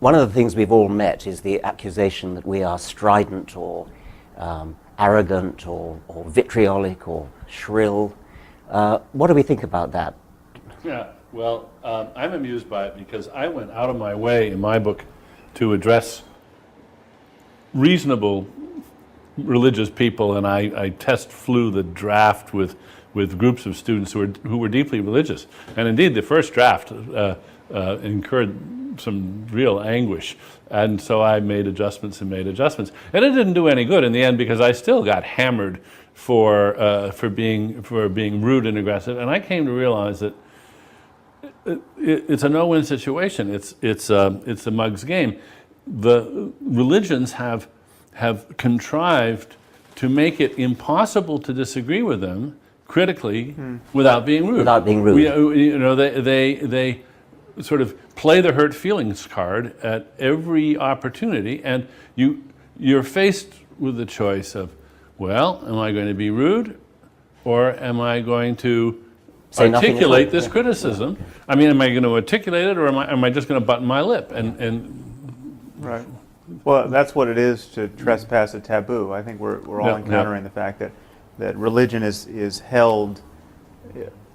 one of the things we've all met is the accusation that we are strident or arrogant or vitriolic or shrill. What do we think about that? Yeah, well, I'm amused by it because I went out of my way in my book to address reasonable religious people, and I flew the draft with groups of students who were deeply religious. And indeed, the first draft incurred some real anguish. And so I made adjustments. And it didn't do any good in the end because I still got hammered for being rude and aggressive. And I came to realize that it's a no-win situation. It's a mug's game. The religions have contrived to make it impossible to disagree with them critically without being rude. Without being rude. They sort of play the hurt feelings card at every opportunity, and you're faced with the choice of, well, am I going to be rude, or am I going to articulate this criticism? Yeah. I mean, am I going to articulate it, or am I just going to button my lip? Right. Well, that's what it is to trespass a taboo. I think we're all encountering the fact that religion is held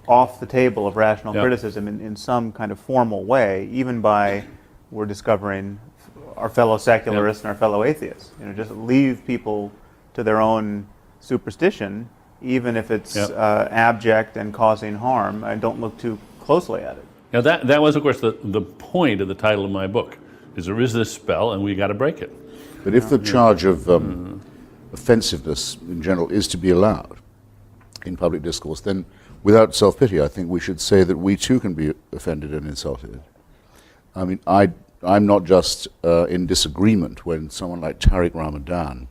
off the table of rational criticism in some kind of formal way, even by, we're discovering, our fellow secularists and our fellow atheists. Just leave people to their own superstition, even if it's abject and causing harm, and don't look too closely at it. Now that was, of course, the point of the title of my book. There is this spell, and we got to break it. But if the charge of offensiveness in general is to be allowed in public discourse, then without self-pity, I think we should say that we too can be offended and insulted. I mean, I'm not just in disagreement when someone like Tariq Ramadan,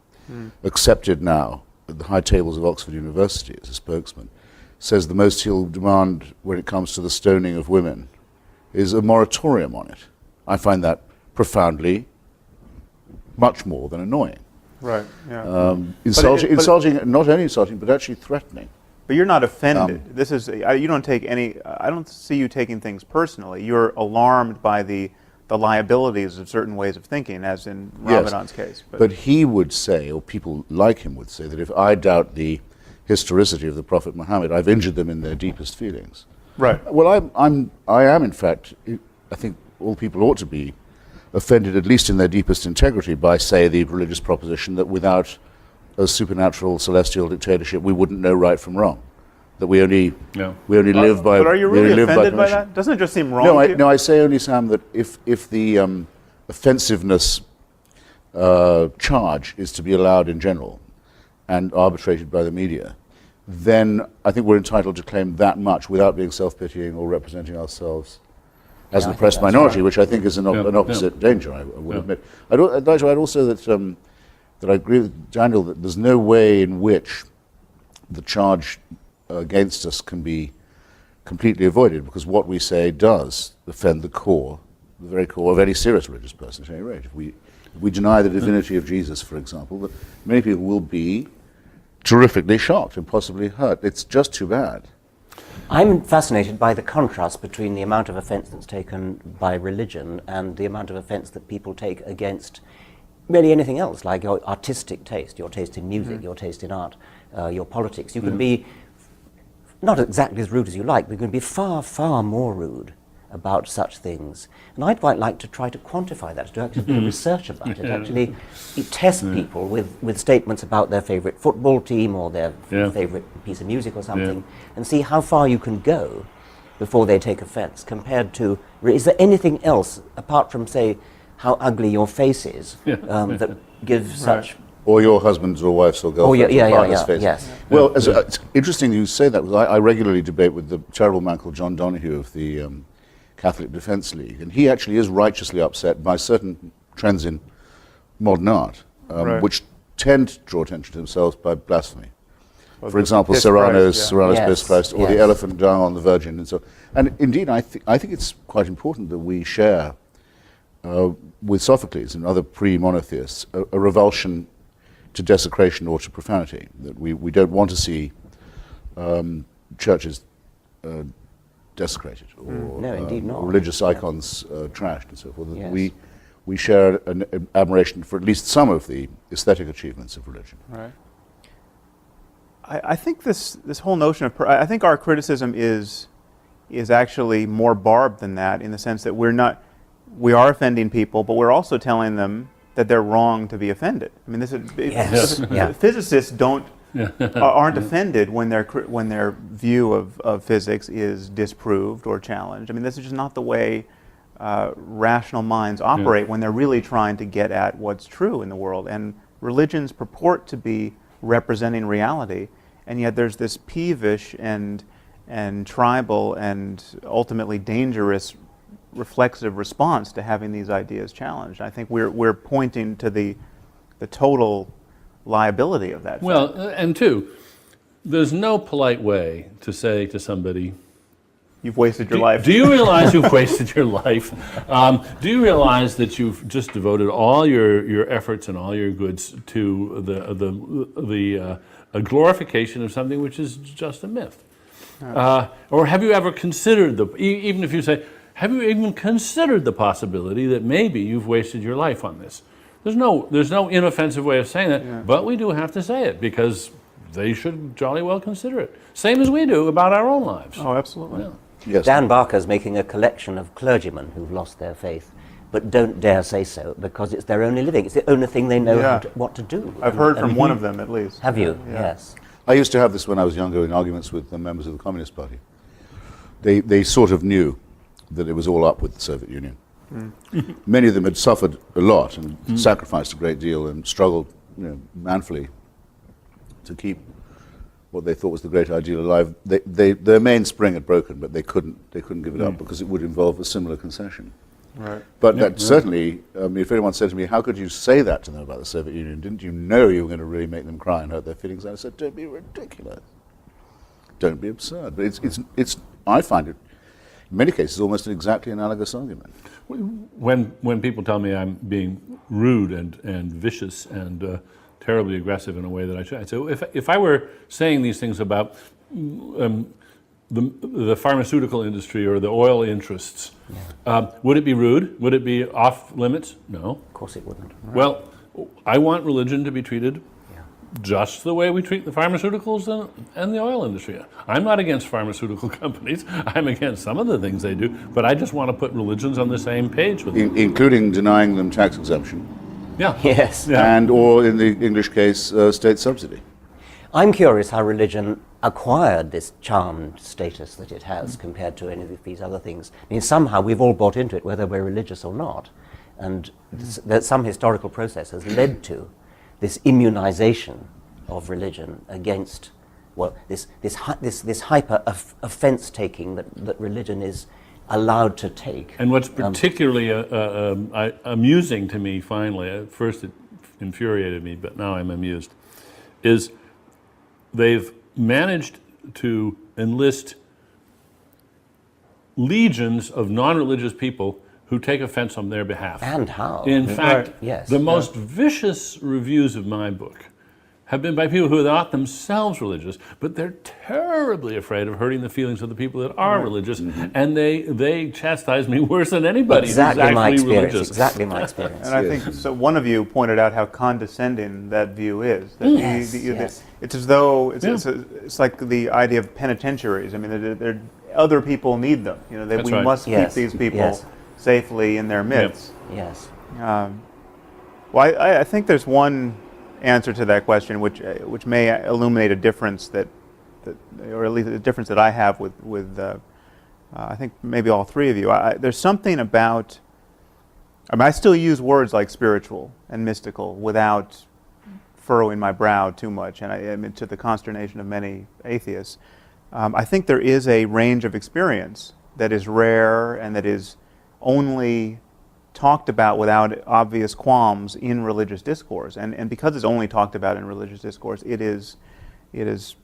accepted now at the high tables of Oxford University as a spokesman, says the most he'll demand when it comes to the stoning of women is a moratorium on it. I find that profoundly much more than annoying. Right, yeah. Insulting, not only insulting, but actually threatening. But you're not offended. This is, you don't take any, I don't see you taking things personally. You're alarmed by the liabilities of certain ways of thinking, as in Ramadan's case. But he would say, or people like him would say, that if I doubt the historicity of the Prophet Muhammad, I've injured them in their deepest feelings. Right. Well, I am in fact, I think all people ought to be offended, at least in their deepest integrity, by, say, the religious proposition that without a supernatural celestial dictatorship, we wouldn't know right from wrong. That we only live by. But are you really offended by that? Doesn't it just seem wrong? No, I say only, Sam, that if the offensiveness charge is to be allowed in general and arbitrated by the media, then I think we're entitled to claim that much without being self-pitying or representing ourselves as an oppressed minority, which I think is an opposite danger, I would admit. I'd like to add also that I agree with Daniel that there's no way in which the charge against us can be completely avoided, because what we say does offend the very core of any serious religious person at any rate. If we deny the divinity of Jesus, for example, that many people will be terrifically shocked and possibly hurt. It's just too bad. I'm fascinated by the contrast between the amount of offense that's taken by religion and the amount of offense that people take against really anything else, like your artistic taste, your taste in music, your taste in art, your politics. You can be not exactly as rude as you like, but you can be far, far more rude about such things. And I'd quite like to try to quantify that, to actually do research about it, actually test people with statements about their favorite football team or their favorite piece of music or something, and see how far you can go before they take offense, compared to, is there anything else, apart from, say, how ugly your face is, that gives such... Or your husband's or wife's or girlfriend's face. Yes. Well, it's interesting you say that, because I regularly debate with the terrible man called John Donoghue of the Catholic Defence League, and he actually is righteously upset by certain trends in modern art, which tend to draw attention to themselves by blasphemy. Well, for example, Serrano's Piss Christ, or the elephant dung on the Virgin, and so. And indeed, I think it's quite important that we share with Sophocles and other pre-monotheists a revulsion to desecration or to profanity. That we don't want to see churches desecrated or no, indeed not. religious icons trashed and so forth. We we share an admiration for at least some of the aesthetic achievements of religion. Right. I think this whole notion of I think our criticism is actually more barbed than that, in the sense that we are offending people, but we're also telling them that they're wrong to be offended. I mean, physicists aren't offended when their view of physics is disproved or challenged. I mean, this is just not the way rational minds operate when they're really trying to get at what's true in the world. And religions purport to be representing reality, and yet there's this peevish and tribal and ultimately dangerous reflexive response to having these ideas challenged. I think we're pointing to the total liability of that. Well, and two, there's no polite way to say to somebody, you've wasted your life. Do you realize you've wasted your life? Do you realize that you've just devoted all your efforts and all your goods to a glorification of something which is just a myth? Or have you ever considered even if you say, have you even considered the possibility that maybe you've wasted your life on this? There's no inoffensive way of saying that, but we do have to say it because they should jolly well consider it. Same as we do about our own lives. Oh, absolutely. Yeah. Yes. Dan Barker's making a collection of clergymen who've lost their faith, but don't dare say so because it's their only living. It's the only thing they know what to do. I've heard from one of them at least. Have you? Yeah. Yes. I used to have this when I was younger in arguments with the members of the Communist Party. They sort of knew that it was all up with the Soviet Union. Many of them had suffered a lot and sacrificed a great deal and struggled manfully to keep what they thought was the great ideal alive. Their mainspring had broken, but they couldn't give it up because it would involve a similar concession. Right. But that certainly, if anyone said to me, how could you say that to them about the Soviet Union? Didn't you know you were going to really make them cry and hurt their feelings? I said, don't be ridiculous. Don't be absurd. But it's I find it, in many cases, almost an exactly analogous argument. When people tell me I'm being rude and vicious and terribly aggressive in a way that I should, I say, if I were saying these things about the pharmaceutical industry or the oil interests, would it be rude? Would it be off limits? No. Of course it wouldn't. Right. Well, I want religion to be treated just the way we treat the pharmaceuticals and the oil industry. I'm not against pharmaceutical companies. I'm against some of the things they do, but I just want to put religions on the same page with them. Including denying them tax exemption. Yeah. Yes. Yeah. And, or in the English case, state subsidy. I'm curious how religion acquired this charmed status that it has compared to any of these other things. I mean, somehow we've all bought into it, whether we're religious or not, and that some historical process has led to this immunization of religion against, well, this hyper offense taking that religion is allowed to take. And what's particularly amusing to me, finally, at first it infuriated me, but now I'm amused, is they've managed to enlist legions of non-religious people who take offense on their behalf. And how? In fact, yes. the most vicious reviews of my book have been by people who are not themselves religious, but they're terribly afraid of hurting the feelings of the people that are religious, and they chastise me worse than anybody Exactly who's my actually experience. religious. Exactly my experience. And I think so. One of you pointed out how condescending that view is. That Yes. It's as though it's like the idea of penitentiaries. I mean, they're, other people need them. You know, that That's we right. must keep these people safely in their midst. Yes. Well, I think there's one answer to that question, which may illuminate a difference that or at least a difference that I have with I think maybe all three of you. There's something about. I mean, I still use words like spiritual and mystical without furrowing my brow too much, and I mean, to the consternation of many atheists. I think there is a range of experience that is rare and that is only talked about without obvious qualms in religious discourse, and because it's only talked about in religious discourse, it is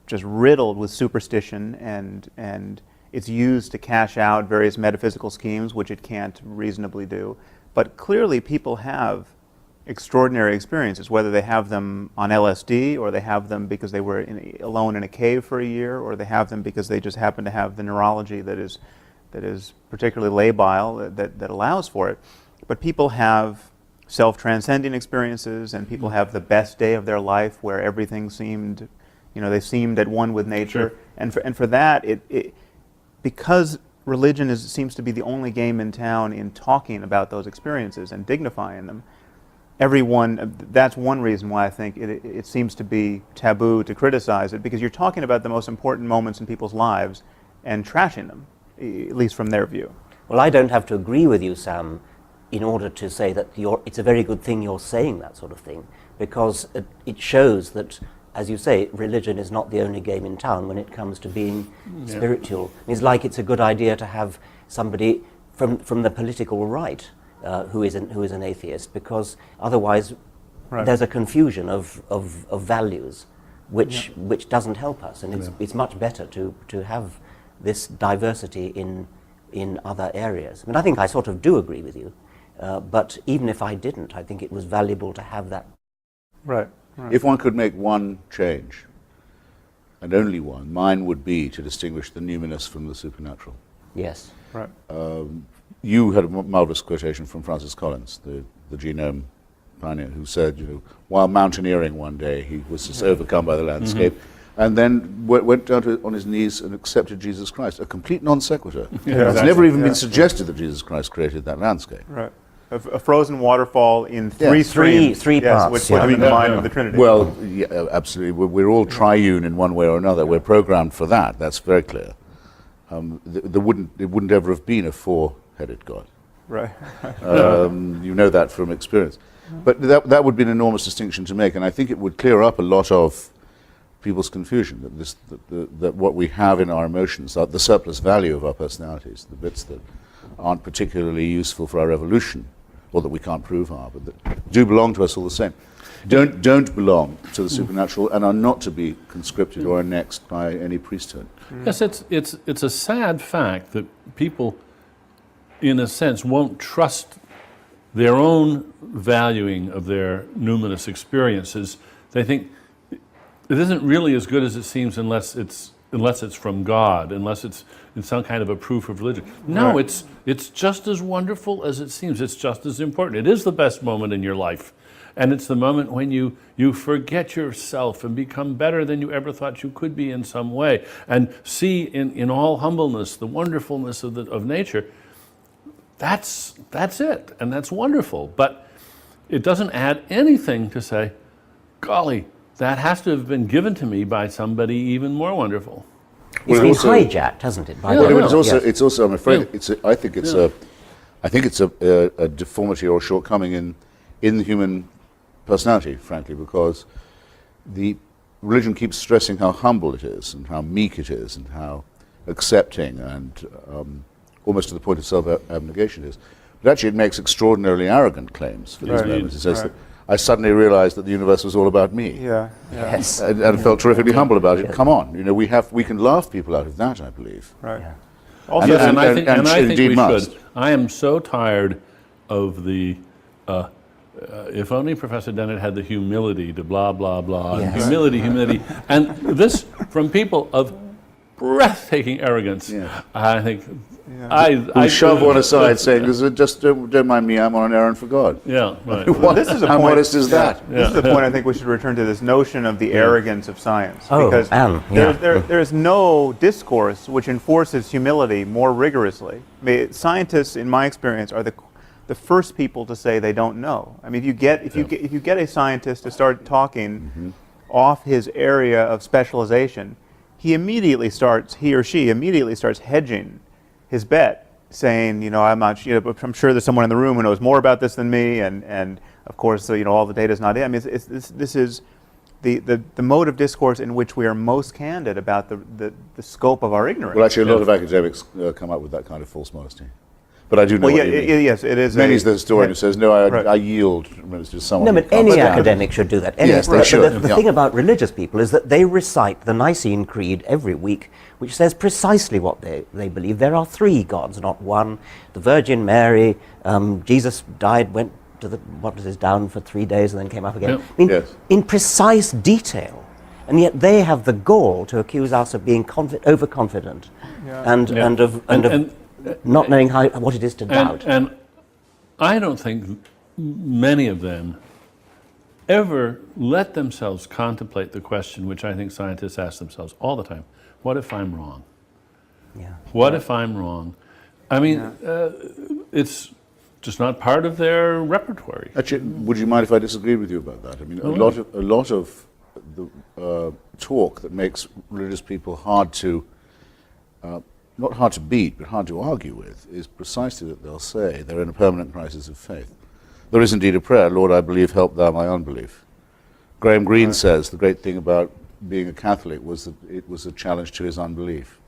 just riddled with superstition, and it's used to cash out various metaphysical schemes which it can't reasonably do. But clearly people have extraordinary experiences, whether they have them on LSD, or they have them because they were alone in a cave for a year, or they have them because they just happen to have the neurology that is particularly labile that allows for it. But people have self-transcending experiences, and people have the best day of their life where everything seemed, they seemed at one with nature. Sure. And for that, because religion seems to be the only game in town in talking about those experiences and dignifying them, that's one reason why I think it seems to be taboo to criticize it, because you're talking about the most important moments in people's lives and trashing them, at least from their view. Well, I don't have to agree with you, Sam, in order to say that it's a very good thing you're saying that sort of thing, because it shows that, as you say, religion is not the only game in town when it comes to being spiritual. It's like it's a good idea to have somebody from the political right who is an atheist, because otherwise there's a confusion of values which doesn't help us, and it's much better to have this diversity in other areas. I mean, I think I sort of do agree with you, but even if I didn't, I think it was valuable to have that. Right. If one could make one change, and only one, mine would be to distinguish the numinous from the supernatural. Yes. Right. You had a marvelous quotation from Francis Collins, the genome pioneer, who said, while mountaineering one day, he was just overcome by the landscape, and then went down on his knees and accepted Jesus Christ. A complete non sequitur. It's never even been suggested that Jesus Christ created that landscape. Right. A frozen waterfall in three streams. Three parts. Which put him in the mind of the Trinity. Well, yeah, absolutely. We're all triune in one way or another. We're programmed for that. That's very clear. It wouldn't ever have been a four-headed God. Right. You know that from experience. But that would be an enormous distinction to make, and I think it would clear up a lot of people's confusion, that what we have in our emotions, the surplus value of our personalities, the bits that aren't particularly useful for our evolution, or that we can't prove are, but that do belong to us all the same, don't belong to the supernatural and are not to be conscripted or annexed by any priesthood. Yes, it's a sad fact that people, in a sense, won't trust their own valuing of their numinous experiences. They think it isn't really as good as it seems unless it's from God, unless it's some kind of a proof of religion. No, it's just as wonderful as it seems. It's just as important. It is the best moment in your life. And it's the moment when you forget yourself and become better than you ever thought you could be in some way, and see in all humbleness the wonderfulness of nature. That's it, and that's wonderful. But it doesn't add anything to say, golly, that has to have been given to me by somebody even more wonderful. It's been hijacked, hasn't it? By It's also. I'm afraid. I think it's a deformity or shortcoming in the human personality, frankly, because the religion keeps stressing how humble it is and how meek it is and how accepting and almost to the point of self-abnegation it is. But actually, it makes extraordinarily arrogant claims for these moments. It says that I suddenly realized that the universe was all about me. Yes. And felt terrifically humble about it. Come on, we can laugh people out of that, I believe. Right. Yeah. Also, And I think we must. should. I am so tired of the if only Professor Dennett had the humility to blah, blah, blah, and humility, and this from people of breathtaking arrogance. Yeah. I think We shove one aside saying, just don't mind me, I'm on an errand for God. Yeah, right. Well, this is a How point, modest is that? This is the point I think we should return to, this notion of the arrogance of science. Oh, because yeah. there's no discourse which enforces humility more rigorously. I mean, scientists, in my experience, are the first people to say they don't know. I mean, if you get a scientist to start talking off his area of specialization, he or she immediately starts hedging his bet, saying, I'm sure there's someone in the room who knows more about this than me, and of course, all the data's not in. I mean, this is the mode of discourse in which we are most candid about the scope of our ignorance. Well, actually, a lot of academics come up with that kind of false modesty. But I do know what you mean. Yes, it is. Many's the historian who says, no, I yield to someone. No, but any academic should do that. Yes, they should. The thing about religious people is that they recite the Nicene Creed every week, which says precisely what they believe. There are three gods, not one. The Virgin Mary, Jesus died, went to down for 3 days and then came up again. Yeah. I mean, in precise detail. And yet they have the gall to accuse us of being overconfident and of not knowing what it is to doubt. And I don't think many of them ever let themselves contemplate the question which I think scientists ask themselves all the time: what if I'm wrong? Yeah. What if I'm wrong? I mean, it's just not part of their repertoire. Actually, would you mind if I disagreed with you about that? I mean, a lot of the talk that makes religious people hard to, not hard to beat, but hard to argue with, is precisely that they'll say they're in a permanent crisis of faith. There is indeed a prayer, Lord, I believe, help thou my unbelief. Graham Greene says the great thing about being a Catholic was that it was a challenge to his unbelief.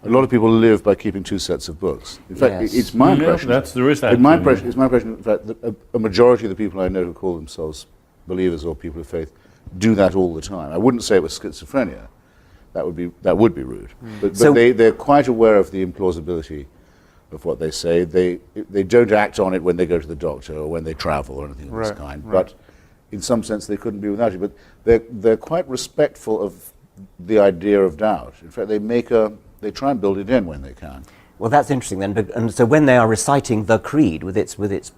A lot of people live by keeping two sets of books. In fact, it's my impression. There is that. It's my impression, in fact, that a majority of the people I know who call themselves believers or people of faith do that all the time. I wouldn't say it was schizophrenia. That would be rude. But they're quite aware of the implausibility of what they say. They don't act on it when they go to the doctor or when they travel or anything of this kind. But in some sense, they couldn't be without it. But they're quite respectful of the idea of doubt. In fact, they try and build it in when they can. Well, that's interesting then. And so when they are reciting the creed with its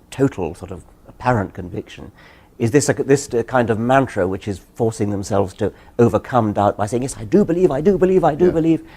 total sort of apparent conviction, is this a kind of mantra which is forcing themselves to overcome doubt by saying, yes, I do believe, I do believe, I do believe,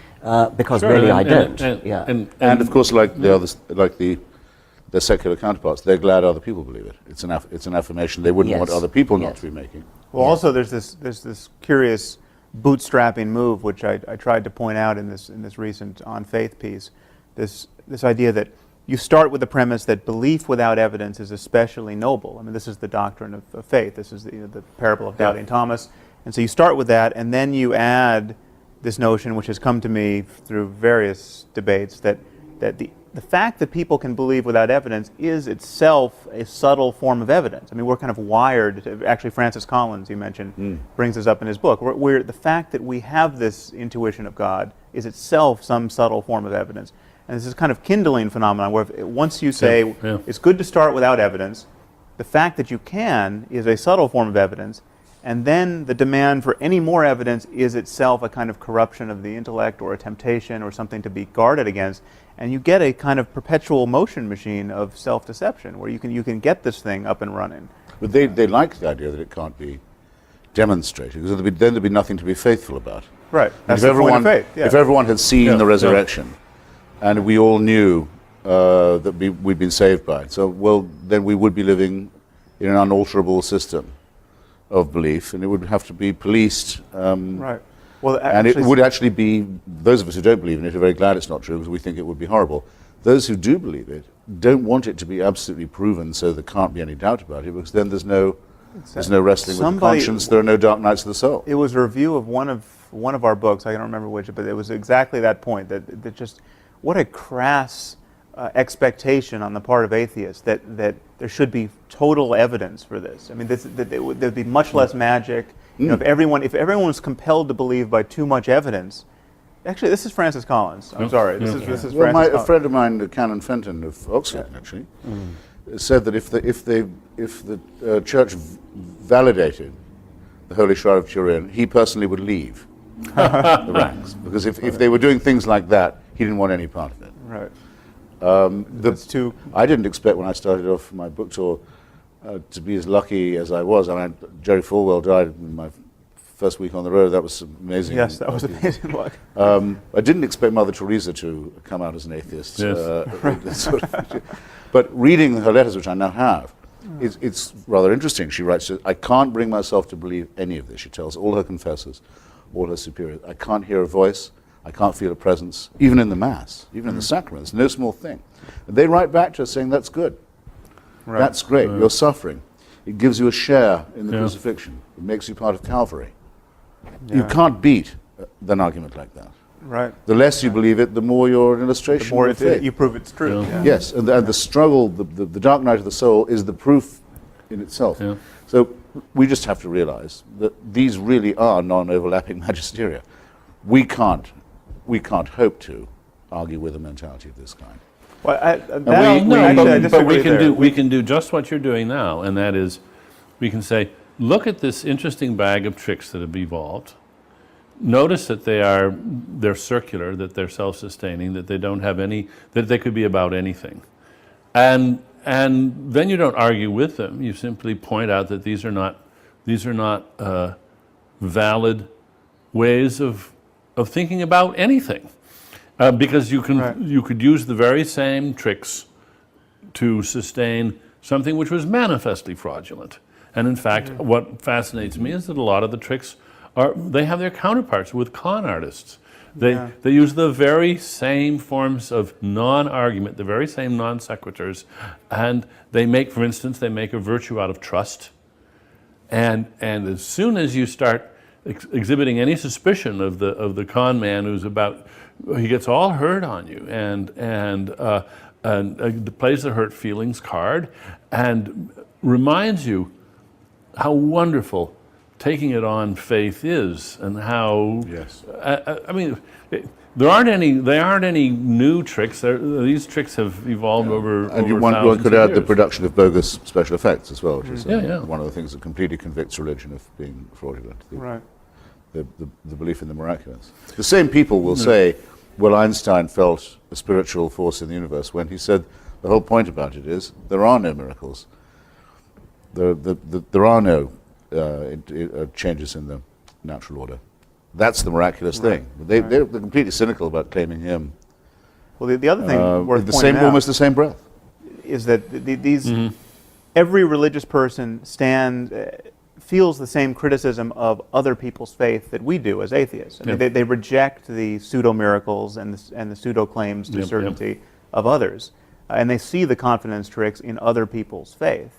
because really I don't. And of course, like the others, like their secular counterparts, they're glad other people believe it. It's an affirmation they wouldn't want other people not to be making. Well, also there's this curious bootstrapping move, which I tried to point out in this recent On Faith piece. This idea that you start with the premise that belief without evidence is especially noble. I mean, this is the doctrine of faith. This is the parable of doubting Thomas. And so you start with that, and then you add this notion, which has come to me through various debates, that the fact that people can believe without evidence is itself a subtle form of evidence. I mean, we're kind of wired to, actually Francis Collins, you mentioned, brings this up in his book. The fact that we have this intuition of God is itself some subtle form of evidence. And this is kind of kindling phenomenon where once you say it's good to start without evidence, the fact that you can is a subtle form of evidence, and then the demand for any more evidence is itself a kind of corruption of the intellect or a temptation or something to be guarded against, and you get a kind of perpetual motion machine of self-deception where you can get this thing up and running. But they like the idea that it can't be demonstrated, because then there'd be nothing to be faithful about. Right. That's the point of faith. If everyone had seen the resurrection, and we all knew that we'd been saved by it, then we would be living in an unalterable system of belief, and it would have to be policed. Right. Well, and it would actually be, those of us who don't believe in it are very glad it's not true, because we think it would be horrible. Those who do believe it don't want it to be absolutely proven, so there can't be any doubt about it, because then there's no wrestling with the conscience, there are no dark nights of the soul. It was a review of one of our books, I don't remember which, but it was exactly that point, that just what a crass expectation on the part of atheists that there should be total evidence for this. I mean, there'd be much less magic. You know, if everyone was compelled to believe by too much evidence. Actually, this is Francis Collins. I'm sorry. This is Francis Collins. A friend of mine, Canon Fenton of Oxford, actually, said that if the church validated the Holy Shroud of Turin, he personally would leave the ranks, because if they were doing things like that, he didn't want any part of it. Right. I didn't expect when I started off my book tour to be as lucky as I was. I mean, Jerry Falwell died in my first week on the road. That was amazing. Yes, that was amazing luck. I didn't expect Mother Teresa to come out as an atheist. Yes. But reading her letters, which I now have, it's rather interesting. She writes, I can't bring myself to believe any of this. She tells all her confessors, all her superiors, I can't hear a voice. I can't feel a presence, even in the Mass, even in the sacraments, no small thing. And they write back to us saying, that's good. Right. That's great. You're suffering. It gives you a share in the crucifixion. It makes you part of Calvary. You can't beat an argument like that. Right. The less you believe it, the more you're an illustration the more of faith. You prove it's true. Yeah. Yes, and the struggle, the dark night of the soul is the proof in itself. Yeah. So we just have to realize that these really are non-overlapping magisteria. We can't hope to argue with a mentality of this kind. Well, we can do just what you're doing now, and that is, we can say, look at this interesting bag of tricks that have evolved. Notice that they're circular, that they're self-sustaining, that they don't have any, that they could be about anything, and and then you don't argue with them. You simply point out that these are not valid ways of thinking about anything, because you could use the very same tricks to sustain something which was manifestly fraudulent. And in fact, what fascinates me is that a lot of the tricks they have their counterparts with con artists. They use the very same forms of non-argument, the very same non sequiturs, and they make, for instance, they make a virtue out of trust. And as soon as you start exhibiting any suspicion of the con man he gets all hurt on you and plays the hurt feelings card and reminds you how wonderful taking it on faith is, and how I mean, there aren't any new tricks. These tricks have evolved over. And one could add years. the production of bogus special effects as well, which is one of the things that completely convicts religion of being fraudulent. The belief in the miraculous. The same people will say, well, Einstein felt a spiritual force in the universe, when he said the whole point about it is there are no miracles. There are no changes in the natural order. That's the miraculous thing. They're completely cynical about claiming him. Well, the other thing worth the pointing same, out almost the same breath, is that these every religious person feels the same criticism of other people's faith that we do as atheists. I mean, they reject the pseudo miracles and the pseudo claims to certainty of others, and they see the confidence tricks in other people's faith.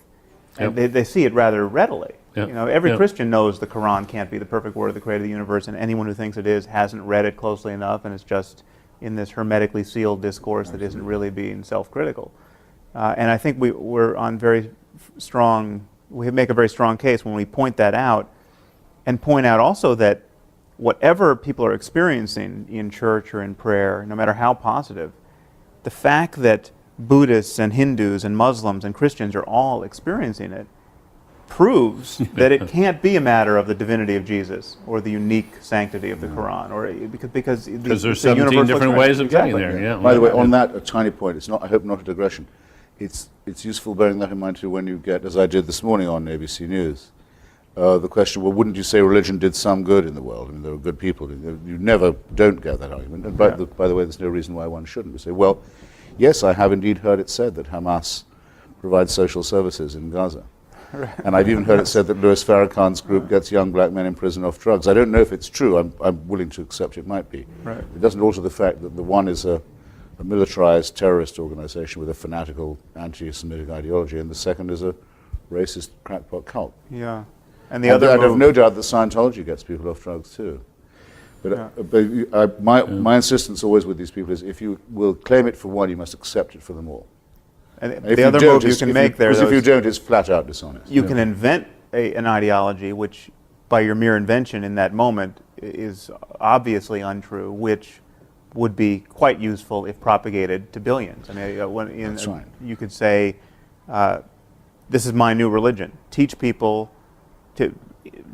And they see it rather readily. You know, every Christian knows the Quran can't be the perfect word of the Creator of the universe, and anyone who thinks it is hasn't read it closely enough, and is just in this hermetically sealed discourse that isn't really being self-critical. And I think we're on very strong. We make a very strong case when we point that out, and point out also that whatever people are experiencing in church or in prayer, no matter how positive, the fact that Buddhists and Hindus and Muslims and Christians are all experiencing it proves that it can't be a matter of the divinity of Jesus or the unique sanctity of the Quran, or because there's 17 different ways of getting there. Yeah. By the way, on that, a tiny point. It's not. I hope not a digression. It's useful bearing that in mind too when you get, as I did this morning on ABC News, the question, well, wouldn't you say religion did some good in the world? I mean, there are good people. You never don't get that argument. And by the way, there's no reason why one shouldn't. We say, well, yes, I have indeed heard it said that Hamas provides social services in Gaza. And I've even heard it said that Louis Farrakhan's group gets young black men in prison off drugs. I don't know if it's true. I'm willing to accept it might be. It doesn't alter the fact that the one is a militarized terrorist organization with a fanatical anti-Semitic ideology, and the second is a racist crackpot cult. Yeah. And the other, I have no doubt that Scientology gets people off drugs too. But my insistence always with these people is, if you will claim it for one, you must accept it for them all. And the other move you can make there, because if you don't, it's flat out dishonest. You can invent an ideology which, by your mere invention in that moment, is obviously untrue, which would be quite useful if propagated to billions. I mean, That's right. You could say, this is my new religion. Teach people to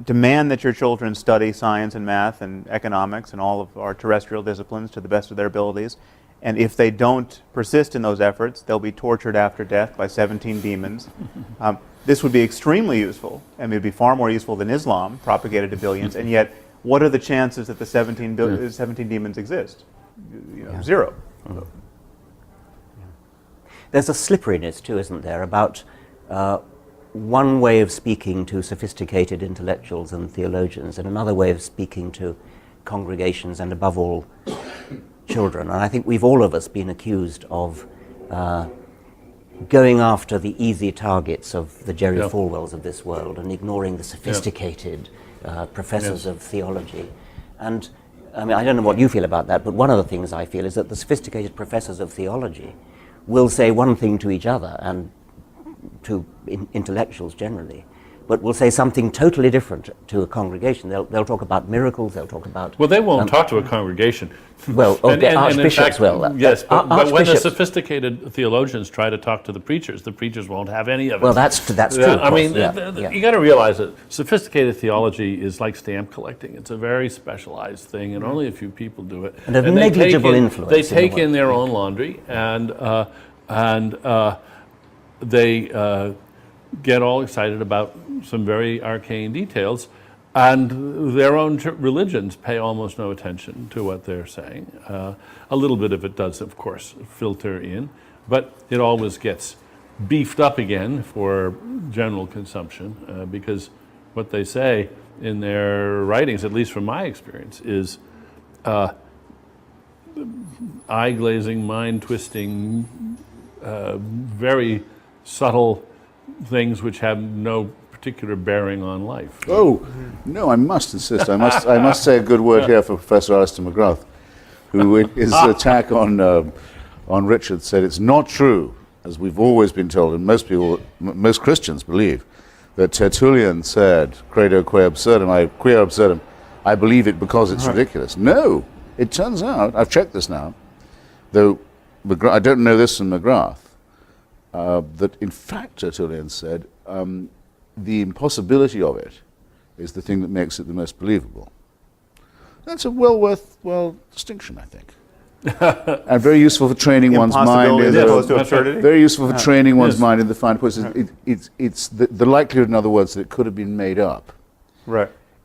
demand that your children study science and math and economics and all of our terrestrial disciplines to the best of their abilities. And if they don't persist in those efforts, they'll be tortured after death by 17 demons. This would be extremely useful, and it would be far more useful than Islam, propagated to billions. And yet, what are the chances that the 17 demons exist? Zero. There's a slipperiness too, isn't there, about one way of speaking to sophisticated intellectuals and theologians, and another way of speaking to congregations, and above all, children. And I think we've all of us been accused of going after the easy targets of the Jerry Falwells of this world and ignoring the sophisticated professors of theology. And I mean, I don't know what you feel about that, but one of the things I feel is that the sophisticated professors of theology will say one thing to each other and to intellectuals generally, but will say something totally different to a congregation. They'll talk about miracles, they'll talk about... Well, they won't talk to a congregation. Well, the archbishops will. Yes, but when the sophisticated theologians try to talk to the preachers won't have any of it. Well, that's true. I mean, you got to realize that sophisticated theology is like stamp collecting. It's a very specialized thing, and only a few people do it. And a negligible influence. They take in their own laundry, and they get all excited about some very arcane details, and their own religions pay almost no attention to what they're saying. A little bit of it does, of course, filter in, but it always gets beefed up again for general consumption, because what they say in their writings, at least from my experience, is eye-glazing, mind-twisting, very subtle things which have no particular bearing on life. Oh, no, I must insist. I must say a good word here for Professor Alistair McGrath, who in his attack on Richard said it's not true, as we've always been told, and most Christians believe, that Tertullian said, credo quia absurdum, I believe it because it's ridiculous. No, it turns out, I've checked this now, though I don't know this from McGrath, that in fact Tertullian said, the impossibility of it is the thing that makes it the most believable. That's a well distinction, I think. And very useful for training one's mind. As opposed to absurdity? Very useful for training one's mind in the fine points. It's the likelihood, in other words, that it could have been made up,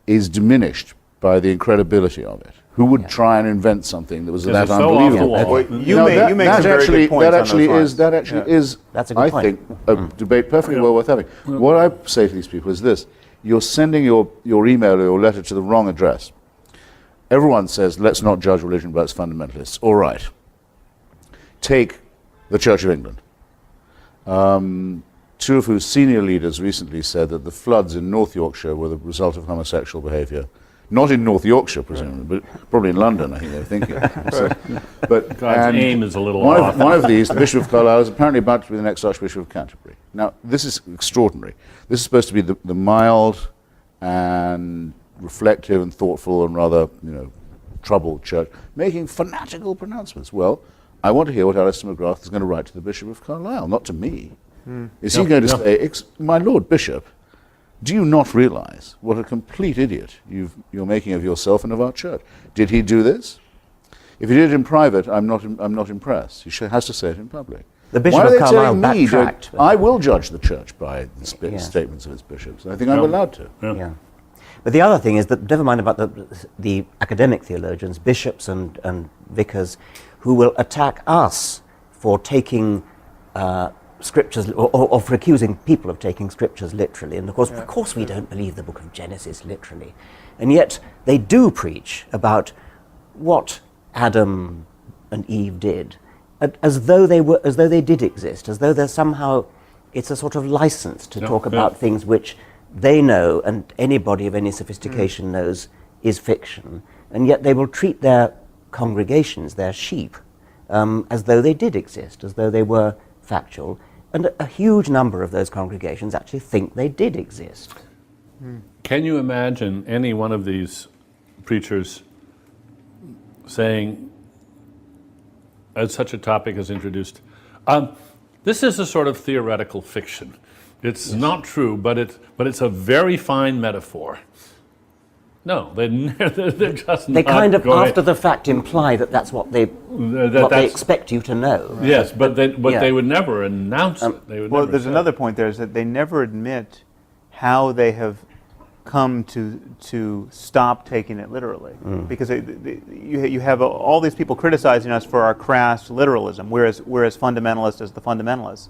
is diminished by the incredibility of it. Who would try and invent something that was that unbelievable? Well, you make some very good points that actually is, That's a good I point. think, a debate perfectly well worth having. What I say to these people is this: you're sending your email or your letter to the wrong address. Everyone says, let's not judge religion by its fundamentalists. All right. Take the Church of England. Two of whose senior leaders recently said that the floods in North Yorkshire were the result of homosexual behaviour. Not in North Yorkshire, presumably, but probably in London, I think they were thinking. But God's aim is a little off. One of these, the Bishop of Carlisle, is apparently about to be the next Archbishop of Canterbury. Now, this is extraordinary. This is supposed to be the mild and reflective and thoughtful and rather, troubled church, making fanatical pronouncements. Well, I want to hear what Alistair McGrath is going to write to the Bishop of Carlisle, not to me. Is he going to say, my Lord Bishop, do you not realize what a complete idiot you're making of yourself and of our church? Did he do this? If he did it in private, I'm not impressed. He has to say it in public. The Bishop Why are of they Carlisle telling me backtracked. I will judge the church by the statements of its bishops, and I think I'm allowed to. Yeah. But the other thing is that, never mind about the academic theologians, bishops and vicars, who will attack us for taking scriptures, or for accusing people of taking scriptures literally. And of course we don't believe the book of Genesis literally. And yet they do preach about what Adam and Eve did, as though they did exist, as though there's somehow, it's a sort of license to talk about things which they know, and anybody of any sophistication knows, is fiction. And yet they will treat their congregations, their sheep, as though they did exist, as though they were factual. And a huge number of those congregations actually think they did exist. Can you imagine any one of these preachers saying, as such a topic is introduced, this is a sort of theoretical fiction. It's not true, but it's a very fine metaphor. No, they're just They not kind of, going. after the fact, imply that that's what they expect you to know. Yes, but they would never announce it. They would Well, never there's say another it. point there, is that they never admit how they have come to stop taking it literally. Because you have all these people criticizing us for our crass literalism. We're as fundamentalist as the fundamentalists.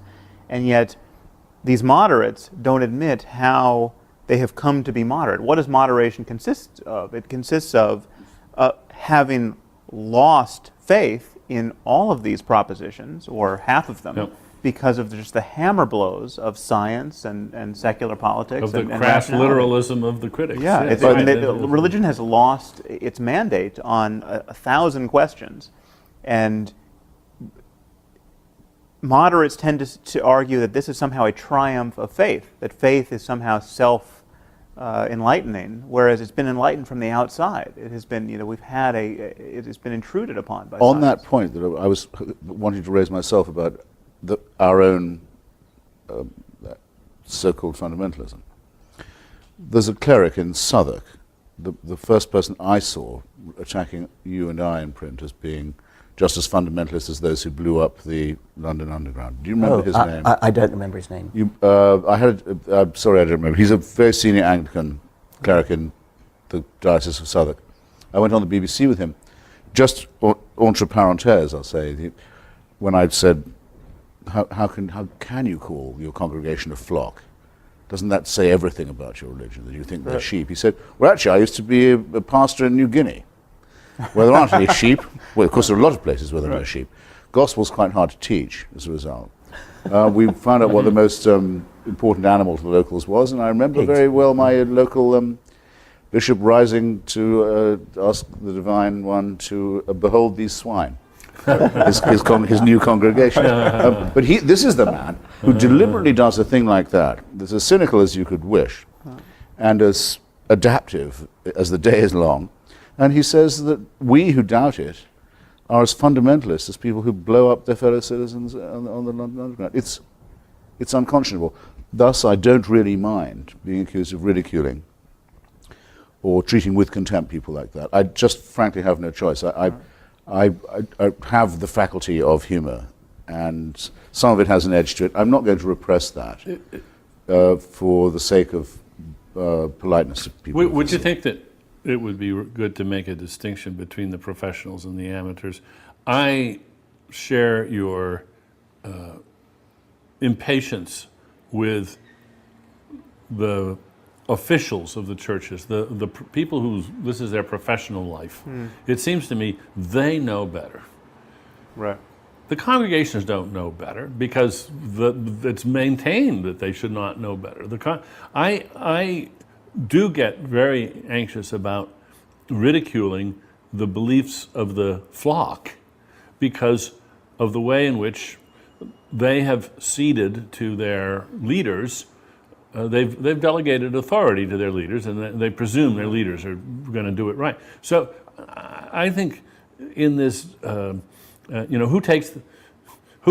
And yet these moderates don't admit how they have come to be moderate. What does moderation consist of? It consists of having lost faith in all of these propositions, or half of them, because of just the hammer blows of science and secular politics. Of the and crass rationality. literalism of the critics. Yeah, Yes. religion has lost its mandate on 1,000 questions, and moderates tend to argue that this is somehow a triumph of faith, that faith is somehow self-enlightening, whereas it's been enlightened from the outside. It has been, it has been intruded upon by On science. that point that I was wanting to raise myself about our own so-called fundamentalism. There's a cleric in Southwark, the first person I saw attacking you and I in print as being just as fundamentalist as those who blew up the London Underground. Do you remember his name? I don't remember his name. Sorry, I don't remember. He's a very senior Anglican cleric in the Diocese of Southwark. I went on the BBC with him. Just entre parenthèses, I'll say, when I'd said, how can you call your congregation a flock? Doesn't that say everything about your religion, that you think they're sheep? He said, well, actually, I used to be a pastor in New Guinea, where there aren't any sheep. Well, of course, there are a lot of places where there are no sheep. Gospel's quite hard to teach as a result. We found out what the most important animal to the locals was, and I remember very well my local bishop rising to ask the Divine One to behold these swine, his new congregation. But this is the man who deliberately does a thing like that, that's as cynical as you could wish, and as adaptive as the day is long. And he says that we who doubt it are as fundamentalists as people who blow up their fellow citizens on the London Underground. It's unconscionable. Thus, I don't really mind being accused of ridiculing or treating with contempt people like that. I just frankly have no choice. I have the faculty of humor, and some of it has an edge to it. I'm not going to repress that for the sake of politeness of people. Would you think that it would be good to make a distinction between the professionals and the amateurs? I share your impatience with the officials of the churches, the people whose this is their professional life. It seems to me they know better. Right. The congregations don't know better because it's maintained that they should not know better. I do get very anxious about ridiculing the beliefs of the flock because of the way in which they have ceded to their leaders. They've delegated authority to their leaders, and they presume their leaders are going to do it right. So I think in this, who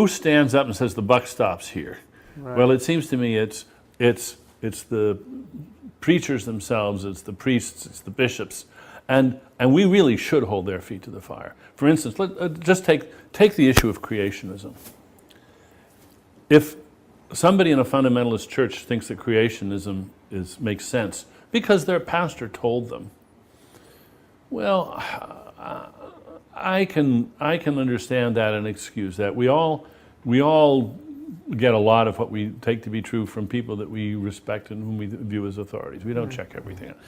stands up and says the buck stops here? Right. Well, it seems to me it's the preachers themselves, it's the priests, it's the bishops, and we really should hold their feet to the fire. For instance, just take the issue of creationism. If somebody in a fundamentalist church thinks that creationism makes sense because their pastor told them, well, I can understand that and excuse that. We all get a lot of what we take to be true from people that we respect and whom we view as authorities. We don't check everything out.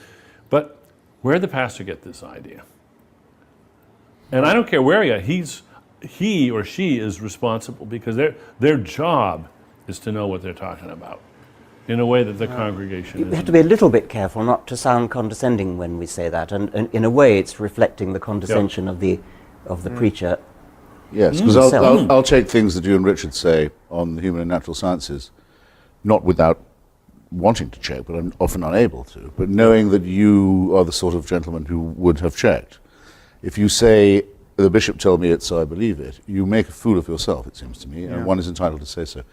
But where did the pastor get this idea? And I don't care where he or she is responsible because their job is to know what they're talking about in a way that the congregation isn't. We have to be a little bit careful not to sound condescending when we say that, and in a way it's reflecting the condescension of the preacher. Yes, because I'll take things that you and Richard say on the human and natural sciences, not without wanting to check, but I'm often unable to, but knowing that you are the sort of gentleman who would have checked. If you say, the bishop told me it, so I believe it, you make a fool of yourself, it seems to me, and one is entitled to say so.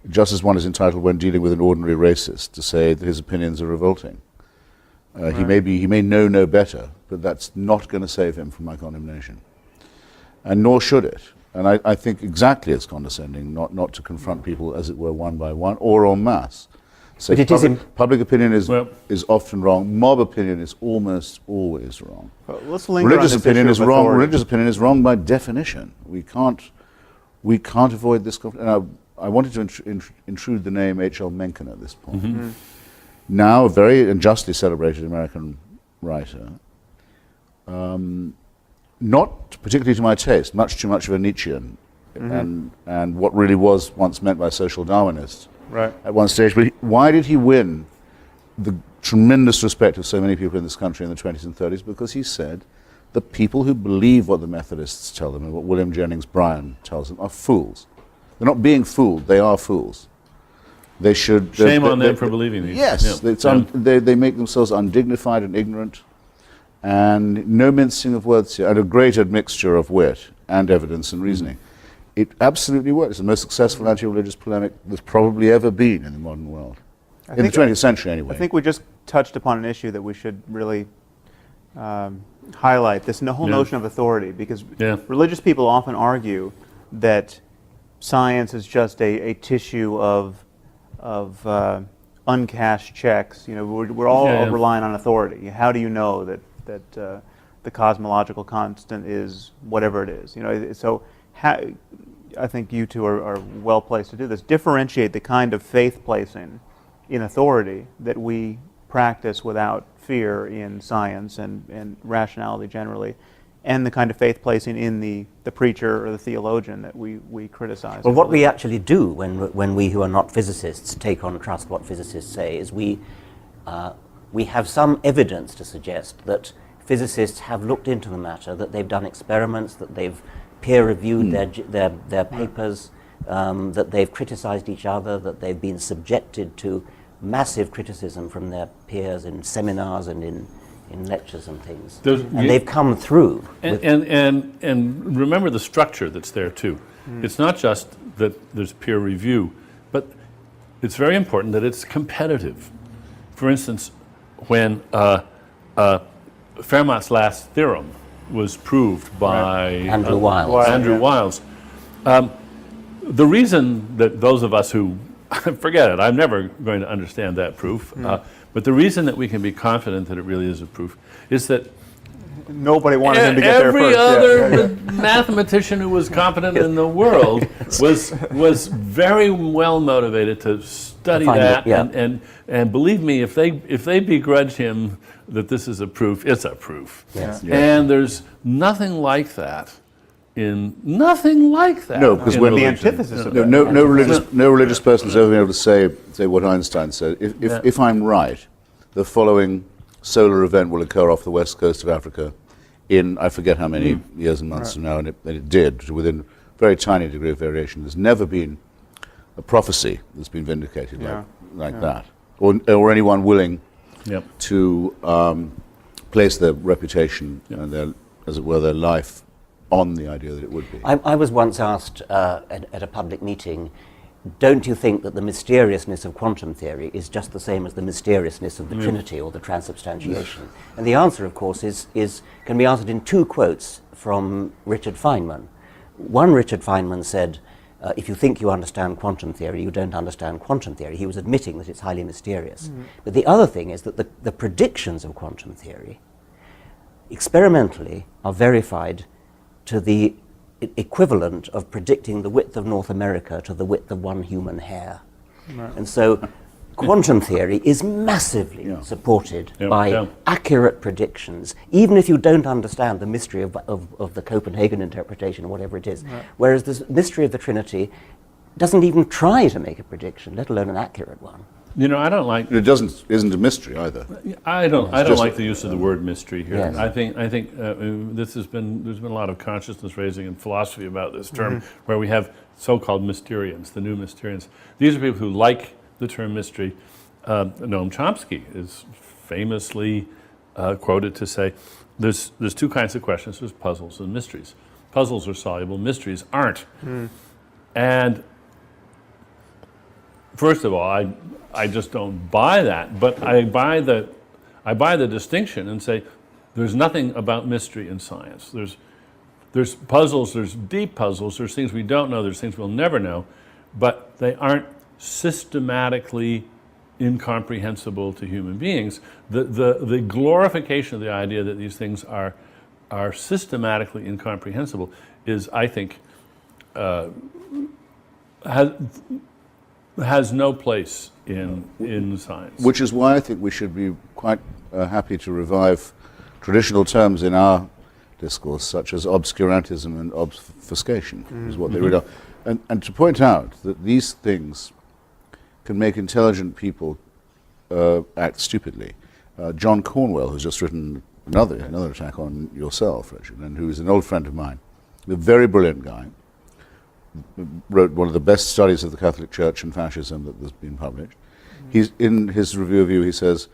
Just as one is entitled when dealing with an ordinary racist to say that his opinions are revolting. Right. He may know no better, but that's not going to save him from my condemnation. And nor should it. And I think exactly it's condescending not to confront people, as it were, one by one, or en masse. So public opinion is often wrong. Mob opinion is almost always wrong. Let's linger religious on this opinion issue is of wrong. authority. Religious opinion is wrong by definition. We can't avoid this conflict. And I wanted to intrude the name H.L. Mencken at this point. Mm-hmm. Now a very unjustly celebrated American writer, not particularly to my taste, much too much of a Nietzschean, and what really was once meant by social Darwinists at one stage. But why did he win the tremendous respect of so many people in this country in the 20s and 30s? Because he said the people who believe what the Methodists tell them and what William Jennings Bryan tells them are fools. They're not being fooled, they are fools. They should... Shame on them for believing these. Yes, they make themselves undignified and ignorant, and no mincing of words here, and a great admixture of wit and evidence and reasoning. It absolutely works. It's the most successful anti-religious polemic there's probably ever been in the modern world. In the 20th century, anyway. I think we just touched upon an issue that we should really highlight this whole Yeah. notion of authority, because Yeah. religious people often argue that science is just a tissue of uncashed checks. You know, we're all Yeah, yeah. relying on authority. How do you know that the cosmological constant is whatever it is? You know, so I think you two are well placed to do this. Differentiate the kind of faith placing in authority that we practice without fear in science and rationality generally, and the kind of faith placing in the preacher or the theologian that we criticize. Well, what we actually do when we who are not physicists take on trust what physicists say is we have some evidence to suggest that physicists have looked into the matter, that they've done experiments, that they've peer-reviewed their papers, that they've criticized each other, that they've been subjected to massive criticism from their peers in seminars and in lectures and things. And they've come through. And remember the structure that's there too. It's not just that there's peer review, but it's very important that it's competitive. For instance, when Fermat's last theorem was proved by Andrew Wiles. Andrew Wiles. The reason that those of us who forget it, I'm never going to understand that proof. But the reason that we can be confident that it really is a proof is that nobody wanted him to get there every first. other mathematician who was competent in the world was very well motivated to study find that. it, yeah. And believe me, if they begrudge him that this is a proof, it's a proof. Yes. Yeah. And there's nothing like that. No, because in when The religion. antithesis of No, that. no religious person has ever been able to say what Einstein said. If I'm right, the following solar event will occur off the west coast of Africa in, I forget how many years and months from now, and it did, within a very tiny degree of variation. There's never been a prophecy that's been vindicated like that, or anyone willing Yep. to place their reputation and their, as it were, their life on the idea that it would be. I was once asked at a public meeting, don't you think that the mysteriousness of quantum theory is just the same as the mysteriousness of the Trinity or the transubstantiation? And the answer, of course, can be answered in two quotes from Richard Feynman. One, Richard Feynman said, if you think you understand quantum theory, you don't understand quantum theory. He was admitting that it's highly mysterious. But the other thing is that the predictions of quantum theory, experimentally, are verified to the equivalent of predicting the width of North America to the width of one human hair. And so quantum theory is massively supported by accurate predictions, even if you don't understand the mystery of the Copenhagen interpretation or whatever it is. Whereas the mystery of the Trinity doesn't even try to make a prediction, let alone an accurate one. You know, I don't like. It isn't a mystery either. I don't just like the use of the word mystery here. Yes. I think there's been a lot of consciousness raising in philosophy about this term, where we have so-called Mysterians, the new Mysterians. These are people who like the term mystery. Noam Chomsky is famously quoted to say, "There's two kinds of questions: there's puzzles and mysteries. Puzzles are soluble, mysteries aren't." And first of all, I just don't buy that, but I buy the distinction and say there's nothing about mystery in science. There's puzzles, there's deep puzzles, there's things we don't know, there's things we'll never know, but they aren't systematically incomprehensible to human beings. The glorification of the idea that these things are systematically incomprehensible is, I think, has no place in science. Which is why I think we should be quite happy to revive traditional terms in our discourse, such as obscurantism and obfuscation, is what they really are. And to point out that these things can make intelligent people act stupidly. John Cornwell, who's just written another attack on yourself, Richard, and who is an old friend of mine, a very brilliant guy, wrote one of the best studies of the Catholic Church and fascism that has been published. He's in his review of you, he says,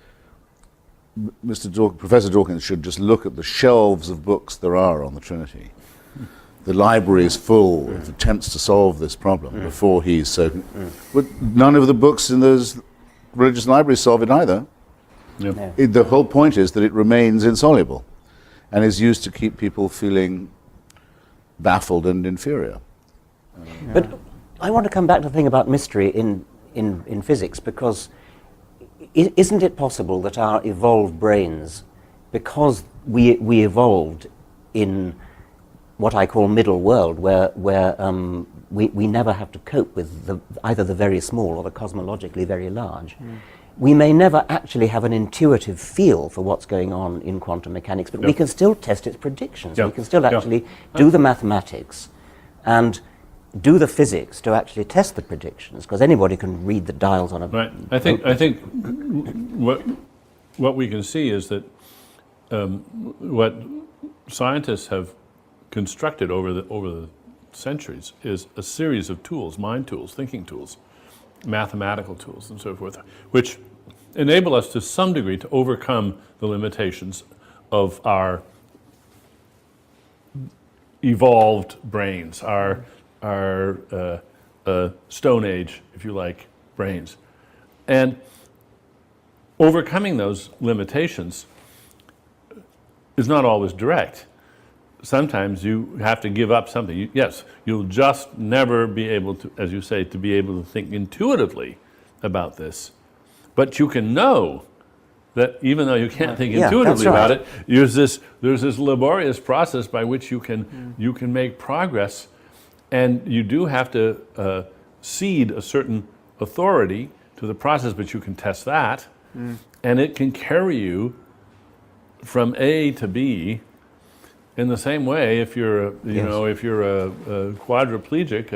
Professor Dawkins should just look at the shelves of books there are on the Trinity. The library is full of attempts to solve this problem before he's so... But none of the books in those religious libraries solve it either. Yeah. The whole point is that it remains insoluble. and is used to keep people feeling baffled and inferior. But I want to come back to the thing about mystery in physics, because isn't it possible that our evolved brains, because we evolved in what I call middle world, where we never have to cope with either the very small or the cosmologically very large, we may never actually have an intuitive feel for what's going on in quantum mechanics, but we can still test its predictions. We can still actually do the mathematics and do the physics to actually test the predictions, because anybody can read the dials on a... Right. I think what we can see is that what scientists have constructed over the centuries is a series of tools, mind tools, thinking tools, mathematical tools, and so forth, which enable us to some degree to overcome the limitations of our evolved brains, our Stone Age, if you like, brains. And overcoming those limitations is not always direct. Sometimes you have to give up something. Yes, you'll just never be able to, as you say, to be able to think intuitively about this. But you can know that even though you can't think intuitively about it, there's this laborious process by which you can make progress, and you do have to cede a certain authority to the process, but you can test that, and it can carry you from A to B. In the same way, if you're if you're a quadriplegic,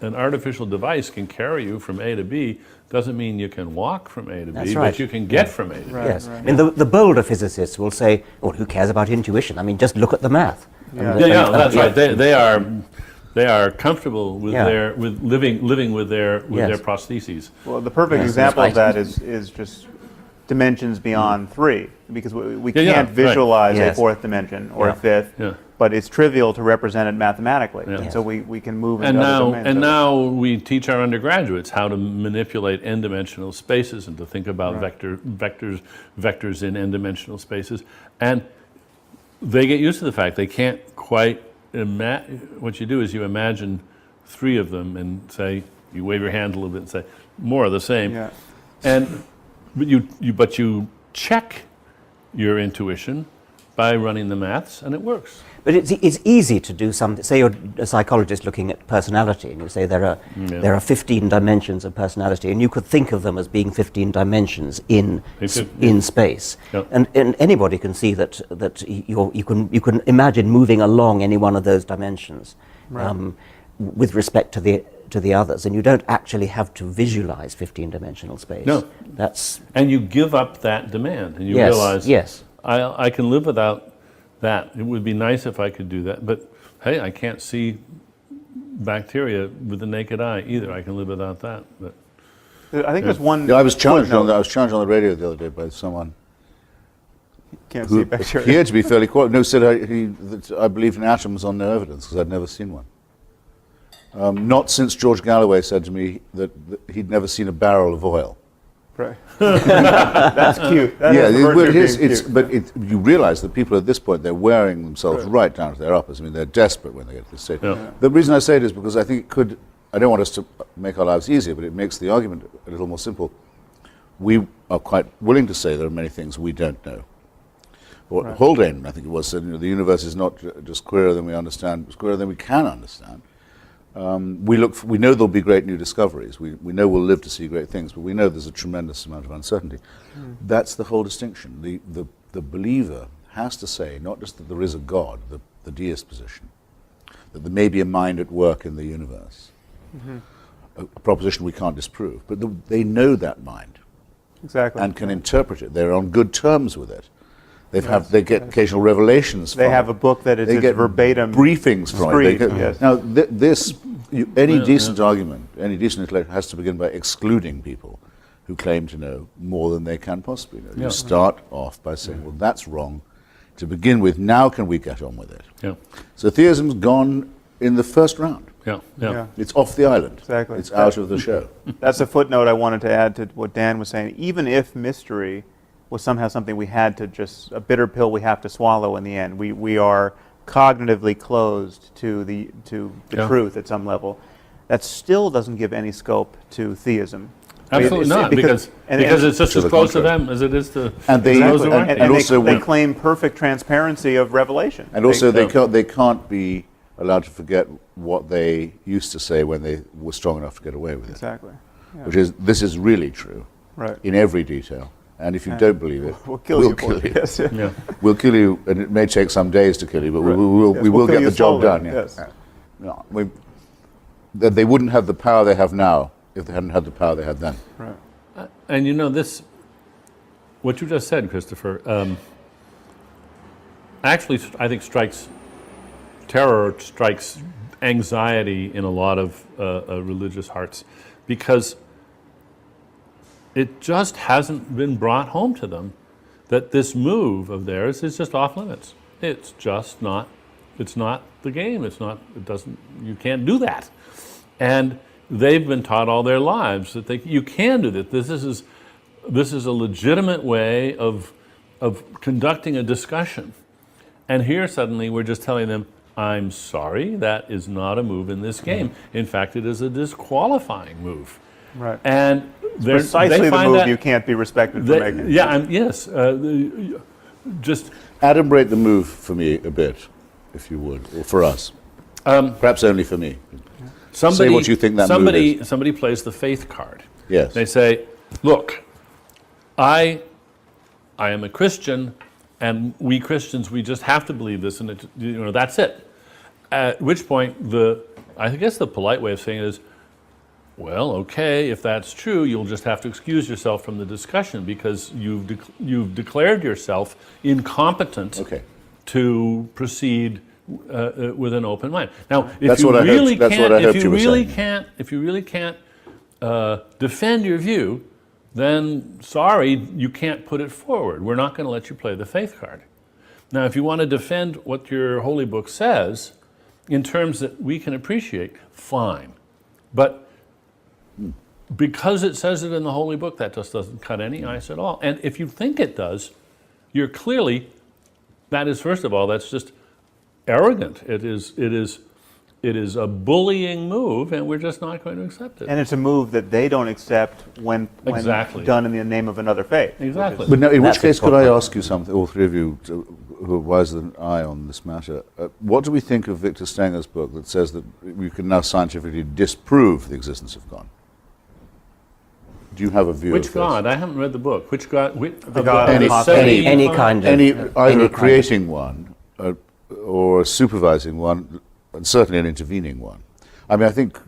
an artificial device can carry you from A to B. Doesn't mean you can walk from A to B, but you can get from A to B. Yes, I mean the bolder physicists will say, "Oh, who cares about intuition? I mean, just look at the math." That's right. They are comfortable with with living with their prostheses. Well, the perfect example of that is just dimensions beyond 3, because we can't visualize a fourth dimension or a fifth, but it's trivial to represent it mathematically. And so we can move into other domains. And now we teach our undergraduates how to manipulate n-dimensional spaces and to think about vectors in n-dimensional spaces. And they get used to the fact they can't quite what you do is you imagine 3 of them and say, you wave your hand a little bit and say, more of the same. But you check your intuition by running the maths, and it works. But it's easy to do something. Say you're a psychologist looking at personality, and you say there are 15 dimensions of personality, and you could think of them as being 15 dimensions in space. And anybody can see that you can imagine moving along any one of those dimensions with respect to the others, and you don't actually have to visualize 15-dimensional space. No, and you give up that demand, and you realize, I can live without that. It would be nice if I could do that, but hey, I can't see bacteria with the naked eye either. I can live without that. But I think there's one. I was challenged on the radio the other day by someone. Can't see bacteria. He had to be fairly quiet. No, said that I believe in atoms on no evidence because I'd never seen one. Not since George Galloway said to me that he'd never seen a barrel of oil. Right. That's cute. That you realise that people at this point, they're wearing themselves right down to their uppers. I mean, they're desperate when they get to this stage. The reason I say it is because I think it could, I don't want us to make our lives easier, but it makes the argument a little more simple. We are quite willing to say there are many things we don't know. Haldane, I think it was, said, the universe is not just queerer than we understand, it's queerer than we can understand. We know there'll be great new discoveries. We know we'll live to see great things, but we know there's a tremendous amount of uncertainty. That's the whole distinction. The believer has to say not just that there is a God, the deist position, that there may be a mind at work in the universe, a proposition we can't disprove, but they know that mind and can interpret it. They're on good terms with it. They get occasional revelations from it. They have a book that is verbatim briefings from it. Now, any decent argument, any decent intellect has to begin by excluding people who claim to know more than they can possibly know. You start off by saying, well, that's wrong to begin with. Now can we get on with it? So theism's gone in the first round. It's off the island. Exactly. It's out of the show. That's a footnote I wanted to add to what Dan was saying. Even if mystery was somehow something we had to just, a bitter pill we have to swallow in the end. We are cognitively closed to the truth at some level. That still doesn't give any scope to theism. Absolutely not, because it's just as close to them as it is to And they- those who And, aren't. and also they we- claim perfect transparency of revelation. And also, they can't be allowed to forget what they used to say when they were strong enough to get away with it. Exactly. Yeah. Which is, this is really true Right. in every detail. And if you don't believe it, We'll kill you for it. Yes. Yeah. We'll kill you, and it may take some days to kill you, but Right. we will kill get you the job slowly. done. Yeah. Yes. No, they wouldn't have the power they have now if they hadn't had the power they had then. Right. And you know, this, what you just said, Christopher, actually, I think strikes terror, strikes anxiety in a lot of religious hearts, because it just hasn't been brought home to them that this move of theirs is just off limits. It's just not, it's not the game. It's not, it doesn't, you can't do that. And they've been taught all their lives that you can do that. This is a legitimate way of conducting a discussion. And here suddenly we're just telling them, I'm sorry, that is not a move in this game. In fact, it is a disqualifying move. Right. And Precisely they the find move that you can't be respected for making. Yeah, yes. Just Adumbrate the move for me a bit, if you would, or for us. Perhaps only for me. somebody, Say what you think that move is. somebody plays the faith card. Yes. They say, look, I am a Christian, and we Christians, we just have to believe this, and that's it. At which point, I guess the polite way of saying it is, well, okay, if that's true, you'll just have to excuse yourself from the discussion because you've declared yourself incompetent to proceed with an open mind. Now, if you really can't defend your view, then sorry, you can't put it forward. We're not going to let you play the faith card. Now, if you want to defend what your holy book says in terms that we can appreciate, fine. But because it says it in the holy book, that just doesn't cut any ice at all. And if you think it does, you're clearly, that is, first of all, that's just arrogant. It is a bullying move, and we're just not going to accept it. And it's a move that they don't accept when Exactly. done in the name of another faith. Exactly. But now, in which That's the case, could I problem. ask you something, all three of you, who are wiser than I on this matter? What do we think of Victor Stenger's book that says that we can now scientifically disprove the existence of God? Do you have a view Which of God? I haven't read the book. Which God? The God of Any- the possibility. Any kind of this? Either any a kind creating one or a supervising one, and certainly an intervening one. I mean, I think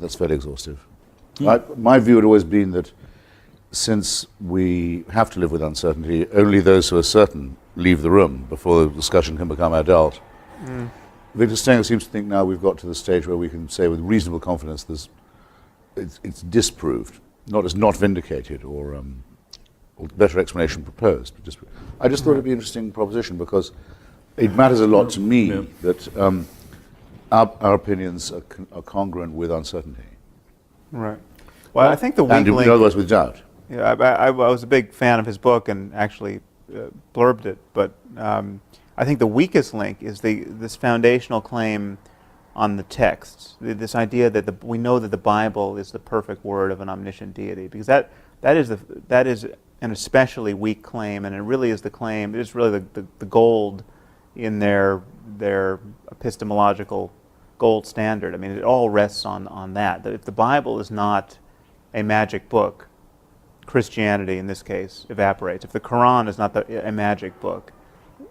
that's fairly exhaustive. My view had always been that since we have to live with uncertainty, only those who are certain leave the room before the discussion can become adult. Victor Stenger seems to think now we've got to the stage where we can say with reasonable confidence it's disproved, not vindicated or better explanation proposed. But disproved. I just thought it'd be an interesting proposition because it matters a lot to me that our opinions are congruent with uncertainty. Right. Well, I think the weak And in link. other words, with doubt. Yeah, I was a big fan of his book and actually blurbed it, but I think the weakest link is this foundational claim on the texts, this idea that we know that the Bible is the perfect word of an omniscient deity, because that is an especially weak claim, and it really is the claim. It is really the gold in their epistemological gold standard. I mean, it all rests on that. That if the Bible is not a magic book, Christianity in this case evaporates. If the Quran is not a magic book,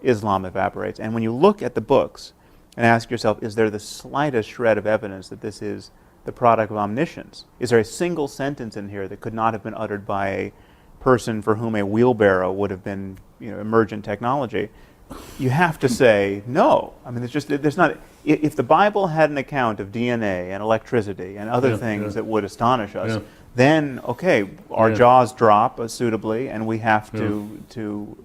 Islam evaporates. And when you look at the books and ask yourself, is there the slightest shred of evidence that this is the product of omniscience? Is there a single sentence in here that could not have been uttered by a person for whom a wheelbarrow would have been, emergent technology? You have to say no. I mean, there's not. If the Bible had an account of DNA and electricity and other things that would astonish us, then okay, our jaws drop suitably, and we have to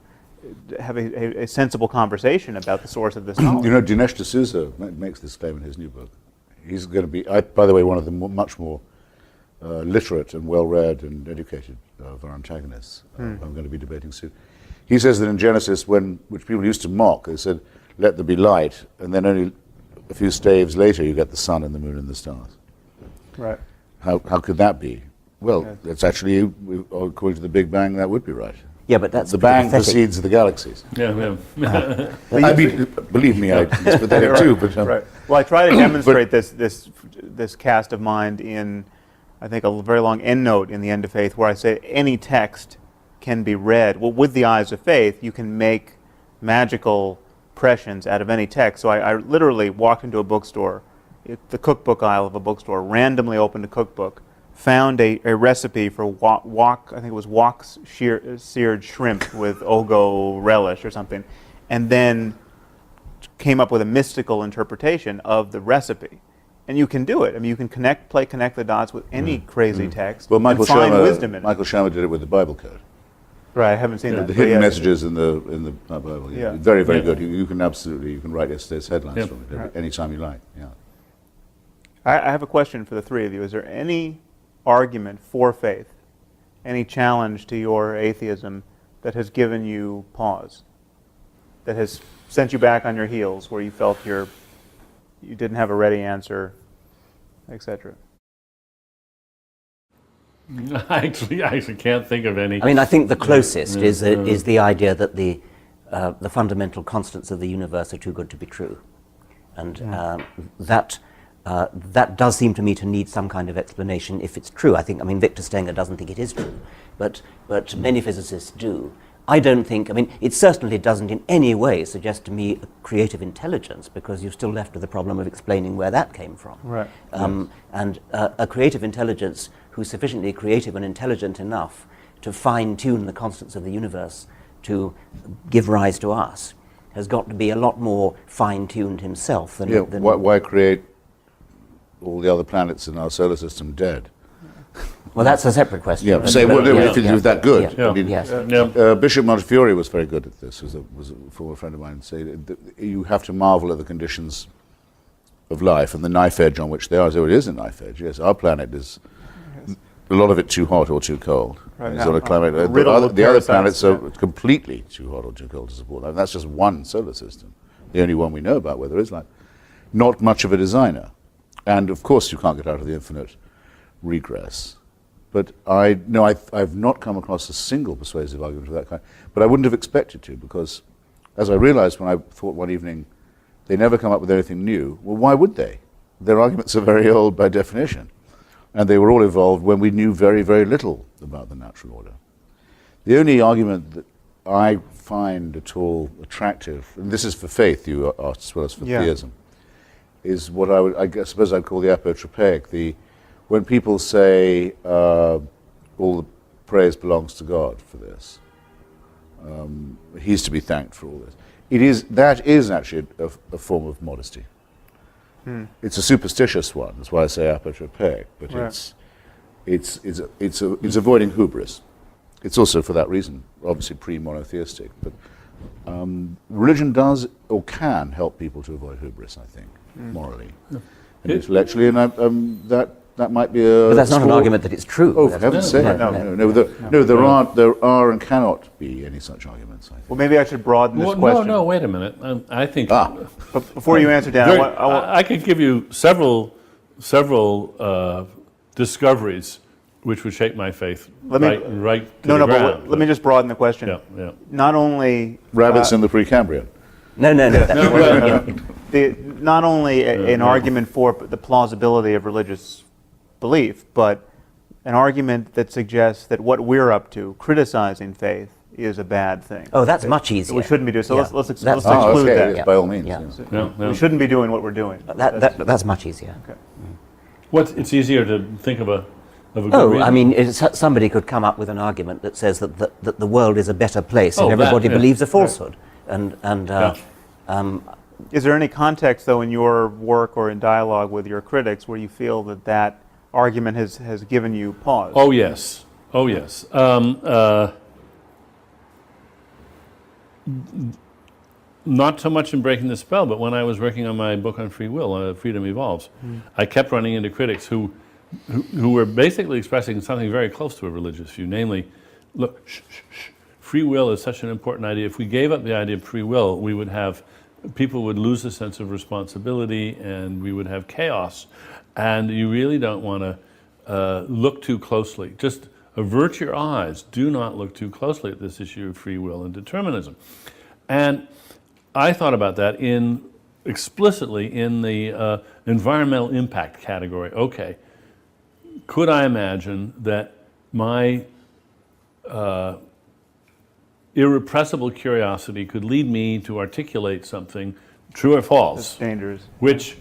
have a sensible conversation about the source of this knowledge. Dinesh D'Souza makes this claim in his new book. He's going to be, by the way, one of the much more literate and well-read and educated of our antagonists. I'm going to be debating soon. He says that in Genesis, which people used to mock, they said, "Let there be light," and then only a few staves later you get the sun and the moon and the stars. Right. How could that be? Well, it's actually, according to the Big Bang, that would be right. Yeah, but that's The bang pathetic. precedes the galaxies. Yeah. I mean, believe me, it's pathetic too. But Right. Well, I try to demonstrate this cast of mind in, I think, a very long endnote in the End of Faith, where I say any text can be read. Well, with the eyes of faith, you can make magical impressions out of any text. So I literally walked into a bookstore, the cookbook aisle of a bookstore, randomly opened a cookbook, found a recipe for wok, I think it was wok seared shrimp with Ogo relish or something, and then came up with a mystical interpretation of the recipe. And you can do it. I mean, you can connect the dots with any crazy text well, Michael and find wisdom in it. Shermer did it with the Bible code. Right, I haven't seen You know, that. the but hidden yeah. messages in the Bible. Yeah. Very, very Yeah. good. You can write yesterday's headlines from it Right. anytime you like. Yeah. I have a question for the three of you. Is there any argument for faith, any challenge to your atheism that has given you pause, that has sent you back on your heels, where you felt you didn't have a ready answer, etc.? I actually can't think of any. I mean, I think the closest is the idea that the fundamental constants of the universe are too good to be true, and that does seem to me to need some kind of explanation if it's true. I mean, Victor Stenger doesn't think it is true, but many physicists do. I don't think, I mean, it certainly doesn't in any way suggest to me a creative intelligence, because you're still left with the problem of explaining where that came from. Right. And a creative intelligence who's sufficiently creative and intelligent enough to fine-tune the constants of the universe to give rise to us has got to be a lot more fine-tuned himself than... Why create all the other planets in our solar system dead? Well, that's a separate question. Yeah, say, well, if it's that good. Yeah. I mean, Yes. Bishop Montefiore was very good at this, was a former friend of mine, say that you have to marvel at the conditions of life and the knife edge on which they are. So it is a knife edge, yes. Our planet is, a lot of it too hot or too cold. Right. It's on a climate. The other planets are completely too hot or too cold to support life. That's just one solar system, the only one we know about where there is life. Not much of a designer. And of course you can't get out of the infinite regress. But I've not come across a single persuasive argument of that kind. But I wouldn't have expected to, because as I realized when I thought one evening, they never come up with anything new. Well, why would they? Their arguments are very old by definition. And they were all evolved when we knew very, very little about the natural order. The only argument that I find at all attractive, and this is for faith, you asked, as well as for theism, is what I suppose I'd call the apotropaic, when people say all the praise belongs to God for this, he's to be thanked for all this. That is actually a form of modesty. It's a superstitious one. That's why I say apotropaic. But Right. it's avoiding hubris. It's also for that reason, obviously pre-monotheistic. But religion does or can help people to avoid hubris, I think, morally and intellectually, and that might be a. But that's not an small- argument that it's true. Oh, for heaven's sake! No, there are and cannot be any such arguments. I think. Well, maybe I should broaden this question. No, wait a minute. I think But before you answer, Dan, I could give you several discoveries which would shape my faith right to the ground. But let me just broaden the question. Yeah. Not only Rabbits in the Precambrian. No. not only an argument for the plausibility of religious belief, but an argument that suggests that what we're up to, criticizing faith, is a bad thing. Oh, that's much easier. We shouldn't be doing so. Yeah. Let's That's- exclude that. Yes, by all means. Yeah. Yes. We shouldn't be doing what we're doing. That's much easier. Okay. It's easier to think of a good Oh, reason. I mean, somebody could come up with an argument that says that the world is a better place Oh, and everybody that, yeah. believes a falsehood. And Is there any context, though, in your work or in dialogue with your critics where you feel that argument has given you pause? Oh yes. Not so much in breaking the spell, but when I was working on my book on free will, Freedom Evolves, I kept running into critics who who were basically expressing something very close to a religious view, namely, look, free will is such an important idea. If we gave up the idea of free will, we would have, people would lose a sense of responsibility and we would have chaos. And you really don't want to look too closely. Just avert your eyes. Do not look too closely at this issue of free will and determinism. And I thought about that explicitly in the environmental impact category. Okay, could I imagine that my irrepressible curiosity could lead me to articulate something, true or false, That's dangerous. which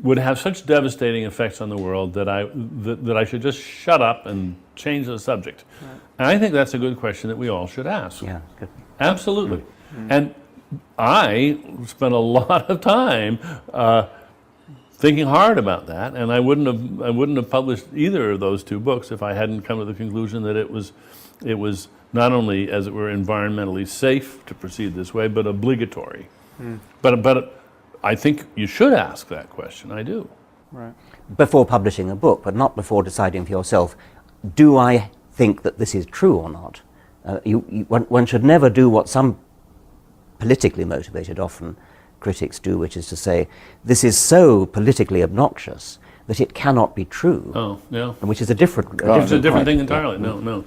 would have such devastating effects on the world that I should just shut up and change the subject? Right. And I think that's a good question that we all should ask. Yeah, good. Absolutely. Mm-hmm. And I spent a lot of time thinking hard about that, and I wouldn't have published either of those two books if I hadn't come to the conclusion that it was not only, as it were, environmentally safe to proceed this way, but obligatory. Mm. But I think you should ask that question. I do. Right. Before publishing a book, but not before deciding for yourself, do I think that this is true or not? One should never do what some politically motivated, often, critics do, which is to say, this is so politically obnoxious that it cannot be true. Oh, yeah. Which is a different It's a different thing entirely. No.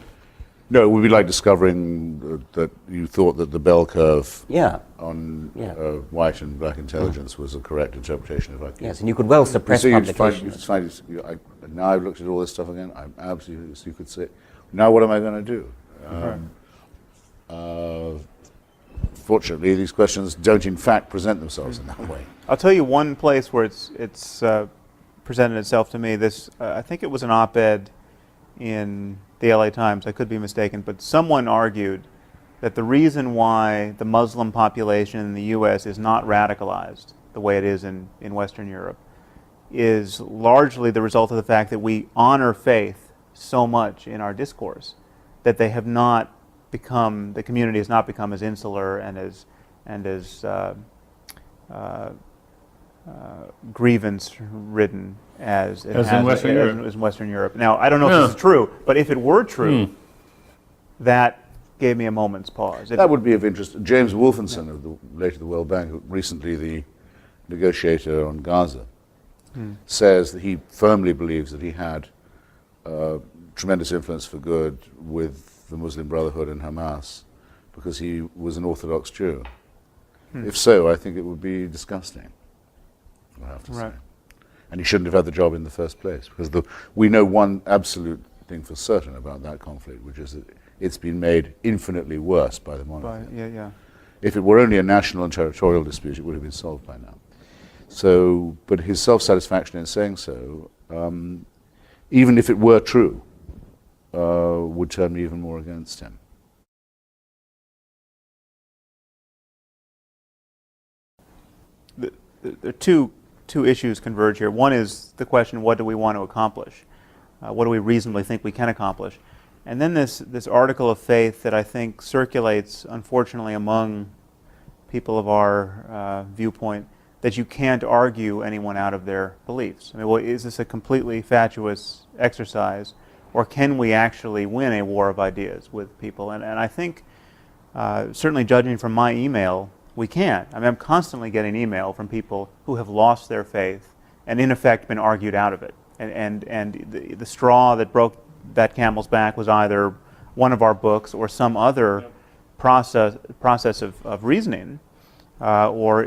No, it would be like discovering that you thought that the bell curve on white and black intelligence was a correct interpretation of IQ. Yes, and you could well suppress publications. Now I've looked at all this stuff again, I'm absolutely, as you could say, now what am I going to do? Fortunately, these questions don't in fact present themselves in that way. I'll tell you one place where it's presented itself to me. This I think it was an op-ed in the LA Times, I could be mistaken, but someone argued that the reason why the Muslim population in the U.S. is not radicalized the way it is in Western Europe is largely the result of the fact that we honor faith so much in our discourse that they have not become, the community has not become as insular and as grievance-ridden as in Western Europe. Now, I don't know if this is true, but if it were true, that gave me a moment's pause. That would be of interest. James Wolfenson, later the World Bank, recently the negotiator on Gaza, says that he firmly believes that he had tremendous influence for good with the Muslim Brotherhood and Hamas because he was an Orthodox Jew. If so, I think it would be disgusting, I have to say. And he shouldn't have had the job in the first place, because we know one absolute thing for certain about that conflict, which is that it's been made infinitely worse by the monarchy. If it were only a national and territorial dispute, it would have been solved by now. So, but his self-satisfaction in saying so, even if it were true, would turn me even more against him. There are two issues converge here. One is the question, what do we want to accomplish? What do we reasonably think we can accomplish? And then this article of faith that I think circulates, unfortunately, among people of our viewpoint, that you can't argue anyone out of their beliefs. I mean, well, is this a completely fatuous exercise, or can we actually win a war of ideas with people? And I think, certainly judging from my email, we can't. I mean, I'm constantly getting email from people who have lost their faith and in effect been argued out of it. And the straw that broke that camel's back was either one of our books or some other process of reasoning or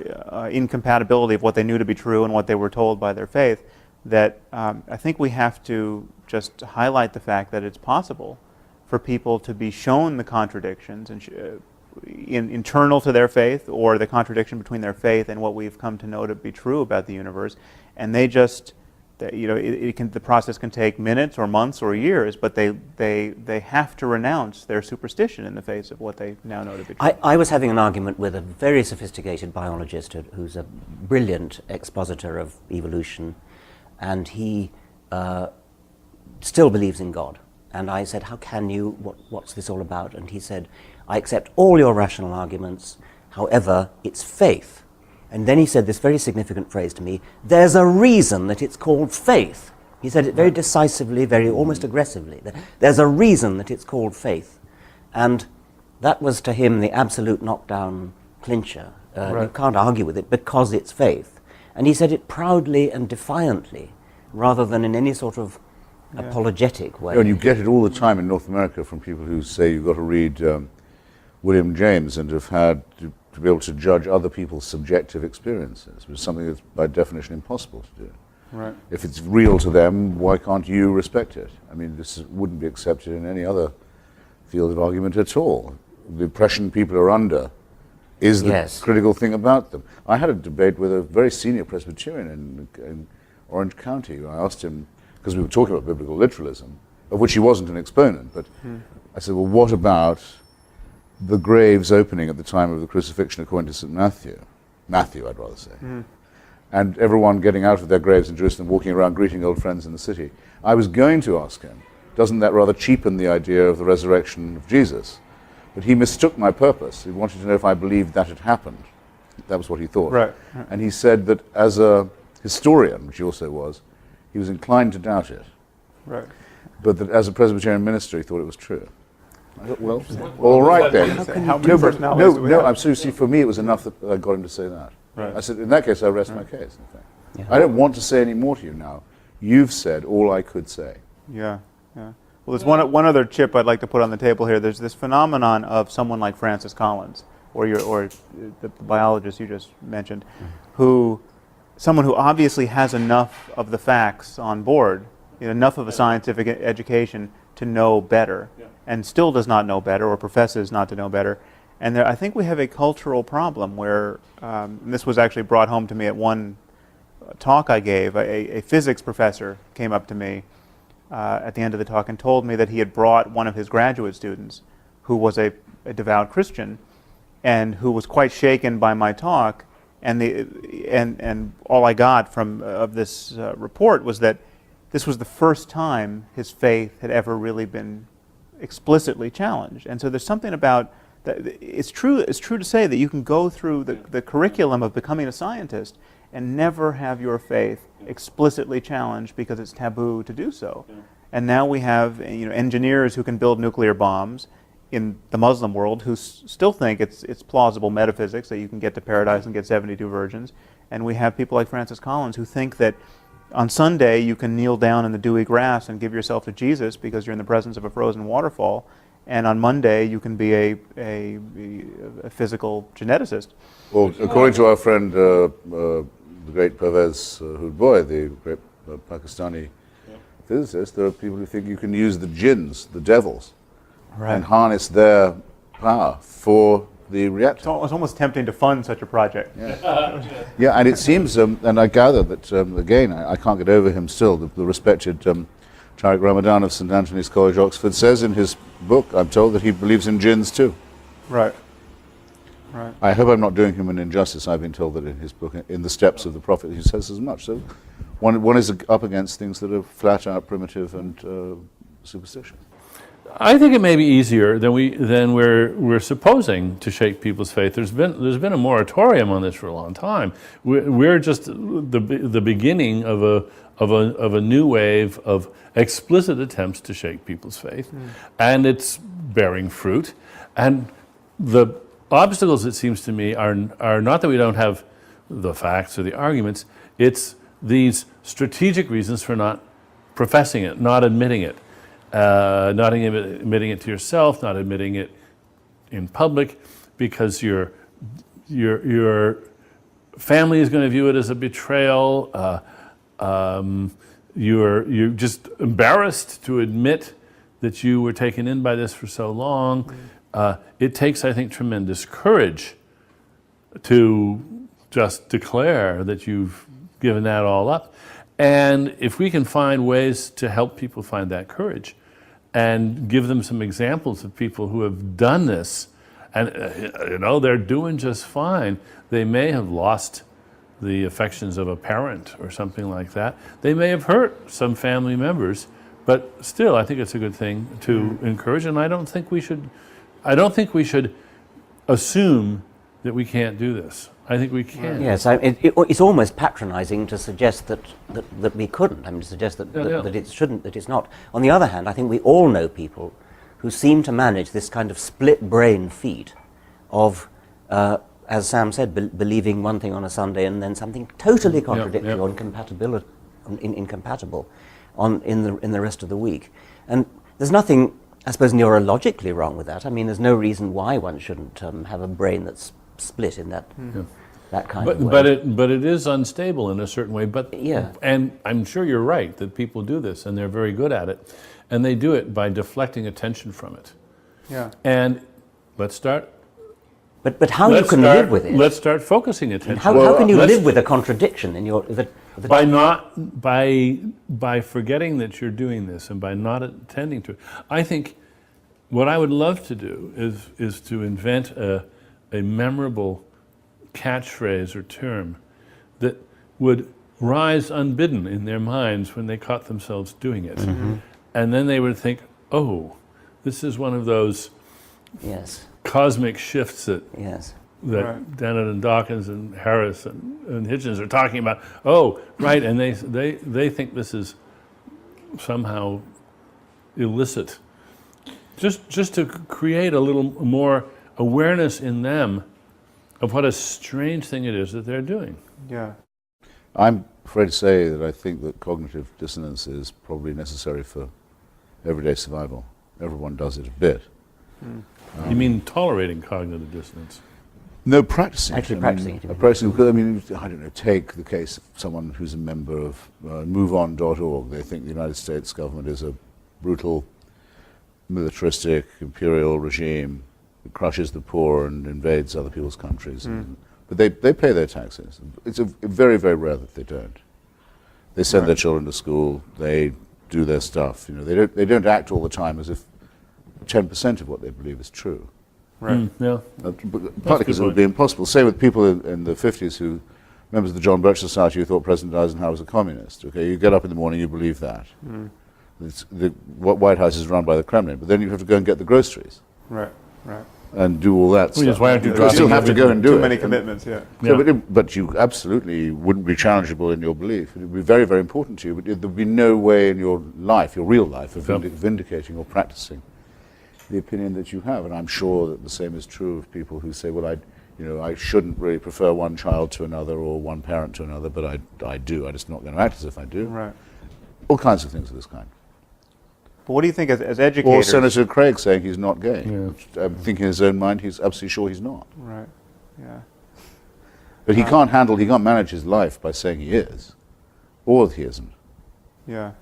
incompatibility of what they knew to be true and what they were told by their faith, that I think we have to just highlight the fact that it's possible for people to be shown the contradictions and internal to their faith, or the contradiction between their faith and what we've come to know to be true about the universe, and they just, the process can take minutes or months or years, but they have to renounce their superstition in the face of what they now know to be true. I was having an argument with a very sophisticated biologist who's a brilliant expositor of evolution, and he still believes in God. And I said, how can you, what's this all about? And he said, I accept all your rational arguments, however, it's faith. And then he said this very significant phrase to me, there's a reason that it's called faith. He said it very decisively, very almost aggressively. There's a reason that it's called faith. And that was to him the absolute knockdown clincher. You can't argue with it because it's faith. And he said it proudly and defiantly, rather than in any sort of apologetic way. And you get it all the time in North America from people who say you've got to read William James and have had to be able to judge other people's subjective experiences, which is something that's by definition impossible to do. Right. If it's real to them, why can't you respect it? I mean, this wouldn't be accepted in any other field of argument at all. The impression people are under is the critical thing about them. I had a debate with a very senior Presbyterian in Orange County. I asked him, because we were talking about biblical literalism, of which he wasn't an exponent, but I said, well, what about the graves opening at the time of the crucifixion according to St. Matthew? Matthew, I'd rather say. And everyone getting out of their graves in Jerusalem, walking around greeting old friends in the city. I was going to ask him, doesn't that rather cheapen the idea of the resurrection of Jesus? But he mistook my purpose. He wanted to know if I believed that had happened. That was what he thought. Right. And he said that as a historian, which he also was, he was inclined to doubt it. Right. But that as a Presbyterian minister, he thought it was true. I thought, well, all right then. How many personalities do we have? I'm seriously, for me, it was enough that I got him to say that. Right. I said, in that case, I rest my case, in fact. I don't want to say any more to you now. You've said all I could say. Yeah, yeah. Well, there's one other chip I'd like to put on the table here. There's this phenomenon of someone like Francis Collins, or the biologist you just mentioned, someone who obviously has enough of the facts on board, enough of a scientific education to know better, and still does not know better, or professes not to know better. And I think we have a cultural problem where, and this was actually brought home to me at one talk I gave. A physics professor came up to me at the end of the talk and told me that he had brought one of his graduate students who was a devout Christian and who was quite shaken by my talk, and all I got from of this report was that this was the first time his faith had ever really been explicitly challenged. And so there's something about that. It's true to say that you can go through the curriculum of becoming a scientist and never have your faith explicitly challenged because it's taboo to do so. And now we have engineers who can build nuclear bombs in the Muslim world who still think it's plausible metaphysics that you can get to paradise and get 72 virgins. And we have people like Francis Collins who think that on Sunday you can kneel down in the dewy grass and give yourself to Jesus because you're in the presence of a frozen waterfall, and on Monday you can be a physical geneticist. Well, according to our friend, the great Pervez Hudboy, the great Pakistani physicist, there are people who think you can use the jinns, the devils, and harness their power for the reactor. It's almost tempting to fund such a project. Yeah, and it seems, and I gather that, again, I can't get over him still, the respected Tariq Ramadan of St. Anthony's College, Oxford, says in his book, I'm told, that he believes in jinns too. Right. Right. I hope I'm not doing him an injustice. I've been told that in his book, In the Steps of the Prophet, he says as much. So one is up against things that are flat out primitive and superstitious. I think it may be easier than we're supposing to shake people's faith. There's been a moratorium on this for a long time. We're just the beginning of a new wave of explicit attempts to shake people's faith, and it's bearing fruit. And the obstacles, it seems to me, are not that we don't have the facts or the arguments. It's these strategic reasons for not professing it, not admitting it. Not admitting it to yourself, not admitting it in public, because your family is going to view it as a betrayal. You're just embarrassed to admit that you were taken in by this for so long. It takes, I think, tremendous courage to just declare that you've given that all up. And if we can find ways to help people find that courage and give them some examples of people who have done this, and they're doing just fine. They may have lost the affections of a parent or something like that. They may have hurt some family members, but still, I think it's a good thing to encourage. And I don't think we should assume that we can't do this. I think we can. Yes, it's almost patronising to suggest that we couldn't. I mean, to suggest that it shouldn't, that it's not. On the other hand, I think we all know people who seem to manage this kind of split brain feat of, as Sam said, believing one thing on a Sunday and then something totally contradictory or incompatible in the rest of the week. And there's nothing, I suppose, neurologically wrong with that. I mean, there's no reason why one shouldn't have a brain that's split in that kind of way. But it is unstable in a certain way. But and I'm sure you're right that people do this, and they're very good at it, and they do it by deflecting attention from it. Yeah. And let's start. But how you can live with it? Let's start focusing attention. How can you live with a contradiction in your? By forgetting that you're doing this and by not attending to it. I think what I would love to do is to invent a memorable catchphrase or term that would rise unbidden in their minds when they caught themselves doing it. Mm-hmm. And then they would think, oh, this is one of those cosmic shifts that Dennett and Dawkins and Harris and Hitchens are talking about. Oh, right, and they think this is somehow illicit. Just to create a little more awareness in them of what a strange thing it is that they're doing. Yeah. I'm afraid to say that I think that cognitive dissonance is probably necessary for everyday survival. Everyone does it a bit. You mean tolerating cognitive dissonance? No, practicing. Actually practicing it. Practicing, because, I mean, I don't know, take the case of someone who's a member of MoveOn.org. They think the United States government is a brutal, militaristic, imperial regime that crushes the poor and invades other people's countries. But they pay their taxes. It's very, very rare that they don't. They send their children to school. They do their stuff. You know, they don't act all the time as if 10% of what they believe is true. Right. Partly because it would be impossible. Same with people in the 50s who, members of the John Birch Society, who thought President Eisenhower was a communist. Okay, you get up in the morning, you believe that. The White House is run by the Kremlin, but then you have to go and get the groceries. Right. And do all that stuff. Why aren't you still have to go and do it. Too many commitments, But you absolutely wouldn't be challengeable in your belief. It would be very, very important to you, but there would be no way in your life, your real life, of vindicating or practicing the opinion that you have. And I'm sure that the same is true of people who say, well, I shouldn't really prefer one child to another or one parent to another, but I do. I'm just not going to act as if I do. Right. All kinds of things of this kind. But what do you think as educators? Or Senator Craig saying he's not gay. I'm thinking in his own mind he's absolutely sure he's not. Right, yeah. But he can't manage his life by saying he is, or that he isn't. Yeah.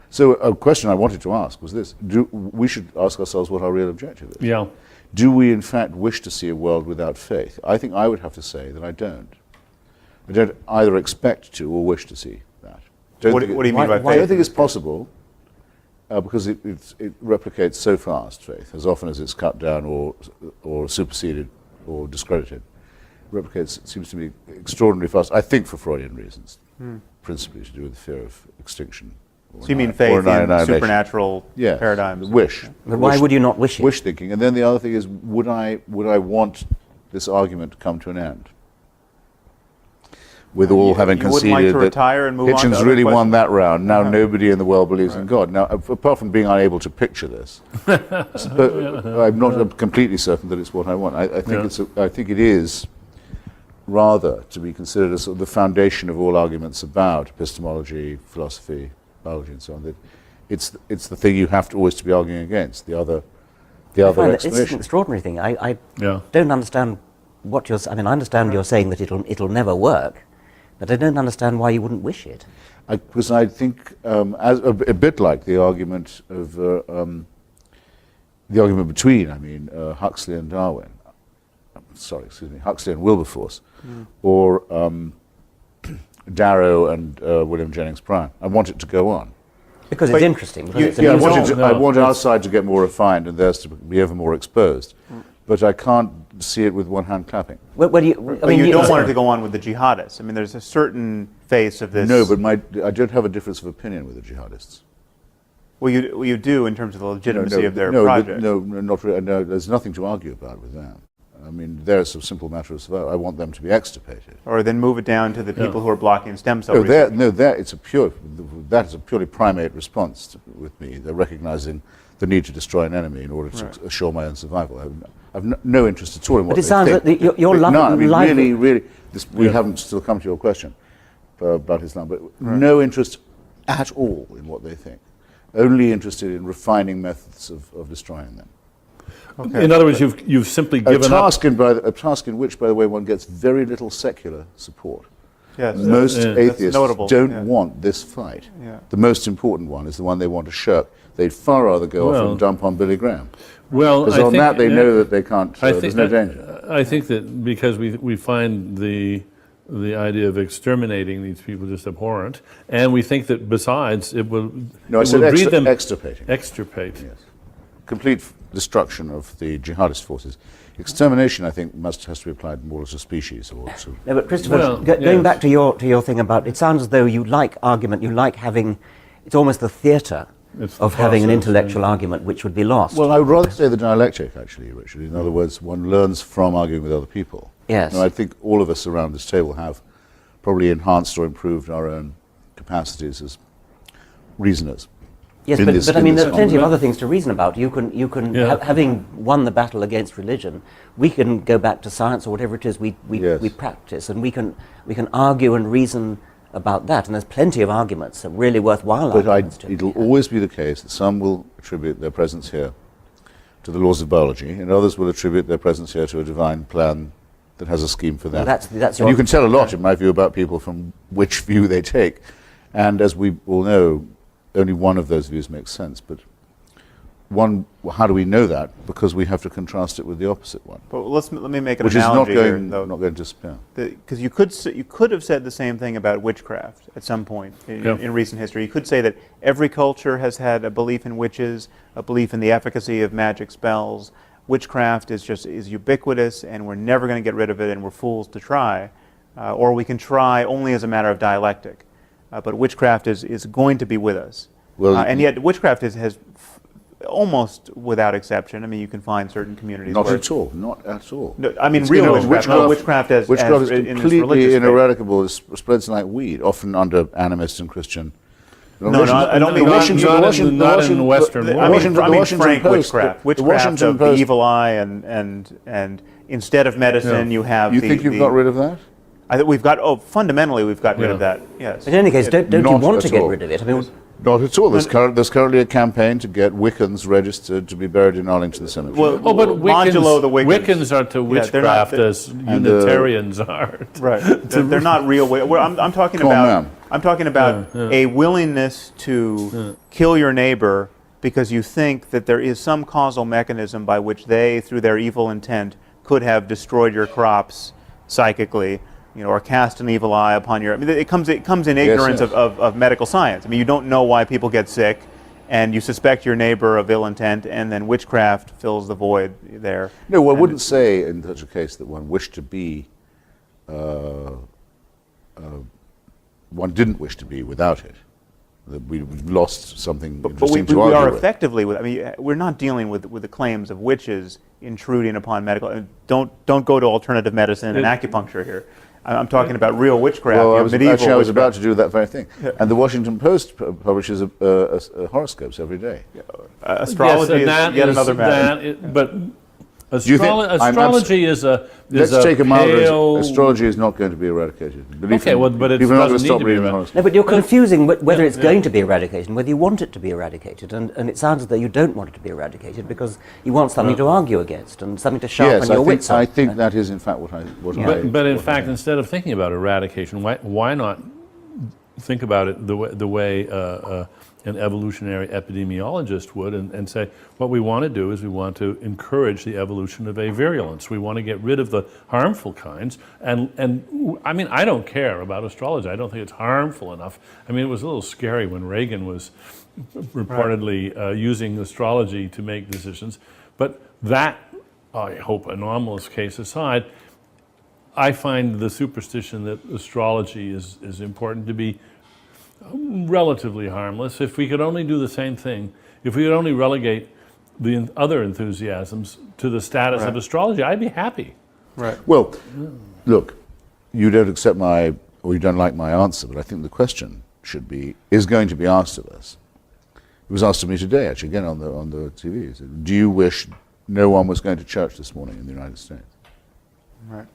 So a question I wanted to ask was this. We should ask ourselves what our real objective is. Yeah. Do we in fact wish to see a world without faith? I think I would have to say that I don't. I don't either expect to or wish to see that. What do you mean by faith? I don't think it's possible because it replicates so fast, faith, as often as it's cut down or superseded or discredited. It replicates, it seems to me, extraordinarily fast, I think for Freudian reasons, principally to do with the fear of extinction. So you mean faith in supernatural paradigms? Wish. But why would you not wish it? Wish thinking. And then the other thing is, would I want this argument to come to an end? With all having conceded like to that retire and move on to Hitchens other really won questions? that round. Now nobody in the world believes in God. Now, apart from being unable to picture this, but I'm not completely certain that it's what I want. I think it is rather to be considered as sort of the foundation of all arguments about epistemology, philosophy, biology, and so on. That it's the thing you have to always to be arguing against. The other explanation. It's an extraordinary thing. I don't understand what you're. I understand you're saying that it'll never work. But I don't understand why you wouldn't wish it. Because I think, as a bit like the argument of between, Huxley and Darwin. Huxley and Wilberforce, or Darrow and William Jennings Bryan. I want it to go on. Because it's interesting. I want our side to get more refined and theirs to be ever more exposed. But I can't see it with one hand clapping. You don't want it to go on with the jihadists. There's a certain face of this. No, but I don't have a difference of opinion with the jihadists. Well, you do in terms of the legitimacy of their project. No, not really. No, there's nothing to argue about with them. I mean, there's a simple matter of survival. I want them to be extirpated. Or then move it down to the people who are blocking stem cell No, research. that is a purely primate response with me. They're recognizing the need to destroy an enemy in order to assure my own survival. I've no interest at all in what But it they sounds think. like your But love. none. I mean, really, we haven't still come to your question about Islam, but no interest at all in what they think. Only interested in refining methods of destroying them. In other words, you've simply given up. A task in which, by the way, one gets very little secular support. Yes, Most that's atheists notable. don't want this fight. Yeah. The most important one is the one they want to shirk. They'd far rather go off and dump on Billy Graham. Well, Because I on think, that they know that they can't, there's no danger. I think that because we find the idea of exterminating these people just abhorrent, and we think that besides it will, No, I it said will breed them extirpating. extirpate. Yes. Complete destruction of the jihadist forces. Extermination, I think, has to be applied more as a species or to... No, but Christopher, Well, going yes. back to your thing about, it sounds as though you like argument, you like having, it's almost the theatre It's the of having an process, intellectual argument which would be lost. Well, I would rather say the dialectic, actually, Richard. In other words, one learns from arguing with other people. Yes. And I think all of us around this table have probably enhanced or improved our own capacities as reasoners. Yes, in but, this- but I in mean, this there are plenty of context. other things to reason about. You can Yeah. having won the battle against religion, we can go back to science or whatever it is we Yes. practice, and we can argue and reason about that. And there's plenty of arguments, that really worthwhile But arguments. it'll always be the case that some will attribute their presence here to the laws of biology, and others will attribute their presence here to a divine plan that has a scheme for them. Well, that's And you can tell a lot, in my view, about people from which view they take. And as we all know, only one of those views makes sense. But how do we know that? Because we have to contrast it with the opposite one, But let me make an which is not analogy here, going, though. not going to disappear. Because you could have said the same thing about witchcraft at some point in recent history. You could say that every culture has had a belief in witches, a belief in the efficacy of magic spells. Witchcraft is ubiquitous, and we're never going to get rid of it, and we're fools to try. Or we can try only as a matter of dialectic. But witchcraft is going to be with us. Well, And yet witchcraft has almost without exception. I mean, you can find certain communities Not where at all. Not at all. No, I mean, It's real in a- witchcraft. Not witchcraft as witchcraft is in this completely religious faith. ineradicable. It spreads like weed, often under animist and Christian. No, I don't mean Not- Washington. not in the Western world. I mean, the I mean Washington frank Post, witchcraft. the Witchcraft Washington of the Post- evil eye, and instead of medicine, you have. You think you've got rid of that? I think we've got. Oh, fundamentally, we've got rid of Yeah. that. Yes. But in any case, don't you Not want at to get all. rid of it? I mean, Not at all. There's currently a campaign to get Wiccans registered to be buried in Arlington Cemetery. Well, Oh, but modulo the Wiccans are to Yeah, they're not- witchcraft as Unitarians are. Right. They're not real. I'm talking Come on, about. ma'am. I'm talking about a willingness to kill your neighbor because you think that there is some causal mechanism by which they, through their evil intent, could have destroyed your crops psychically, or cast an evil eye upon your. I mean, it comes in ignorance yes. of medical science. I mean, you don't know why people get sick, and you suspect your neighbor of ill intent, and then witchcraft fills the void there. No, one And wouldn't say in such a case that one wished to be, one didn't wish to be without it. That we've lost something But interesting we to argue are with. effectively with. I mean, we're not dealing with the claims of witches intruding upon medical. Don't go to alternative medicine and acupuncture here. I'm talking about real witchcraft. Well, I was medieval about witchcraft. to do that very thing. And the Washington Post publishes horoscopes every day. Astrology Yes, is yet another matter. But you think- astrology is a Let's take a milder. pale- Astrology is not going to be eradicated. Believe Okay, me, well, but it people are not going doesn't to stop need to be reading eradicated. horoscopes. no, but you're confusing whether it's going to be eradicated and whether you want it to be eradicated. And it sounds as though you don't want it to be eradicated because you want something to argue against and something to sharpen Yes, your wits I on. think that is in fact what I. But in fact, instead of thinking about eradication, why not think about it the way an evolutionary epidemiologist would and say, what we want to do is we want to encourage the evolution of avirulence. We want to get rid of the harmful kinds. And I mean, I don't care about astrology. I don't think it's harmful enough. I mean, it was a little scary when Reagan was reportedly using astrology to make decisions. But that, I hope, anomalous case aside, I find the superstition that astrology is important to be relatively harmless. If we could only do the same thing, if we could only relegate the other enthusiasms to the status of Right. astrology, I'd be happy. Right. Well, look, you don't accept or you don't like my answer, but I think the question is going to be asked of us. It was asked of me today, actually, again on the TV. It said, do you wish no one was going to church this morning in the United States? Right.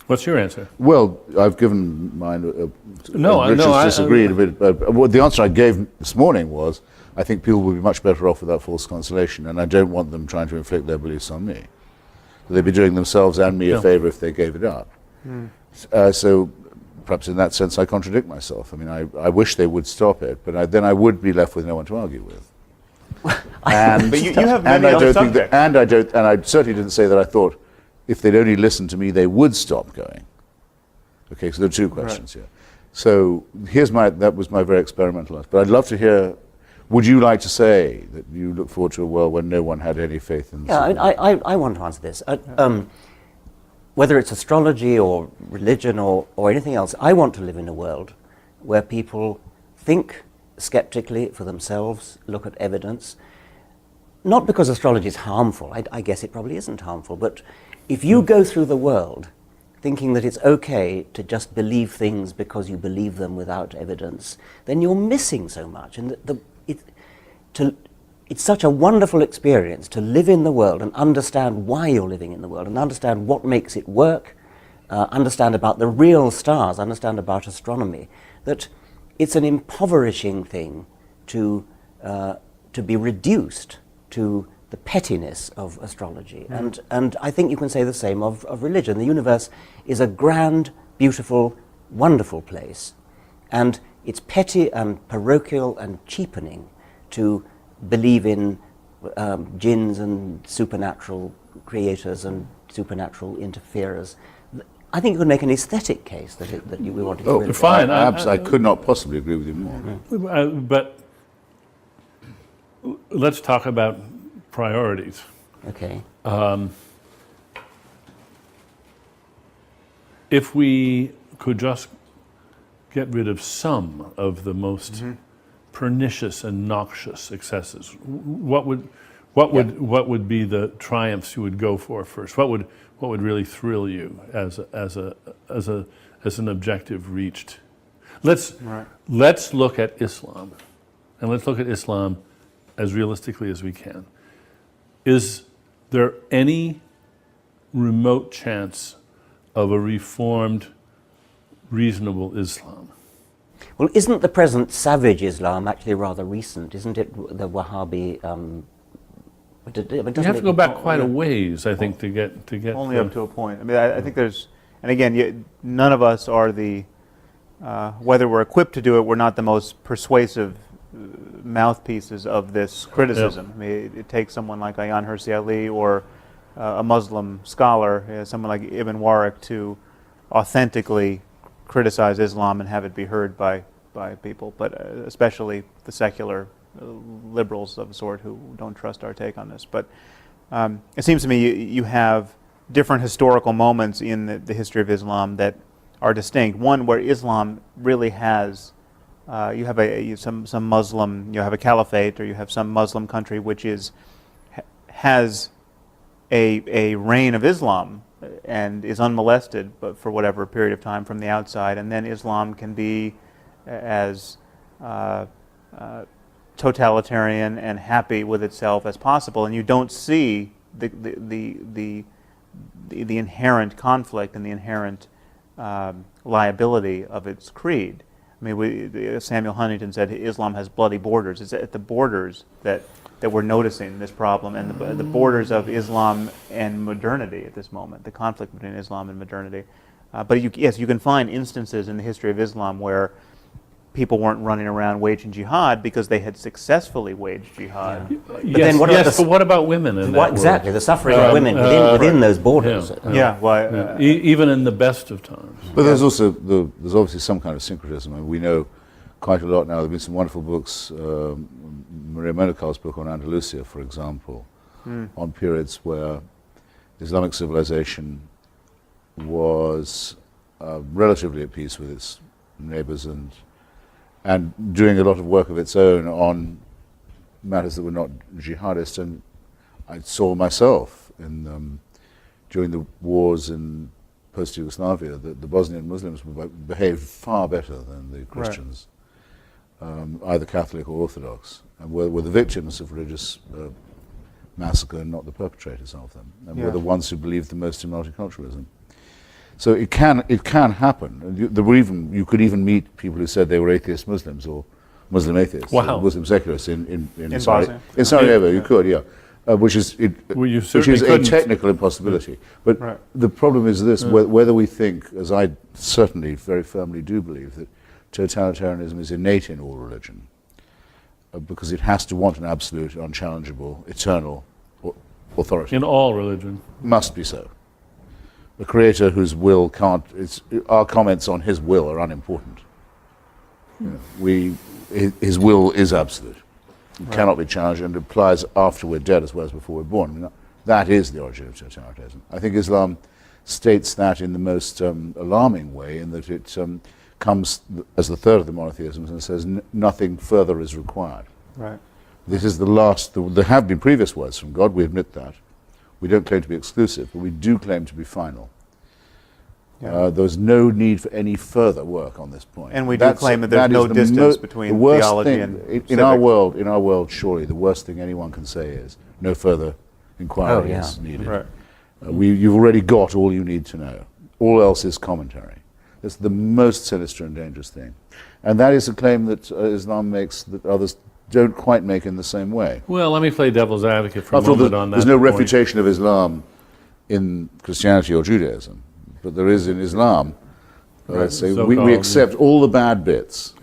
What's your answer? Well, I've given mine. Richard's I disagreed a bit. But the answer I gave this morning was, I think people would be much better off without false consolation, and I don't want them trying to inflict their beliefs on me. They'd be doing themselves and me a favor if they gave it up. So perhaps in that sense I contradict myself. I mean, I wish they would stop it, but then I would be left with no one to argue with. And, But you have many other subjects. and I certainly didn't say that I thought if they'd only listened to me they would stop going. Okay, so there are two questions here. So that was my very experimental answer. But I'd love to hear, would you like to say that you look forward to a world when no one had any faith in the I want to answer this. Whether it's astrology or religion or anything else, I want to live in a world where people think skeptically for themselves, look at evidence, not because astrology is harmful, I guess it probably isn't harmful, but if you go through the world thinking that it's okay to just believe things because you believe them without evidence, then you're missing so much. And it's such a wonderful experience to live in the world and understand why you're living in the world and understand what makes it work, understand about the real stars, understand about astronomy, that it's an impoverishing thing to be reduced to the pettiness of astrology. And I think you can say the same of religion. The universe is a grand, beautiful, wonderful place. And it's petty and parochial and cheapening to believe in jinns and supernatural creators and supernatural interferers. I think you could make an aesthetic case that we want to get rid of. Fine. I could not possibly agree with you more. But let's talk about priorities. Okay. If we could just get rid of some of the most pernicious and noxious excesses, what would be the triumphs you would go for first? What would really thrill you as an objective reached? Let's look at Islam, and let's look at Islam as realistically as we can. Is there any remote chance of a reformed, reasonable Islam? Well, isn't the present savage Islam actually rather recent? Isn't it the Wahhabi? You have to go back quite a ways, I think, to get Only up to a point. I mean, I think there's, and again, none of us are whether we're equipped to do it, we're not the most persuasive mouthpieces of this criticism. Yep. I mean, it takes someone like Ayaan Hirsi Ali or a Muslim scholar, someone like Ibn Waraq, to authentically criticize Islam and have it be heard by people, but especially the secular liberals of a sort who don't trust our take on this. But it seems to me you have different historical moments in the history of Islam that are distinct. One where Islam really has, you have some Muslim, you have a caliphate, or you have some Muslim country which has a reign of Islam and is unmolested, but for whatever period of time from the outside, and then Islam can be as totalitarian and happy with itself as possible, and you don't see the inherent conflict and the inherent liability of its creed. I mean, Samuel Huntington said Islam has bloody borders. It's at the borders that we're noticing this problem, and the borders of Islam and modernity at this moment, the conflict between Islam and modernity. But yes, you can find instances in the history of Islam where people weren't running around waging jihad because they had successfully waged jihad. Yeah. But what about women in that exactly, world? the suffering of women within those borders. Even in the best of times. But there's also there's obviously some kind of syncretism. I mean, we know quite a lot now. There have been some wonderful books. Maria Menacal's book on Andalusia, for example, on periods where Islamic civilization was relatively at peace with its neighbors and doing a lot of work of its own on matters that were not jihadist. And I saw myself during the wars in post-Yugoslavia that the Bosnian Muslims behaved far better than the Christians, either Catholic or Orthodox, and were the victims of religious massacre and not the perpetrators of them, and were the ones who believed the most in multiculturalism. So it can happen. And you could even meet people who said they were atheist Muslims or Muslim atheists, or Muslim secularists in Bosnia. In Sarajevo. You could, which is a technical impossibility. But the problem is this: whether we think, as I certainly very firmly do believe, that totalitarianism is innate in all religion, because it has to want an absolute, unchallengeable, eternal authority. In all religion. Must be so. The creator whose will can't, our comments on his will are unimportant. His will is absolute. It cannot be challenged, and applies after we're dead as well as before we're born. I mean, that is the origin of totalitarianism. I think Islam states that in the most alarming way, in that it comes as the third of the monotheisms and says nothing further is required. Right. This is the last. There have been previous words from God, we admit that. We don't claim to be exclusive, but we do claim to be final. There's no need for any further work on this point. And we do claim that there's no distance between theology and civics. In our world, surely the worst thing anyone can say is no further inquiry is needed. Right. You've already got all you need to know. All else is commentary. It's the most sinister and dangerous thing. And that is a claim that Islam makes that others don't quite make in the same way. Well, let me play devil's advocate for a moment on that. There's no point. refutation of Islam in Christianity or Judaism, but there is in Islam. We accept all the bad bits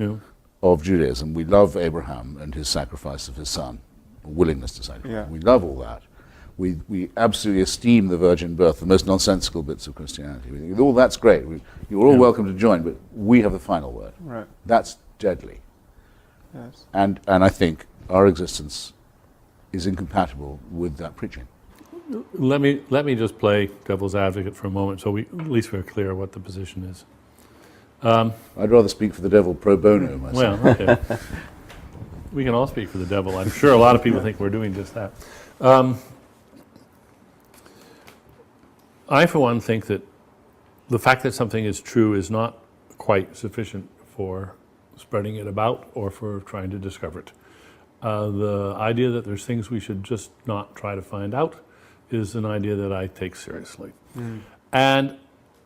of Judaism. We love Abraham and his sacrifice of his son, willingness to sacrifice. We love all that. We absolutely esteem the virgin birth, the most nonsensical bits of Christianity. We think, all that's great. You're all welcome to join, but we have the final word. Right. That's deadly. Yes. And I think our existence is incompatible with that preaching. Let me just play devil's advocate for a moment, so at least we're clear what the position is. I'd rather speak for the devil pro bono myself. Well, okay. We can all speak for the devil. I'm sure a lot of people think we're doing just that. I, for one, think that the fact that something is true is not quite sufficient for spreading it about or for trying to discover it. The idea that there's things we should just not try to find out is an idea that I take seriously. And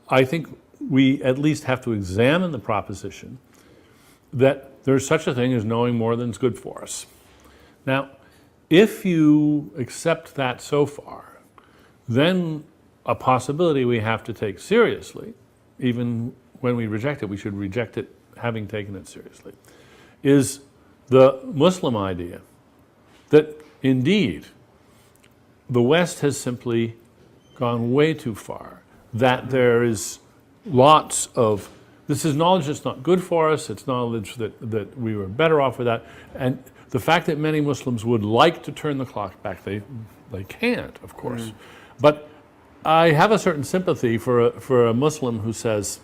I think we at least have to examine the proposition that there's such a thing as knowing more than is good for us. Now, if you accept that so far, then a possibility we have to take seriously, even when we reject it, we should reject it having taken it seriously, is the Muslim idea that indeed the West has simply gone way too far, that there is lots of, this is knowledge that's not good for us, it's knowledge that we were better off with that, and the fact that many Muslims would like to turn the clock back, they can't, of course. But I have a certain sympathy for a Muslim who says,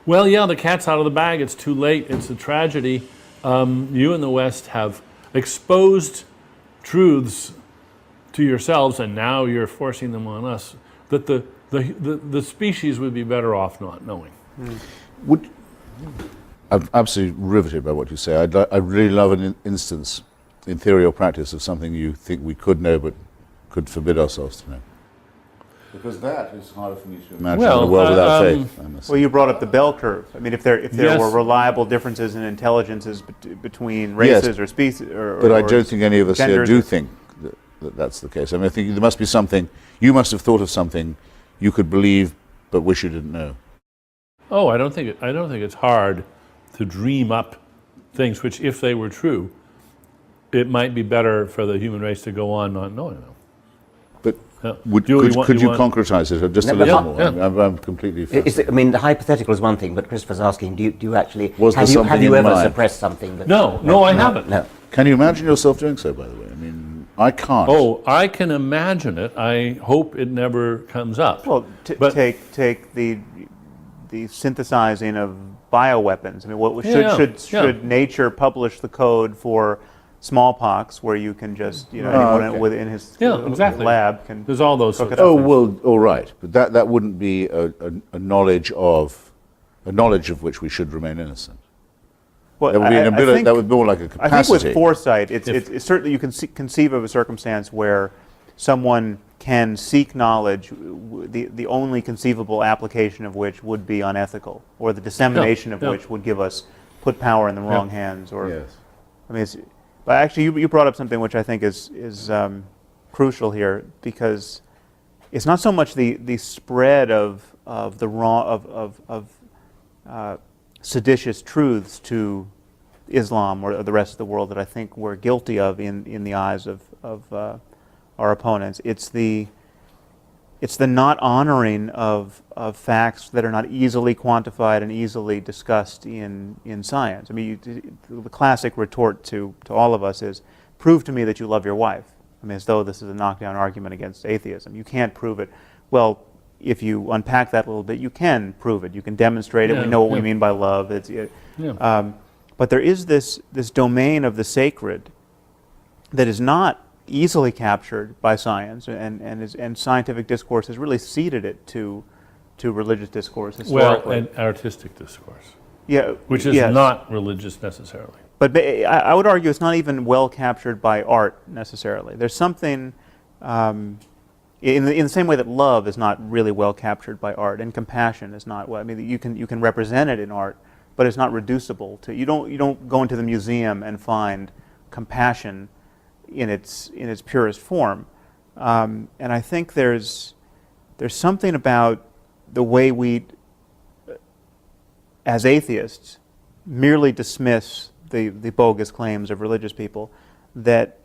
well, yeah, the cat's out of the bag, it's too late, it's a tragedy. You in the West have exposed truths to yourselves, and now you're forcing them on us, that the species would be better off not knowing. I'm absolutely riveted by what you say. I'd really love an instance, in theory or practice, of something you think we could know but could forbid ourselves to know. Because that is harder for me to imagine in a world without faith. Well, you brought up the bell curve. I mean, if there were reliable differences in intelligences between races or species, but I don't think any of us here do think that that's the case. I mean, I think there must be something. You must have thought of something you could believe but wish you didn't know. Oh, I don't think it's hard to dream up things which, if they were true, it might be better for the human race to go on not knowing them. But could you concretize it just a little more? I'm completely fascinated. I mean, the hypothetical is one thing, but Christopher's asking, do you actually, have you you ever mind? suppressed something? No, I haven't. No. Can you imagine yourself doing so, by the way? I mean, I can't. Oh, I can imagine it. I hope it never comes up. Well, take the synthesizing of bioweapons. I mean, should nature publish the code for smallpox, where you can just, anyone okay. within his exactly. lab can There's all those cook sorts it of up. Oh well, all right, but that wouldn't be a knowledge of which we should remain innocent. Well, That would be an I ability. think- That would be more like a I capacity. think with foresight, it's certainly you can conceive of a circumstance where someone can seek knowledge, the only conceivable application of which would be unethical, or the dissemination of which would put power in the wrong hands. Or, Yes. I mean, but actually, you brought up something which I think is crucial here, because it's not so much the spread of the wrong of seditious truths to Islam or the rest of the world that I think we're guilty of in the eyes of our opponents. It's the not honoring of facts that are not easily quantified and easily discussed in science. I mean, the classic retort to all of us is, prove to me that you love your wife. I mean, as though this is a knockdown argument against atheism. You can't prove it. Well, if you unpack that a little bit, you can prove it. You can demonstrate it. We know what we mean by love. But there is this domain of the sacred that is not easily captured by science, and scientific discourse has really ceded it to religious discourse historically. Well, and artistic discourse, which is yes. not religious necessarily. But I would argue it's not even well captured by art necessarily. There's something in the same way that love is not really well captured by art, and compassion is not. Well, I mean, you can represent it in art, but it's not reducible to. You don't go into the museum and find compassion in its purest form. And I think there's something about the way we, as atheists, merely dismiss the bogus claims of religious people that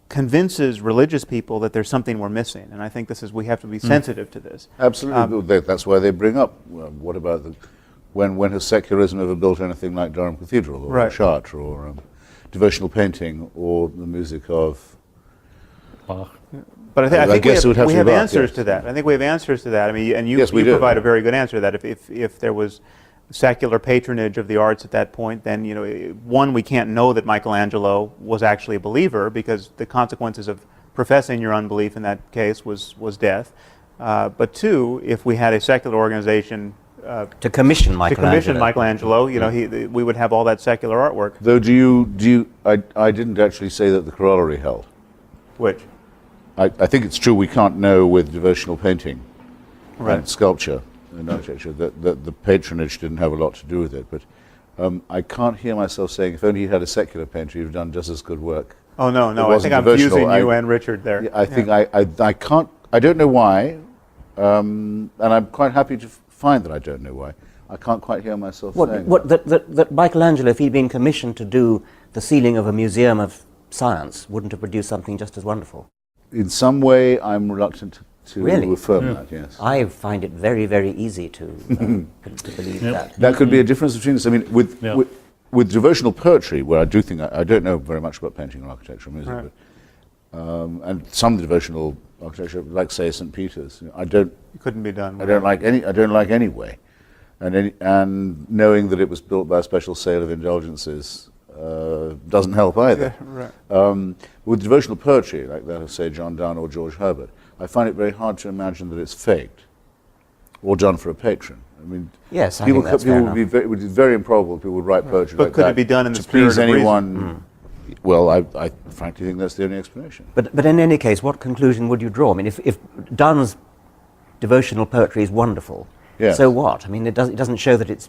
convinces religious people that there's something we're missing. And I think we have to be sensitive to this. Absolutely. That's why they bring up, what about when has secularism ever built anything like Durham Cathedral, or Chartres, or devotional painting, or the music of Bach? But I think we have answers yes. to that. I think we have answers to that. I mean, and you Yes, we do. provide a very good answer to that. If there was secular patronage of the arts at that point, then one, we can't know that Michelangelo was actually a believer, because the consequences of professing your unbelief in that case was death. But two, if we had a secular organization to commission Michelangelo, we would have all that secular artwork. Though, I didn't actually say that the corollary held. Which? I think it's true we can't know with devotional painting Right. and sculpture and architecture that the patronage didn't have a lot to do with it. But I can't hear myself saying, if only he had a secular painter, he'd have done just as good work. Oh, no. It I wasn't think I'm devotional. fusing you and Richard there. I think I can't, I don't know why, and I'm quite happy to find that I don't know why. I can't quite hear myself saying that Michelangelo, if he'd been commissioned to do the ceiling of a museum of science, wouldn't have produced something just as wonderful. In some way, I'm reluctant to Really? affirm that, yes. I find it very, very easy to believe that. That could be a difference between us. I mean, with devotional poetry, where I do think, I don't know very much about painting or architecture or music, Right. but, and some devotional architecture, like say St. Peter's, it couldn't be done. I don't like any way. And knowing that it was built by a special sale of indulgences doesn't help either. Right. With devotional poetry, like that of, say, John Donne or George Herbert, I find it very hard to imagine that it's faked or done for a patron. I mean, Yes, I think that's fair enough. it would be very improbable people would write poetry But like could that it be done in the to spirit please of reason? anyone. Well, I frankly think that's the only explanation. But in any case, what conclusion would you draw? I mean, if Donne's devotional poetry is wonderful, Yes. so what? I mean, it doesn't show that it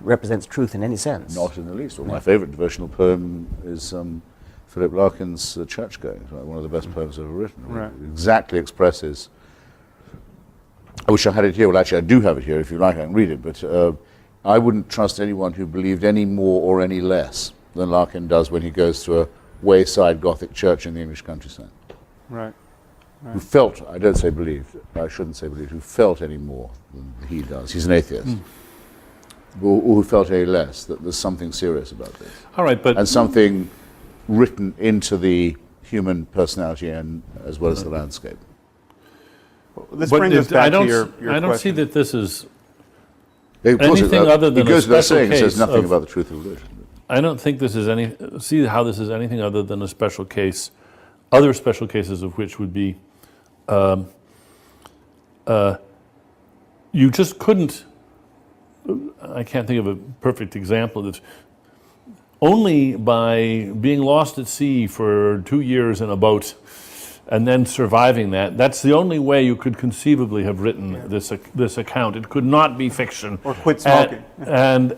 represents truth in any sense. Not in the least. Well, my favourite devotional poem is Philip Larkin's Churchgoing. It's one of the best poems ever written. Right. It exactly expresses. I wish I had it here. Well, actually, I do have it here. If you like, I can read it. But I wouldn't trust anyone who believed any more or any less than Larkin does when he goes to a wayside Gothic church in the English countryside. Right. Who felt, I don't say believed, I shouldn't say believed, who felt any more than he does. He's an atheist. Or who felt any less, that there's something serious about this. All right, but And something written into the human personality and as well as the landscape. This brings us back to your I don't see question. that this is Of course, anything other than it goes a without special saying, it says case nothing of- about the truth of religion. I don't think this is see how this is anything other than a special case. Other special cases of which would be, you just couldn't. I can't think of a perfect example of this. Only by being lost at sea for 2 years in a boat and then surviving that's the only way you could conceivably have written this account. It could not be fiction. Or quit smoking. And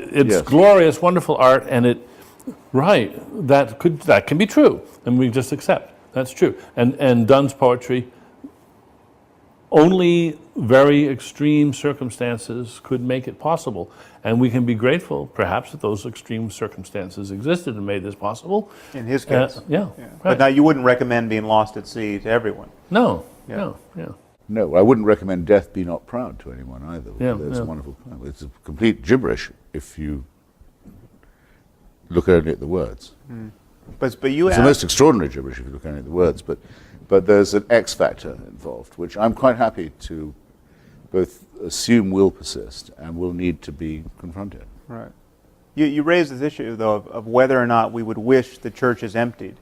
it's Yes. glorious, wonderful art, and that can be true, and we just accept that's true. And Donne's poetry, only very extreme circumstances could make it possible. And we can be grateful, perhaps, that those extreme circumstances existed and made this possible. In his case. Yeah. But Right. now you wouldn't recommend being lost at sea to everyone. No. Yeah. No, I wouldn't recommend Death Be Not Proud to anyone either. Yeah, That's yeah. a wonderful poem. It's a complete gibberish if you look only at the words. But you It's the asked, most extraordinary gibberish if you look only at the words, but there's an X factor involved, which I'm quite happy to both assume will persist and will need to be confronted. right. You raised this issue, though, of whether or not we would wish the churches emptied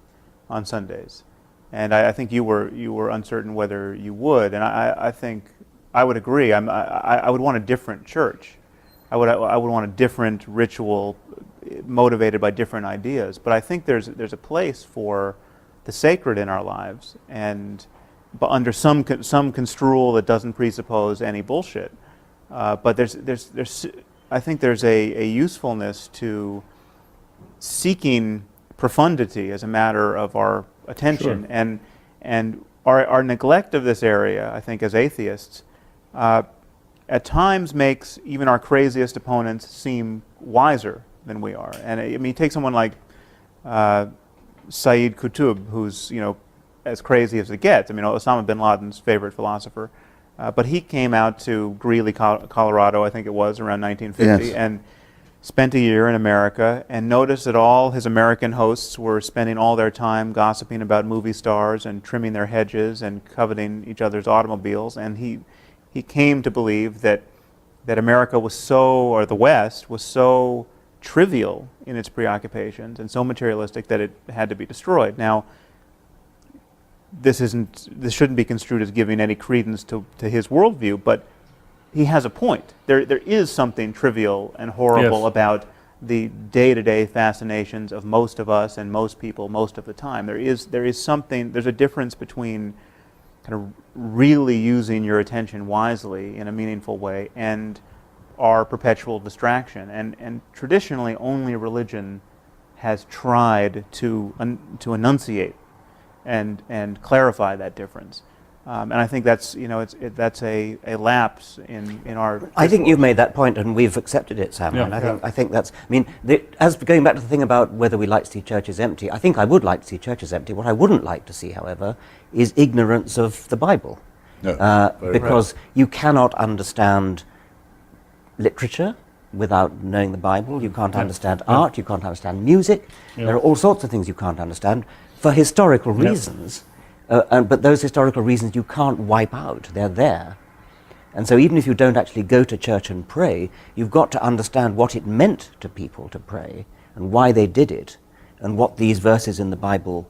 on Sundays. And I think you were uncertain whether you would, and I think I would agree. I would want a different church. I would want a different ritual motivated by different ideas. But I think there's a place for the sacred in our lives, but under some construal that doesn't presuppose any bullshit. But I think there's a usefulness to seeking profundity as a matter of our attention, Sure. and our neglect of this area, I think, as atheists, at times makes even our craziest opponents seem wiser than we are. And I mean, take someone like Sayyid Qutb, who's as crazy as it gets. I mean, Osama bin Laden's favorite philosopher, but he came out to Greeley, Colorado, I think it was around 1950, Yes. and spent a year in America, and noticed that all his American hosts were spending all their time gossiping about movie stars and trimming their hedges and coveting each other's automobiles. And he came to believe that America was or the West was so trivial in its preoccupations and so materialistic that it had to be destroyed. Now, this shouldn't be construed as giving any credence to his worldview, but he has a point. There is something trivial and horrible Yes. about the day-to-day fascinations of most of us and most people most of the time. There's a difference between kind of really using your attention wisely in a meaningful way and our perpetual distraction. And traditionally, only religion has tried to enunciate and clarify that difference. And I think that's that's a lapse in our. I think you've made that point, and we've accepted it, Sam. Yeah. And I think that's. I mean, as going back to the thing about whether we like to see churches empty, I think I would like to see churches empty. What I wouldn't like to see, however, is ignorance of the Bible, No, very because you cannot understand literature without knowing the Bible. You can't understand art. You can't understand music. Yeah. There are all sorts of things you can't understand for historical reasons. But those historical reasons you can't wipe out. They're there. And so even if you don't actually go to church and pray, you've got to understand what it meant to people to pray and why they did it and what these verses in the Bible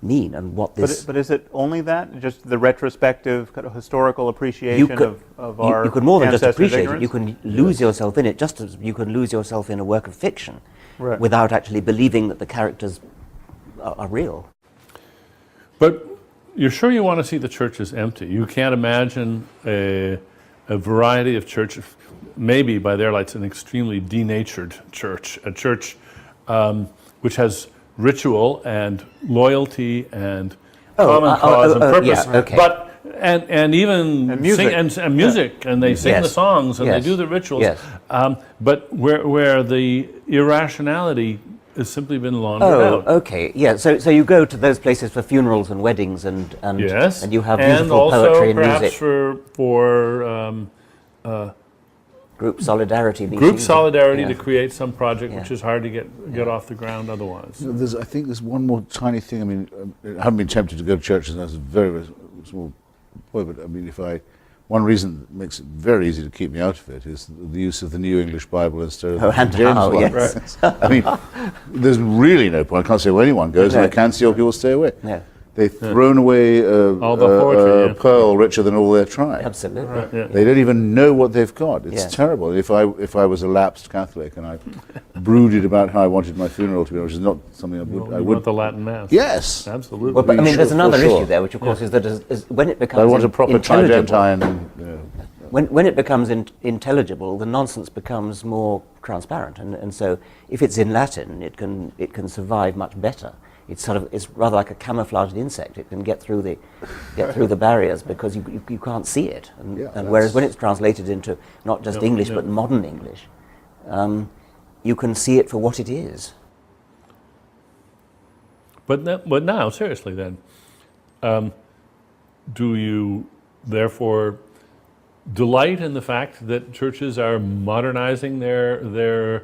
mean and what this... But is it only that? Just the retrospective kind of historical appreciation of our you could more than just ancestors' appreciate ignorance? it. You can lose yourself in it, just as you can lose yourself in a work of fiction Right. without actually believing that the characters are real. But you're sure you want to see the churches empty? You can't imagine a variety of churches, maybe by their lights an extremely denatured church, a church which has ritual and loyalty and common cause and purpose, yeah, okay. but and even And music. sing and music, and they sing Yes. the songs and Yes. they do the rituals. Yes. But where the irrationality has simply been laundered Oh, out. okay, yeah. So you go to those places for funerals and weddings, and Yes, and you have and beautiful also poetry and perhaps music, for group solidarity. group meetings. small Yeah. to create some project Yeah. which is hard to get off the ground otherwise. I think there's one more tiny thing. I mean, I haven't been tempted to go to church since I was a very, very small boy, but I mean, if I one reason that makes it very easy to keep me out of it is the use of the New English Bible instead of Oh, the and King James how, one. yes. I mean, there's really no point. I can't say where anyone goes, and I can see how people stay away. No. They've thrown away All the poetry, yeah. pearl richer than all their tribe. Absolutely. Yeah. They don't even know what they've got. It's Yeah. terrible. If I was a lapsed Catholic and I brooded about how I wanted my funeral to be, which is not something I would. You want the Latin Mass. Yes. Absolutely. Well, but I mean, there's For another sure. issue there, which of course is that is when it becomes I want a proper intelligible, tridentine. when it becomes intelligible, the nonsense becomes more transparent, and so if it's in Latin, it can survive much better. It's rather like a camouflaged insect. It can get through the barriers because you can't see it. And whereas when it's translated into not just English but modern English, you can see it for what it is. But now, seriously, then, do you therefore delight in the fact that churches are modernizing their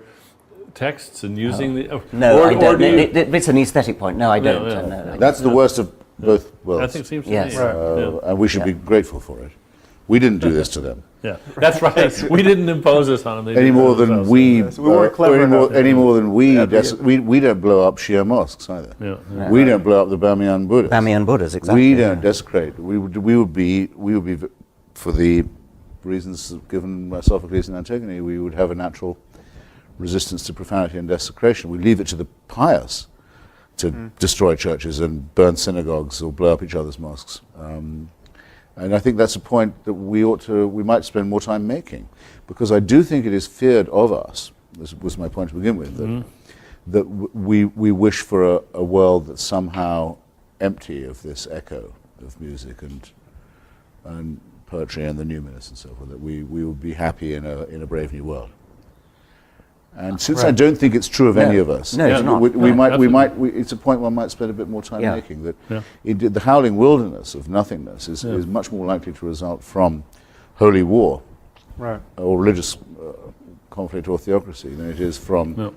texts and using the? No, or, I don't. Or do you, It's an aesthetic point. No, I don't. no. No. That's the worst of both worlds. I think it seems to Yes. me. Right. And we should be grateful for it. We didn't do this to them. Yeah, that's right. We didn't impose this on them. They Any did it more than themselves. we, Yes, we weren't clever any enough. more than we don't blow up Shia mosques either. Yeah. We don't blow up the Bamiyan Buddhas. Bamiyan Buddhas, exactly. We don't desecrate. We would be, for the reasons given by Sophocles and Antigone, we would have a natural resistance to profanity and desecration. We leave it to the pious to destroy churches and burn synagogues or blow up each other's mosques. And I think that's a point that we might spend more time making, because I do think it is feared of us. This was my point to begin with, that we wish for a world that's somehow empty of this echo of music and poetry and the numinous and so forth. That we would be happy in a brave new world. And since I don't think it's true of any of us, No, it's not. it's a point one might spend a bit more time Yeah. making, that the howling wilderness of nothingness is much more likely to result from holy war Right. or religious conflict or theocracy than it is from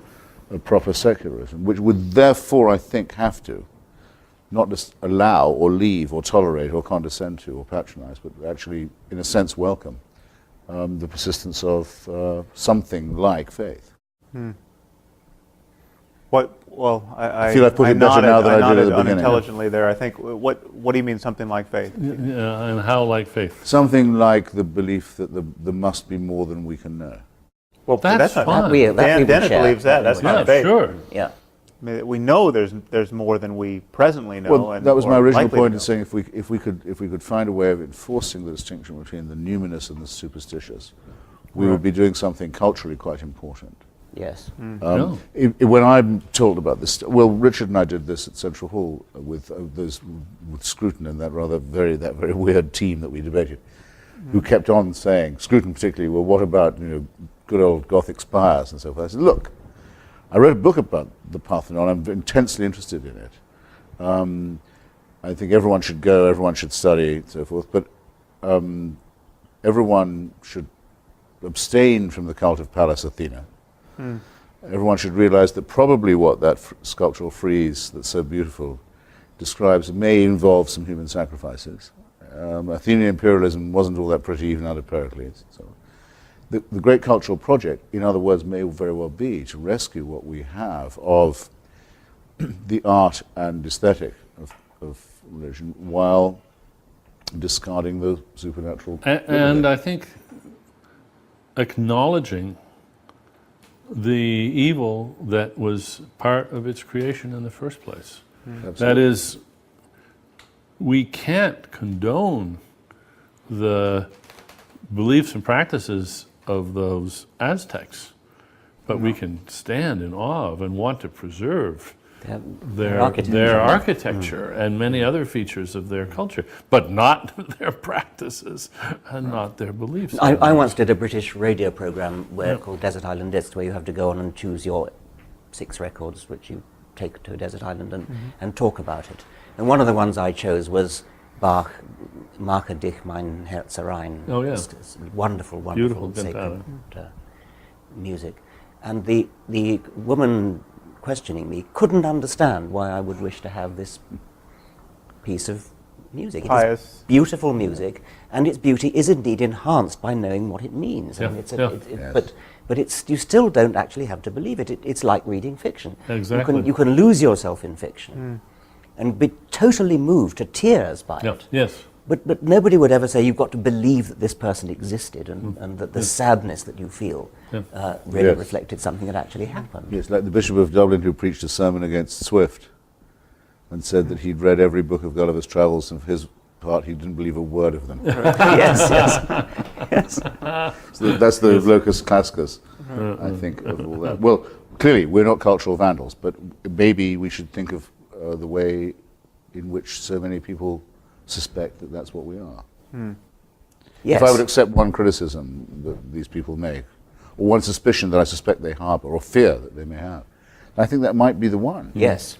a proper secularism, which would therefore, I think, have to not just allow or leave or tolerate or condescend to or patronize, but actually, in a sense, welcome the persistence of something like faith. I feel I've put it better now than I did at nodded the beginning. unintelligently there. I think. What do you mean something like faith? Yeah, and how like faith? Something like the belief that there must be more than we can know. Well, That's not, fine. Dennett believes that. That's Yeah, not faith. sure. Yeah. I mean, we know there's more than we presently know. Well, that was my or original likely point to in saying if we could find a way of enforcing the distinction between the numinous and the superstitious, we would be doing something culturally quite important. Yes. When I'm told about this, well, Richard and I did this at Central Hall with Scruton and that very weird team that we debated, who kept on saying, Scruton particularly, well, what about good old Gothic spires and so forth. I said, look, I wrote a book about the Parthenon. I'm intensely interested in it. I think everyone should go, everyone should study, and so forth. But everyone should abstain from the cult of Pallas Athena. Everyone should realize that probably what that sculptural frieze that's so beautiful describes may involve some human sacrifices. Athenian imperialism wasn't all that pretty even under Pericles. So the great cultural project, in other words, may very well be to rescue what we have of the art and aesthetic of religion while discarding the supernatural. And I think acknowledging the evil that was part of its creation in the first place. That is, we can't condone the beliefs and practices of those Aztecs, but we can stand in awe of and want to preserve their architecture and many other features of their culture, but not their practices and not their beliefs. I once did a British radio program called Desert Island Discs, where you have to go on and choose your 6 records which you take to a desert island and talk about it. And one of the ones I chose was Bach, Mache dich mein Herz rein. Oh, yeah. It's wonderful, Beautiful sacred music. And the woman questioning me couldn't understand why I would wish to have this piece of music. It Pious. is beautiful music, and its beauty is indeed enhanced by knowing what it means. I mean, Yes. But it's, you still don't actually have to believe it. It's like reading fiction. Exactly. You can lose yourself in fiction and be totally moved to tears by Yeah. it. Yes. But nobody would ever say you've got to believe that this person existed and that the sadness that you feel really Yes. reflected something that actually happened. Yes, like the Bishop of Dublin who preached a sermon against Swift and said that he'd read every book of Gulliver's Travels, and for his part he didn't believe a word of them. Yes, yes. So that's the locus classicus, I think, of all that. Well, clearly we're not cultural vandals, but maybe we should think of the way in which so many people suspect that that's what we are. Yes. If I would accept one criticism that these people make, or one suspicion that I suspect they harbor, or fear that they may have, I think that might be the one. Yes.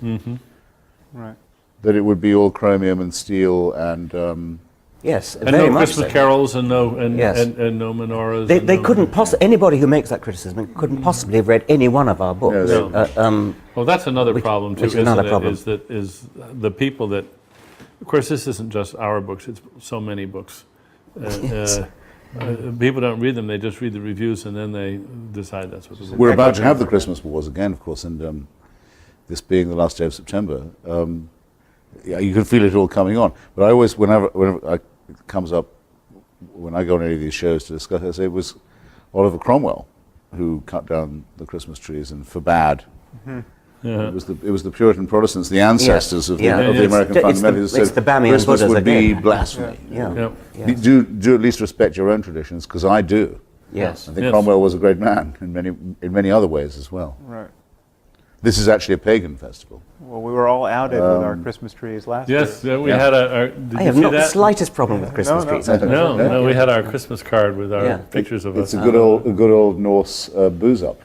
Right. That it would be all chromium and steel and Yes. And very no much Christmas so. carols and no Yes. and no menorahs. They, and they no- couldn't possibly. Anybody who makes that criticism couldn't possibly have read any one of our books. Yes. No. Well, that's another problem too, which is isn't another it? problem. Is the people that, of course, this isn't just our books; it's so many books. Yes. People don't read them; they just read the reviews and then they decide that's what. we're about to have the Christmas wars again, of course, and this being the last day of September, yeah, you can feel it all coming on. But I always, whenever it comes up, when I go on any of these shows to discuss, I say it was Oliver Cromwell who cut down the Christmas trees and forbade. Yeah. It was the Puritan Protestants, the ancestors of the Yes. American It's fundamentalists, who it's said the Bamiyan Christmas Buddhas would be again. blasphemy. Yeah. Yeah. Yes. Do at least respect your own traditions, because I do. Yes. I think Yes. Cromwell was a great man in many other ways as well. Right. This is actually a pagan festival. Well, we were all outed with our Christmas trees last year. Yes, we Yeah. had our. Did I you have see not the that? slightest problem with Christmas No. trees. No, we had our Christmas card with our Yeah. pictures of It's us. a good old Norse booze up,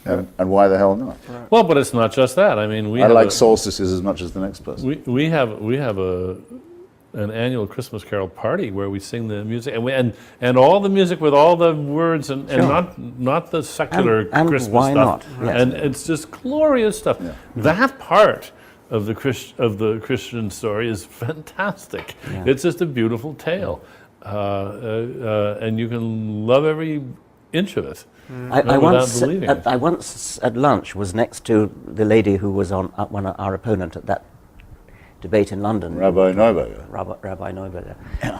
and why the hell not? Well, but it's not just that. I mean, we I have like a, solstices as much as the next person. we have an annual Christmas carol party where we sing the music and all the music with all the words and not the secular And Christmas why stuff. not? Yes. And it's just glorious stuff. Yeah. That part of the Christian story is fantastic. Yeah. It's just a beautiful tale, and you can love every inch of it. I without once, believing it. I once at lunch was next to the lady who was our opponent at that debate in London, Rabbi Neuberger. Rabbi Neuberger,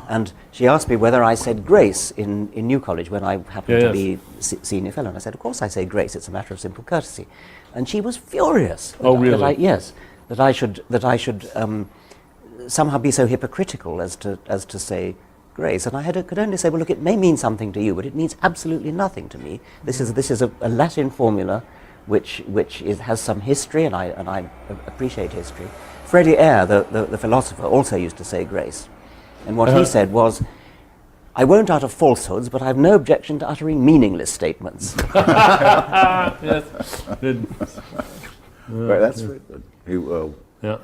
and she asked me whether I said grace in New College when I happened to Yes. be senior fellow, and I said, of course I say grace. It's a matter of simple courtesy, and she was furious. Oh, that really? That I should somehow be so hypocritical as to say grace, and I could only say, well, look, it may mean something to you, but it means absolutely nothing to me. This is a Latin formula, which has some history, and I appreciate history. Freddie Eyre, the philosopher, also used to say grace, and what he said was, I won't utter falsehoods, but I have no objection to uttering meaningless statements. Yes. Good. Right, that's very good. Yeah.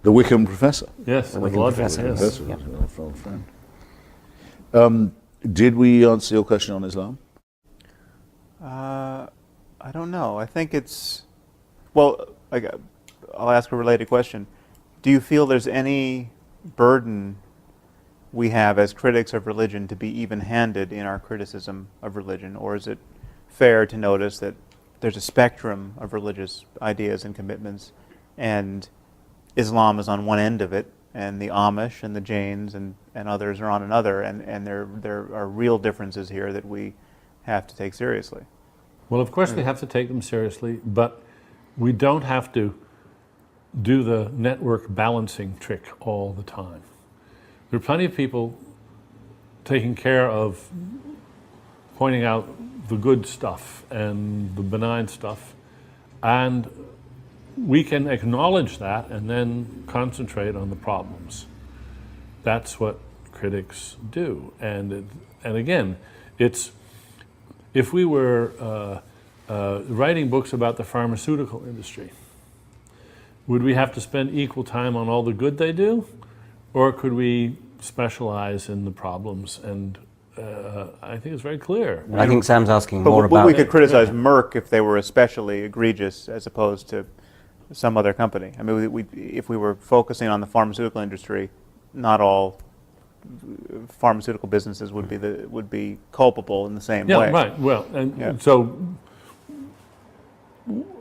The Wickham professor. Yes. Wickham logic, professor, yes. yes. Professor was an old friend. Did we answer your question on Islam? I don't know. I think it's, well, I'll ask a related question. Do you feel there's any burden we have as critics of religion to be even-handed in our criticism of religion, or is it fair to notice that there's a spectrum of religious ideas and commitments, and Islam is on one end of it, and the Amish and the Jains and others are on another, and there are real differences here that we have to take seriously? Well, of course we have to take them seriously, but we don't have to do the network balancing trick all the time. There are plenty of people taking care of pointing out the good stuff and the benign stuff, and we can acknowledge that and then concentrate on the problems. That's what critics do. And again, it's, if we were writing books about the pharmaceutical industry, would we have to spend equal time on all the good they do? Or could we specialize in the problems? And I think it's very clear. I think Sam's asking But more we about. could criticize Merck if they were especially egregious as opposed to some other company. I mean, if we were focusing on the pharmaceutical industry, not all pharmaceutical businesses would be culpable in the same Yeah, way. right. Well, and Yeah. so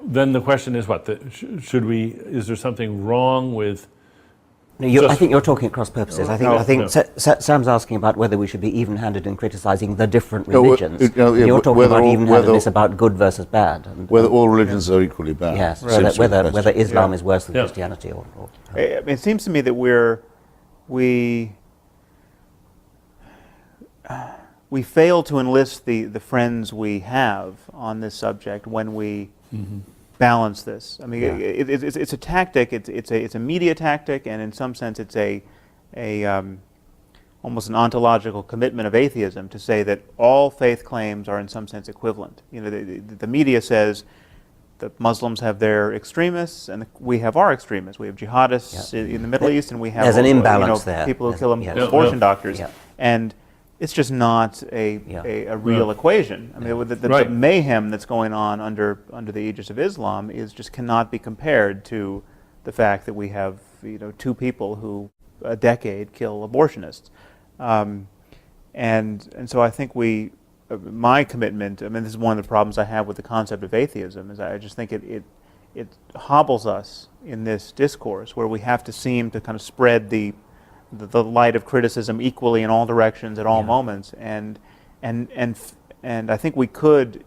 then the question is what? Should we? Is there something wrong with? No, I Just- think you're talking at cross purposes. I think Sam's asking about whether we should be even-handed in criticising the different religions. You're talking about even-handedness about good versus bad. And, Whether all religions are equally bad. yes, seems to be the whether question. Islam is worse than Yeah. Christianity or It seems to me that we fail to enlist the friends we have on this subject when we balance this. I mean, it's a tactic. It's a media tactic, and in some sense, it's almost an ontological commitment of atheism to say that all faith claims are in some sense equivalent. You know, the media says the Muslims have their extremists, and we have our extremists. We have jihadists in the Middle East, and we have There's an imbalance there. people who kill Yeah. abortion doctors, Yeah. and it's just not a real equation. I mean, the mayhem that's going on under the aegis of Islam just cannot be compared to the fact that we have two people who a decade kill abortionists, and so I think my commitment. I mean, this is one of the problems I have with the concept of atheism. Is I just think it hobbles us in this discourse where we have to seem to kind of spread the light of criticism equally in all directions at all moments, and I think we could,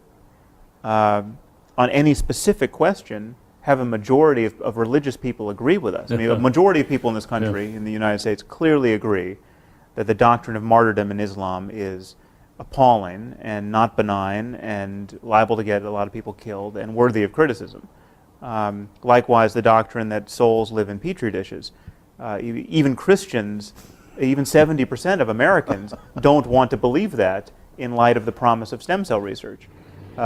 on any specific question, have a majority of religious people agree with us. I mean, a majority of people in this country, in the United States, clearly agree that the doctrine of martyrdom in Islam is appalling and not benign and liable to get a lot of people killed and worthy of criticism. Likewise, the doctrine that souls live in petri dishes. Even Christians, even 70% of Americans don't want to believe that in light of the promise of stem cell research.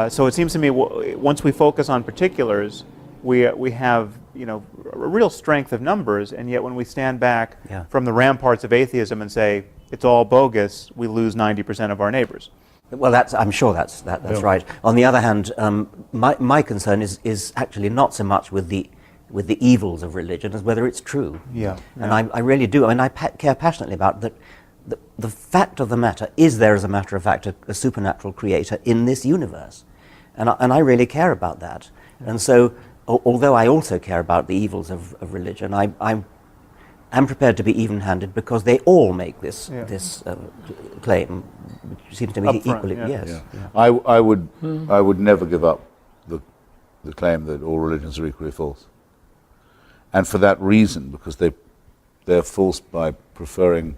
So it seems to me once we focus on particulars, we have a real strength of numbers, and yet when we stand back from the ramparts of atheism and say it's all bogus, we lose 90% of our neighbors. Well, I'm sure that's right. On the other hand, my concern is actually not so much with the evils of religion as whether it's true. And I really do. I mean, I care passionately about that. The fact of the matter is there, as a matter of fact, a supernatural creator in this universe, and I really care about that. And so, although I also care about the evils of religion, I'm prepared to be even-handed because they all make this claim, which seems to me equally. I would never give up the claim that all religions are equally false. And for that reason, because they're false by preferring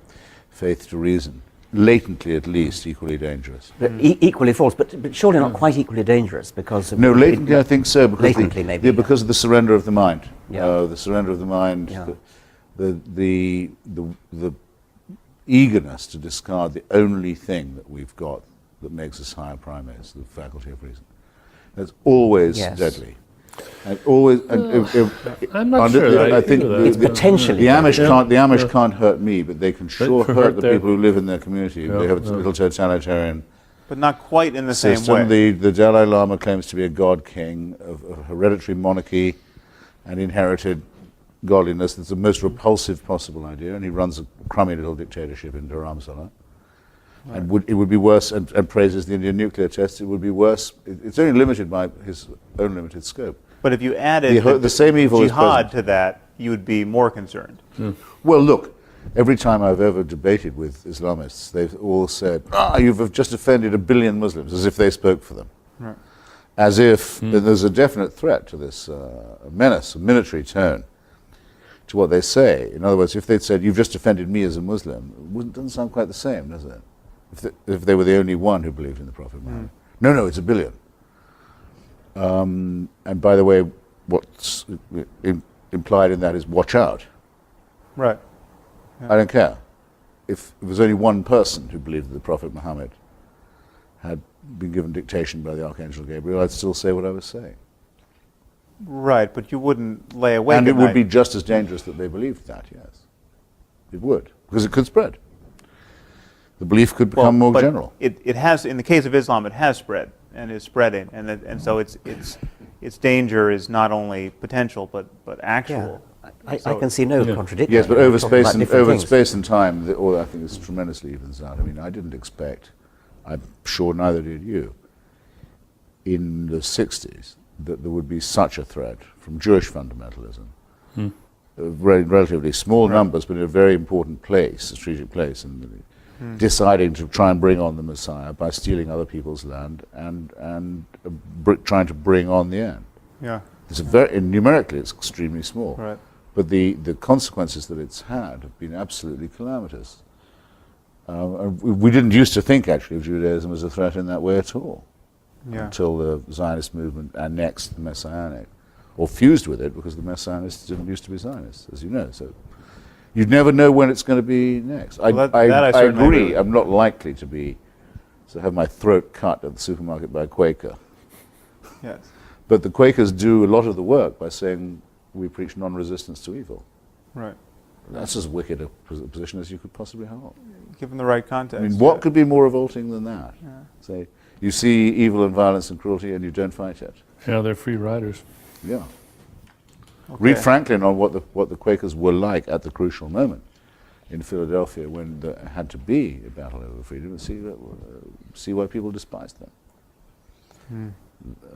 faith to reason, latently at least equally dangerous. But equally false, but surely not quite equally dangerous because of... No, latently I think so, because latently maybe, because of the surrender of the mind. The surrender of the mind, the eagerness to discard the only thing that we've got that makes us higher primates, the faculty of reason. That's always deadly. And always, I'm not sure. I think it's potentially the Amish can't hurt me, but they can sure hurt the people who live in their community. They have a little totalitarian. But not quite in the same way. The Dalai Lama claims to be a god king of a hereditary monarchy and inherited godliness. It's the most repulsive possible idea, and he runs a crummy little dictatorship in Dharamsala. Right. And it would be worse, and praises the Indian nuclear tests, it would be worse. It's only limited by his own limited scope. But if you added the same evil jihad to that, you would be more concerned. Well, look, every time I've ever debated with Islamists, they've all said, you've just offended 1 billion Muslims, as if they spoke for them. Right. As if there's a definite threat to this menace, a military tone to what they say. In other words, if they'd said, you've just offended me as a Muslim, it doesn't sound quite the same, does it? If they were the only one who believed in the Prophet Muhammad. No, it's 1 billion. And by the way, what's implied in that is watch out. Right. I don't care. If it was only one person who believed that the Prophet Muhammad had been given dictation by the Archangel Gabriel, I'd still say what I was saying. Right, but you wouldn't lay awake And at it would night. be just as dangerous that they believed that, yes. It would, because it could spread. The belief could become more general. It has, in the case of Islam, it has spread and is spreading, and so its danger is not only potential but actual. I can see no contradiction. Yes, but We're over talking about space and different things. space and time, all I think is tremendously evens out. I mean, I didn't expect, I'm sure neither did you, in the 60s that there would be such a threat from Jewish fundamentalism. Relatively small numbers, but in a very important place, strategic place, and deciding to try and bring on the Messiah by stealing other people's land and trying to bring on the end. Yeah. It's numerically, it's extremely small. Right. But the consequences that it's had have been absolutely calamitous. We didn't used to think, actually, of Judaism as a threat in that way at all, until the Zionist movement annexed the Messianic, or fused with it, because the Messianists didn't used to be Zionists, as you know. So you never know when it's going to be next. I agree. I'm not likely to have my throat cut at the supermarket by a Quaker. Yes. But the Quakers do a lot of the work by saying we preach non-resistance to evil. Right. That's as wicked a position as you could possibly hold. Given the right context. I mean, what could be more revolting than that? Yeah. Say, you see evil and violence and cruelty and you don't fight it. Yeah, they're free riders. Yeah. Okay. Read Franklin on what the Quakers were like at the crucial moment in Philadelphia when there had to be a battle over freedom, and see why people despised them.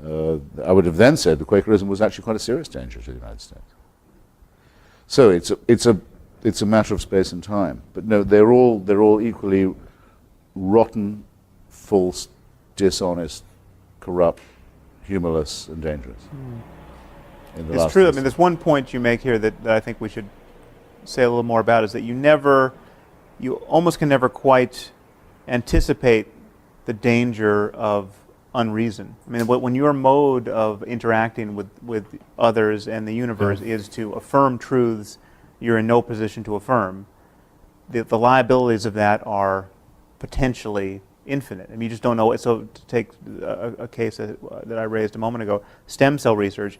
I would have then said that Quakerism was actually quite a serious danger to the United States. So it's a matter of space and time. But no, they're all equally rotten, false, dishonest, corrupt, humorless, and dangerous. It's true. I mean, there's one point you make here that I think we should say a little more about, is that you almost can never quite anticipate the danger of unreason. I mean, when your mode of interacting with others and the universe is to affirm truths you're in no position to affirm, the liabilities of that are potentially infinite. I mean, you just don't know. So to take a case that I raised a moment ago, stem cell research,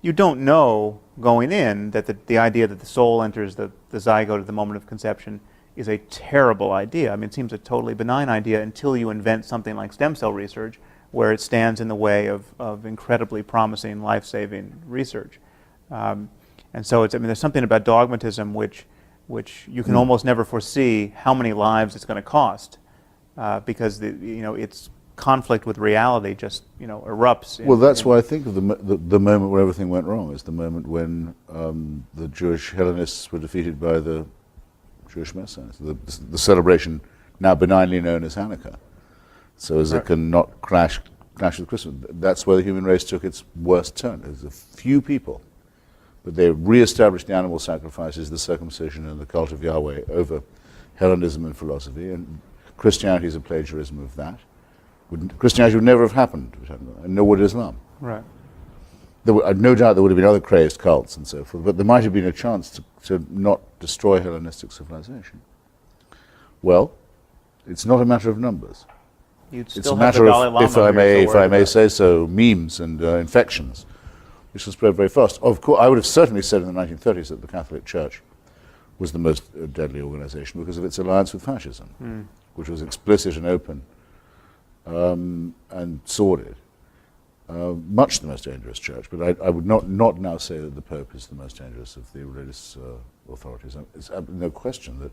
you don't know going in that the idea that the soul enters the zygote at the moment of conception is a terrible idea. I mean, it seems a totally benign idea until you invent something like stem cell research, where it stands in the way of incredibly promising, life-saving research. And so there's something about dogmatism which you can almost never foresee how many lives it's going to cost, because its conflict with reality just erupts. Well, that's why I think of the moment where everything went wrong is the moment when the Jewish Hellenists were defeated by the Jewish Messianists, the celebration now benignly known as Hanukkah. So as it can not clash with Christmas. That's where the human race took its worst turn. There's a few people, but they re-established the animal sacrifices, the circumcision, and the cult of Yahweh over Hellenism and philosophy, and Christianity is a plagiarism of that. Christianity would never have happened, and nor would Islam. Right. No doubt there would have been other crazed cults and so forth, but there might have been a chance to not destroy Hellenistic civilization. Well, it's not a matter of numbers. It's a matter of, if I may say so, memes and infections, which will spread very fast. Of course, I would have certainly said in the 1930s that the Catholic Church was the most deadly organization because of its alliance with fascism, which was explicit and open and sordid. Much the most dangerous church, but I would not now say that the Pope is the most dangerous of the religious authorities. It's no question that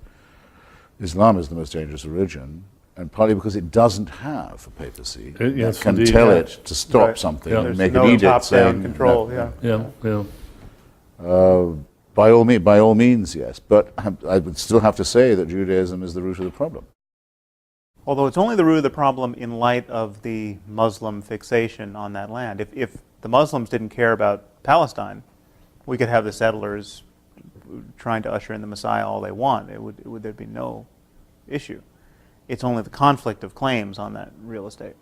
Islam is the most dangerous religion, and partly because it doesn't have a papacy that can tell it to stop something and make an edict saying control. By all means, yes. But I would still have to say that Judaism is the root of the problem. Although it's only the root of the problem in light of the Muslim fixation on that land. If the Muslims didn't care about Palestine, we could have the settlers trying to usher in the Messiah all they want. There'd be no issue. It's only the conflict of claims on that real estate.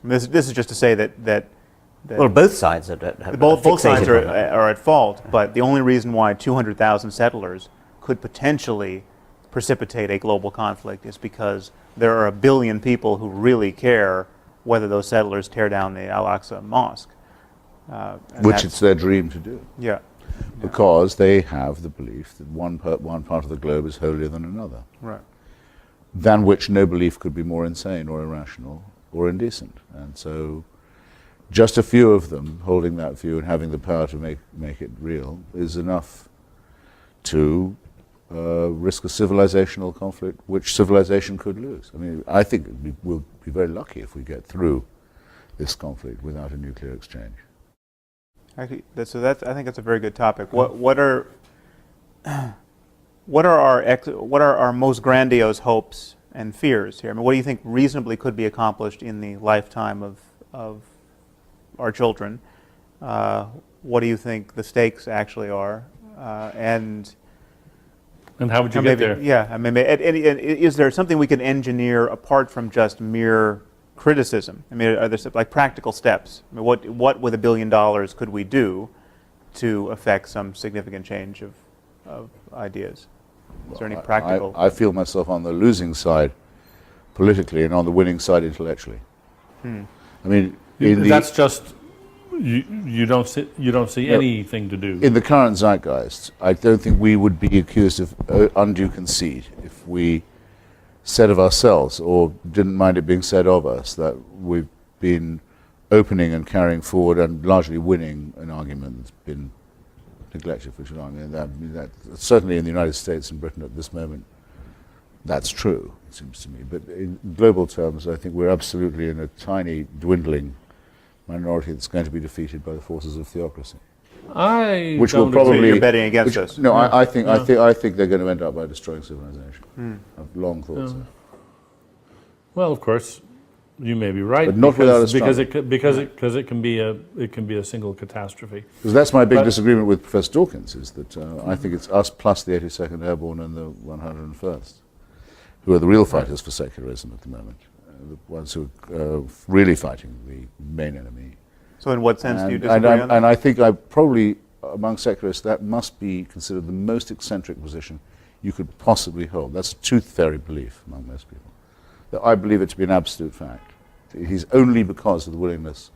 This is just to say that well, both sides are both sides are at fault, but the only reason why 200,000 settlers could potentially precipitate a global conflict is because there are 1 billion people who really care whether those settlers tear down the Al-Aqsa Mosque. Which it's their dream to do. Yeah. Because they have the belief that one part of the globe is holier than another. Right. Than which no belief could be more insane or irrational or indecent. And so just a few of them holding that view and having the power to make it real is enough to risk a civilizational conflict which civilization could lose. I mean, I think we'll be very lucky if we get through this conflict without a nuclear exchange. Actually, I think that's a very good topic. What are our most grandiose hopes and fears here? I mean, what do you think reasonably could be accomplished in the lifetime of our children? What do you think the stakes actually are? And how would you get there? Yeah, I mean, is there something we can engineer apart from just mere criticism? I mean, are there like practical steps? I mean, what with $1 billion could we do to affect some significant change of ideas? Is there any practical? I feel myself on the losing side politically and on the winning side intellectually. I mean, that's just you don't see anything to do. In the current zeitgeist, I don't think we would be accused of undue conceit if we said of ourselves, or didn't mind it being said of us, that we've been opening and carrying forward and largely winning an argument that's been neglected for too long. And that certainly in the United States and Britain at this moment, that's true, it seems to me. But in global terms, I think we're absolutely in a tiny, dwindling minority that's going to be defeated by the forces of theocracy. Which will probably you're betting against us. No, yeah. I think they're going to end up by destroying civilization. I've long thought so. Well, of course, you may be right, but not without a struggle. because it can be a single catastrophe. Because that's my big disagreement with Professor Dawkins, is that I think it's us plus the 82nd Airborne and the 101st who are the real fighters for secularism at the moment, the ones who are really fighting the main enemy. So in what sense do you disagree on that? And I think probably among secularists that must be considered the most eccentric position you could possibly hold. That's a tooth fairy belief among most people. That I believe it to be an absolute fact. It is only because of the willingness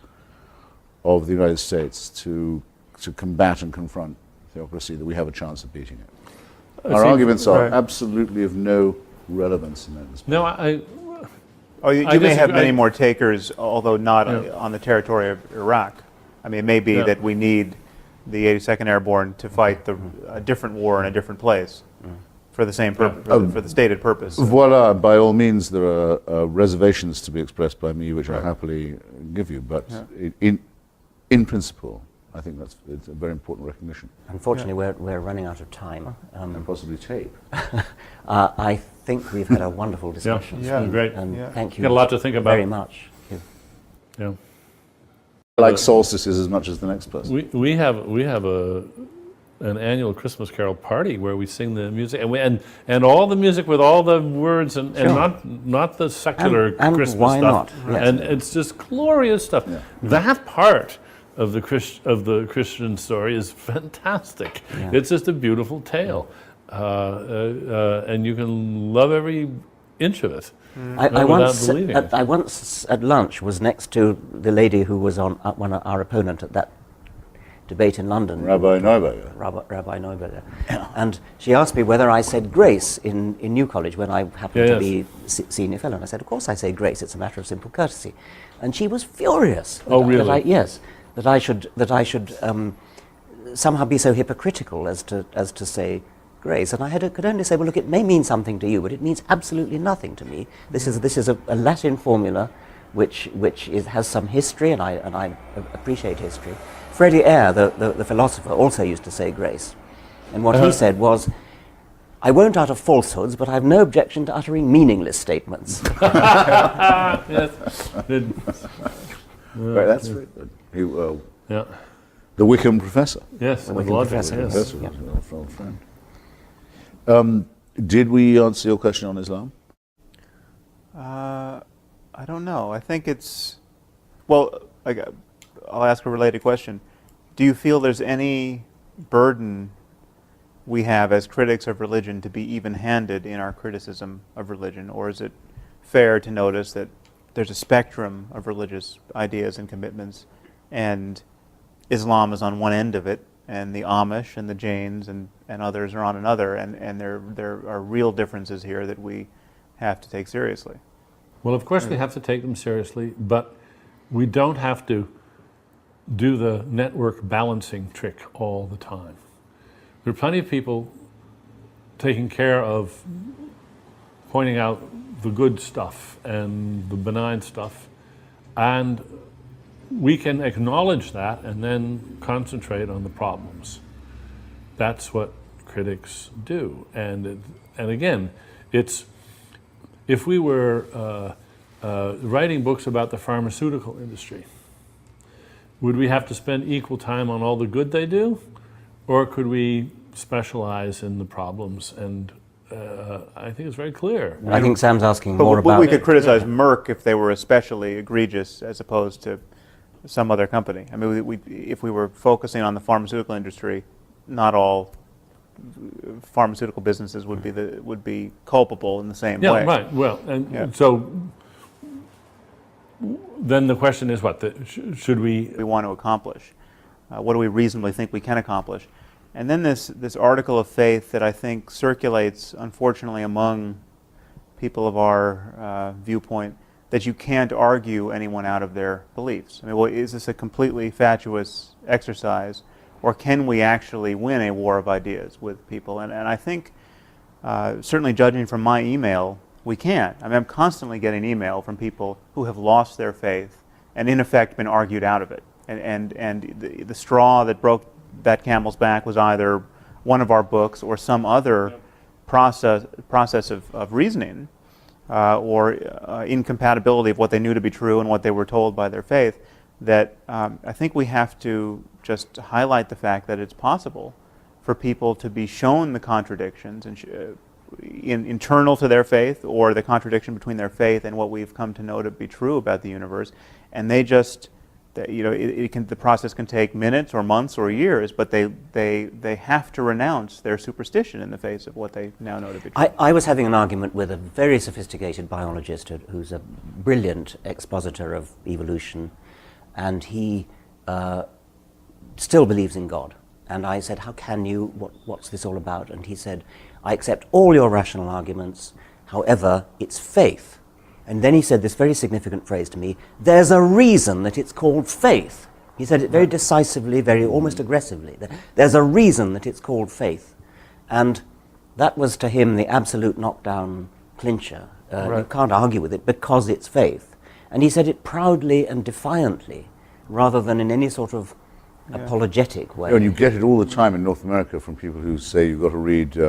of the United States to combat and confront theocracy that we have a chance of beating it. Our arguments are absolutely of no relevance in that respect. No, you may have many more takers, although not on the territory of Iraq. I mean, it may be that we need the 82nd Airborne to fight a different war in a different place for the same purpose, for the stated purpose. Voila, by all means, there are reservations to be expressed by me, which I'll happily give you. But in principle, I think it's a very important recognition. Unfortunately, we're running out of time. And possibly tape. I think we've had a wonderful discussion. Great. And thank you. Got a lot to think about. Very much. Yeah. I like solstices as much as the next person. We have an annual Christmas Carol party where we sing the music and all the music with all the words and not the secular and Christmas why stuff. not? Yes. And it's just glorious stuff. Yeah. That part of the Christian story is fantastic. Yeah. It's just a beautiful tale, and you can love every inch of it. I once at lunch was next to the lady who was our opponent at that debate in London, Rabbi Neuberger. Rabbi Neuberger, and she asked me whether I said grace in New College when I happened to be senior fellow. And I said, of course I say grace. It's a matter of simple courtesy. And she was furious. That I should somehow be so hypocritical as to say grace. And I could only say, well, look, it may mean something to you, but it means absolutely nothing to me. This is a Latin formula, which has some history, and I appreciate history. Freddie Eyre, the philosopher, also used to say grace. And what he said was, I won't utter falsehoods, but I have no objection to uttering meaningless statements. Yes. Right, that's very good. The Wickham professor. Yes, the Wickham professor. Yes. Was an old friend. Did we answer your question on Islam? I don't know. I think it's... Well, I'll ask a related question. Do you feel there's any burden we have as critics of religion to be even-handed in our criticism of religion? Or is it fair to notice that there's a spectrum of religious ideas and commitments, and Islam is on one end of it, and the Amish and the Jains and others are on another, and there are real differences here that we have to take seriously? Well, of course we have to take them seriously, but we don't have to do the network balancing trick all the time. There are plenty of people taking care of pointing out the good stuff and the benign stuff, and we can acknowledge that and then concentrate on the problems. That's what critics do. And again, it's, if we were writing books about the pharmaceutical industry, would we have to spend equal time on all the good they do? Or could we specialize in the problems? And I think it's very clear. I think Sam's asking But more about... we could criticize Merck if they were especially egregious as opposed to some other company. I mean, if we were focusing on the pharmaceutical industry, not all pharmaceutical businesses would be culpable in the same way. Yeah, right. Well, and so then the question is what? Should we want to accomplish? What do we reasonably think we can accomplish? And then this article of faith that I think circulates, unfortunately, among people of our viewpoint, that you can't argue anyone out of their beliefs. I mean, well, is this a completely fatuous exercise, or can we actually win a war of ideas with people? And I think, certainly judging from my email, we can. I mean, I'm constantly getting email from people who have lost their faith and in effect been argued out of it. And the straw that broke that camel's back was either one of our books or some other process of reasoning or incompatibility of what they knew to be true and what they were told by their faith, that I think we have to just highlight the fact that it's possible for people to be shown the contradictions and internal to their faith, or the contradiction between their faith and what we've come to know to be true about the universe, and they just, the process can take minutes or months or years, but they have to renounce their superstition in the face of what they now know to be true. I was having an argument with a very sophisticated biologist who's a brilliant expositor of evolution, and he still believes in God. And I said, how can you, what's this all about? And he said, I accept all your rational arguments, however, it's faith. And then he said this very significant phrase to me, there's a reason that it's called faith. He said it very decisively, very almost aggressively. There's a reason that it's called faith. And that was to him the absolute knockdown clincher. Right. You can't argue with it because it's faith. And he said it proudly and defiantly, rather than in any sort of apologetic way. And you get it all the time in North America from people who say you've got to read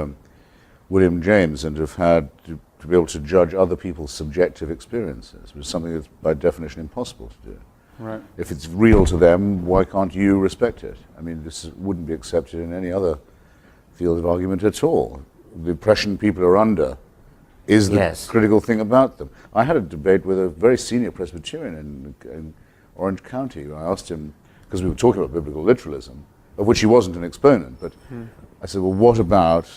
William James and have had to be able to judge other people's subjective experiences, which is something that's by definition impossible to do. Right. If it's real to them, why can't you respect it? I mean, this wouldn't be accepted in any other field of argument at all. The impression people are under is the critical thing about them. I had a debate with a very senior Presbyterian in Orange County. I asked him, because we were talking about biblical literalism, of which he wasn't an exponent, but I said, well, what about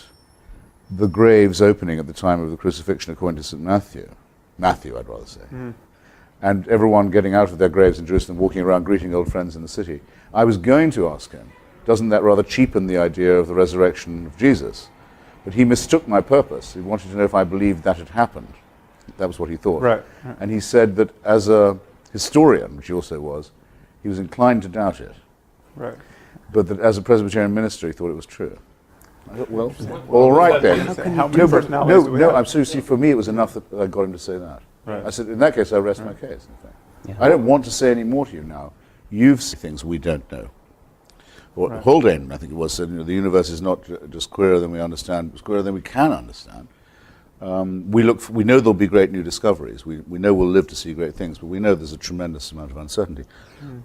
the graves opening at the time of the crucifixion according to St. Matthew? Matthew, I'd rather say. And everyone getting out of their graves in Jerusalem, walking around greeting old friends in the city. I was going to ask him, doesn't that rather cheapen the idea of the resurrection of Jesus? But he mistook my purpose. He wanted to know if I believed that had happened. That was what he thought. Right. And he said that as a historian, which he also was, he was inclined to doubt it. Right. But that as a Presbyterian minister, he thought it was true. I thought, well, all right then. How many personalities do we have? I'm seriously, for me, it was enough that I got him to say that. Right. I said, in that case, I rest my case. In fact. I don't want to say any more to you now. You've seen things we don't know. Or Haldane, I think it was, said, the universe is not just queerer than we understand, it's queerer than we can understand. We know there'll be great new discoveries. We know we'll live to see great things, but we know there's a tremendous amount of uncertainty.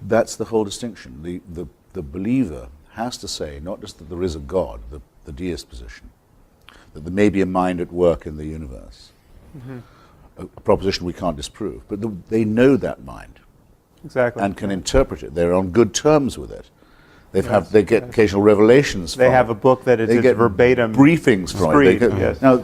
That's the whole distinction. The believer has to say not just that there is a God, the deist position, that there may be a mind at work in the universe, a proposition we can't disprove, but they know that mind. Exactly. And can interpret it. They're on good terms with it. They get occasional revelations from it. They have a book that is verbatim briefings from it. Now,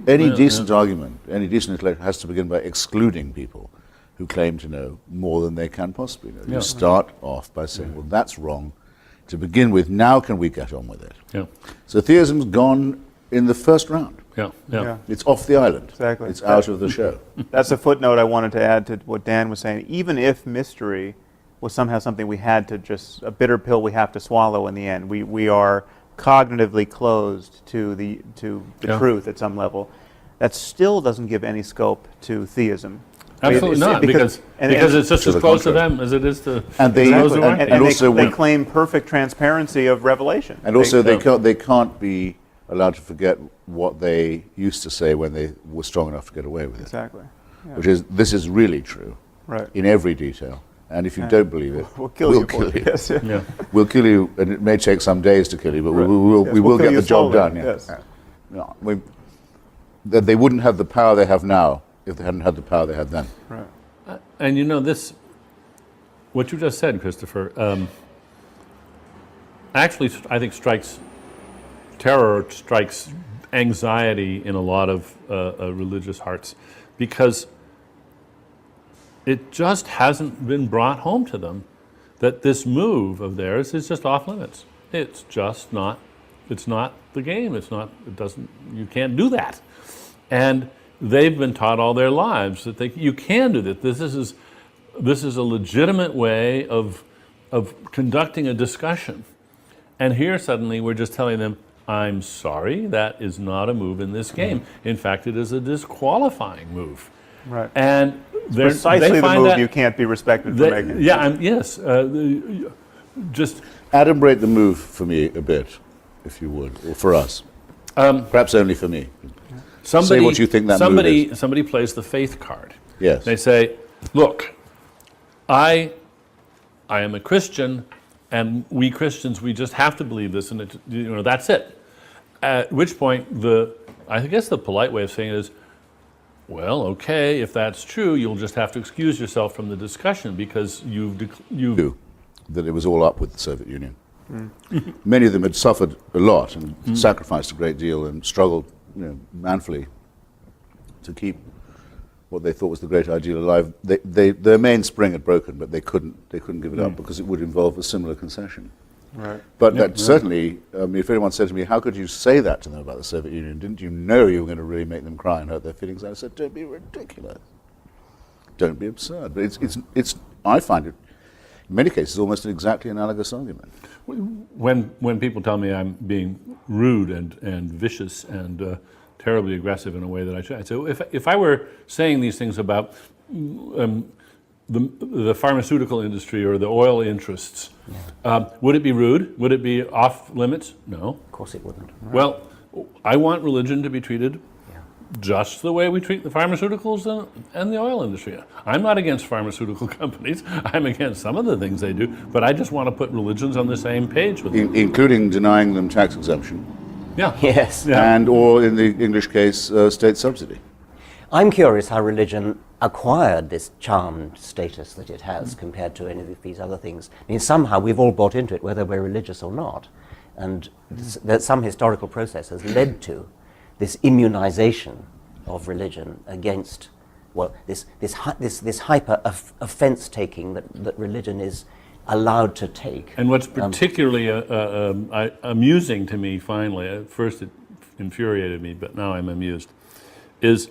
any decent argument, any decent intellect has to begin by excluding people who claim to know more than they can possibly know. You start off by saying, well, that's wrong to begin with. Now can we get on with it? Yeah. So theism's gone in the first round. Yeah. It's off the island. Exactly. It's out of the show. That's a footnote I wanted to add to what Dan was saying. Even if mystery was somehow something we had to just, a bitter pill we have to swallow in the end. We are cognitively closed to the truth at some level. That still doesn't give any scope to theism. Absolutely not, because it's just as close to them as it is to those who aren't. They claim perfect transparency of revelation. And also they can't be allowed to forget what they used to say when they were strong enough to get away with it. Exactly. Yeah. Which is, this is really true, right, in every detail. And if you don't believe it, we'll kill you. Yes, yeah. Yeah. We'll kill you, and it may take some days to kill you, but Right. we will get the job done. Yeah. Yes. No, they wouldn't have the power they have now if they hadn't had the power they had then. Right. And you know, this, what you just said, Christopher, actually, I think strikes terror, strikes anxiety in a lot of religious hearts, because it just hasn't been brought home to them that this move of theirs is just off limits. It's just not, it's not the game. It's not, it doesn't, you can't do that. And they've been taught all their lives that you can do that. This is a legitimate way of conducting a discussion. And here suddenly we're just telling them, I'm sorry, that is not a move in this game. In fact, it is a disqualifying move. Right. And precisely they the find move that you can't be respected for making. Yeah, yes. Just Adumbrate the move for me a bit, if you would, or for us. Perhaps only for me. Say what you think that move is. Somebody plays the faith card. Yes. They say, look, I am a Christian, and we Christians, we just have to believe this, and that's it. At which point, I guess the polite way of saying it is, well, okay, if that's true, you'll just have to excuse yourself from the discussion because you've that it was all up with the Soviet Union. Many of them had suffered a lot and sacrificed a great deal and struggled, manfully to keep what they thought was the great ideal alive. Their mainspring had broken, but they couldn't give it up because it would involve a similar concession. Right. But that certainly, if anyone said to me, how could you say that to them about the Soviet Union? Didn't you know you were going to really make them cry and hurt their feelings? I said, don't be ridiculous. Don't be absurd. But it's I find it, in many cases, almost an exactly analogous argument. When people tell me I'm being rude and vicious and terribly aggressive in a way that I should, I say, if I were saying these things about the pharmaceutical industry or the oil interests, would it be rude? Would it be off limits? No. Of course it wouldn't. Right. Well, I want religion to be treated just the way we treat the pharmaceuticals and the oil industry. I'm not against pharmaceutical companies. I'm against some of the things they do, but I just want to put religions on the same page with them. Including denying them tax exemption. Yeah. Yes. Yeah. And, or in the English case, state subsidy. I'm curious how religion acquired this charmed status that it has compared to any of these other things. I mean, somehow we've all bought into it, whether we're religious or not. And that some historical process has led to this immunization of religion against, well, this hyper offense taking that religion is allowed to take. And what's particularly amusing to me, finally, at first it infuriated me, but now I'm amused, is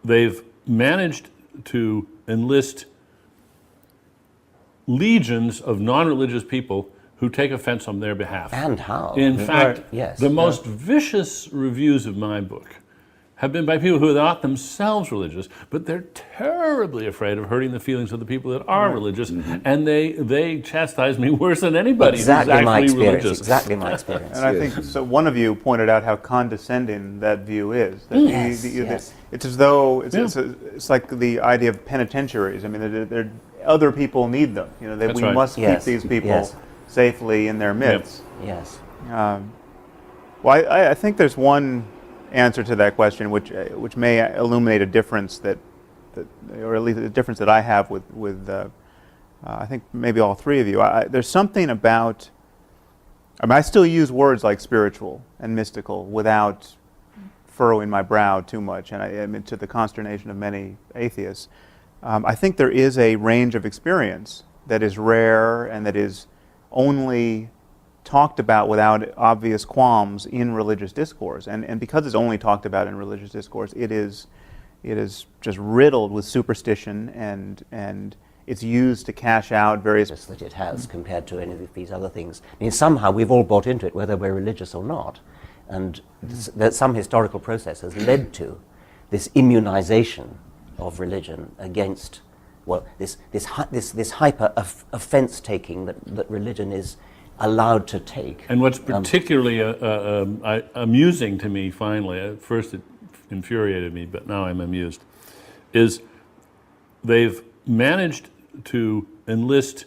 they've managed to enlist legions of non-religious people who take offense on their behalf. And how? In fact, yes. the most vicious reviews of my book have been by people who are not themselves religious, but they're terribly afraid of hurting the feelings of the people that are religious, and they chastise me worse than anybody who's actually religious. Exactly my experience. And I think so. One of you pointed out how condescending that view is. That Yes. It's as though it's like the idea of penitentiaries. I mean, they're, other people need them. That That's we right. must keep these people safely in their midst. Yes. Well, I think there's one answer to that question, which may illuminate a difference that or at least a difference that I have with I think maybe all three of you. There's something about. I mean, I still use words like spiritual and mystical without furrowing my brow too much, and I mean, to the consternation of many atheists. I think there is a range of experience that is rare and that is only talked about without obvious qualms in religious discourse, and because it's only talked about in religious discourse, it is just riddled with superstition and it's used to cash out various... that it has compared to any of these other things. I mean, somehow we've all bought into it, whether we're religious or not, and that some historical process has led to this immunization of religion against, well, this hyper offense taking that religion is allowed to take. And what's particularly amusing to me, finally, at first it infuriated me, but now I'm amused, is they've managed to enlist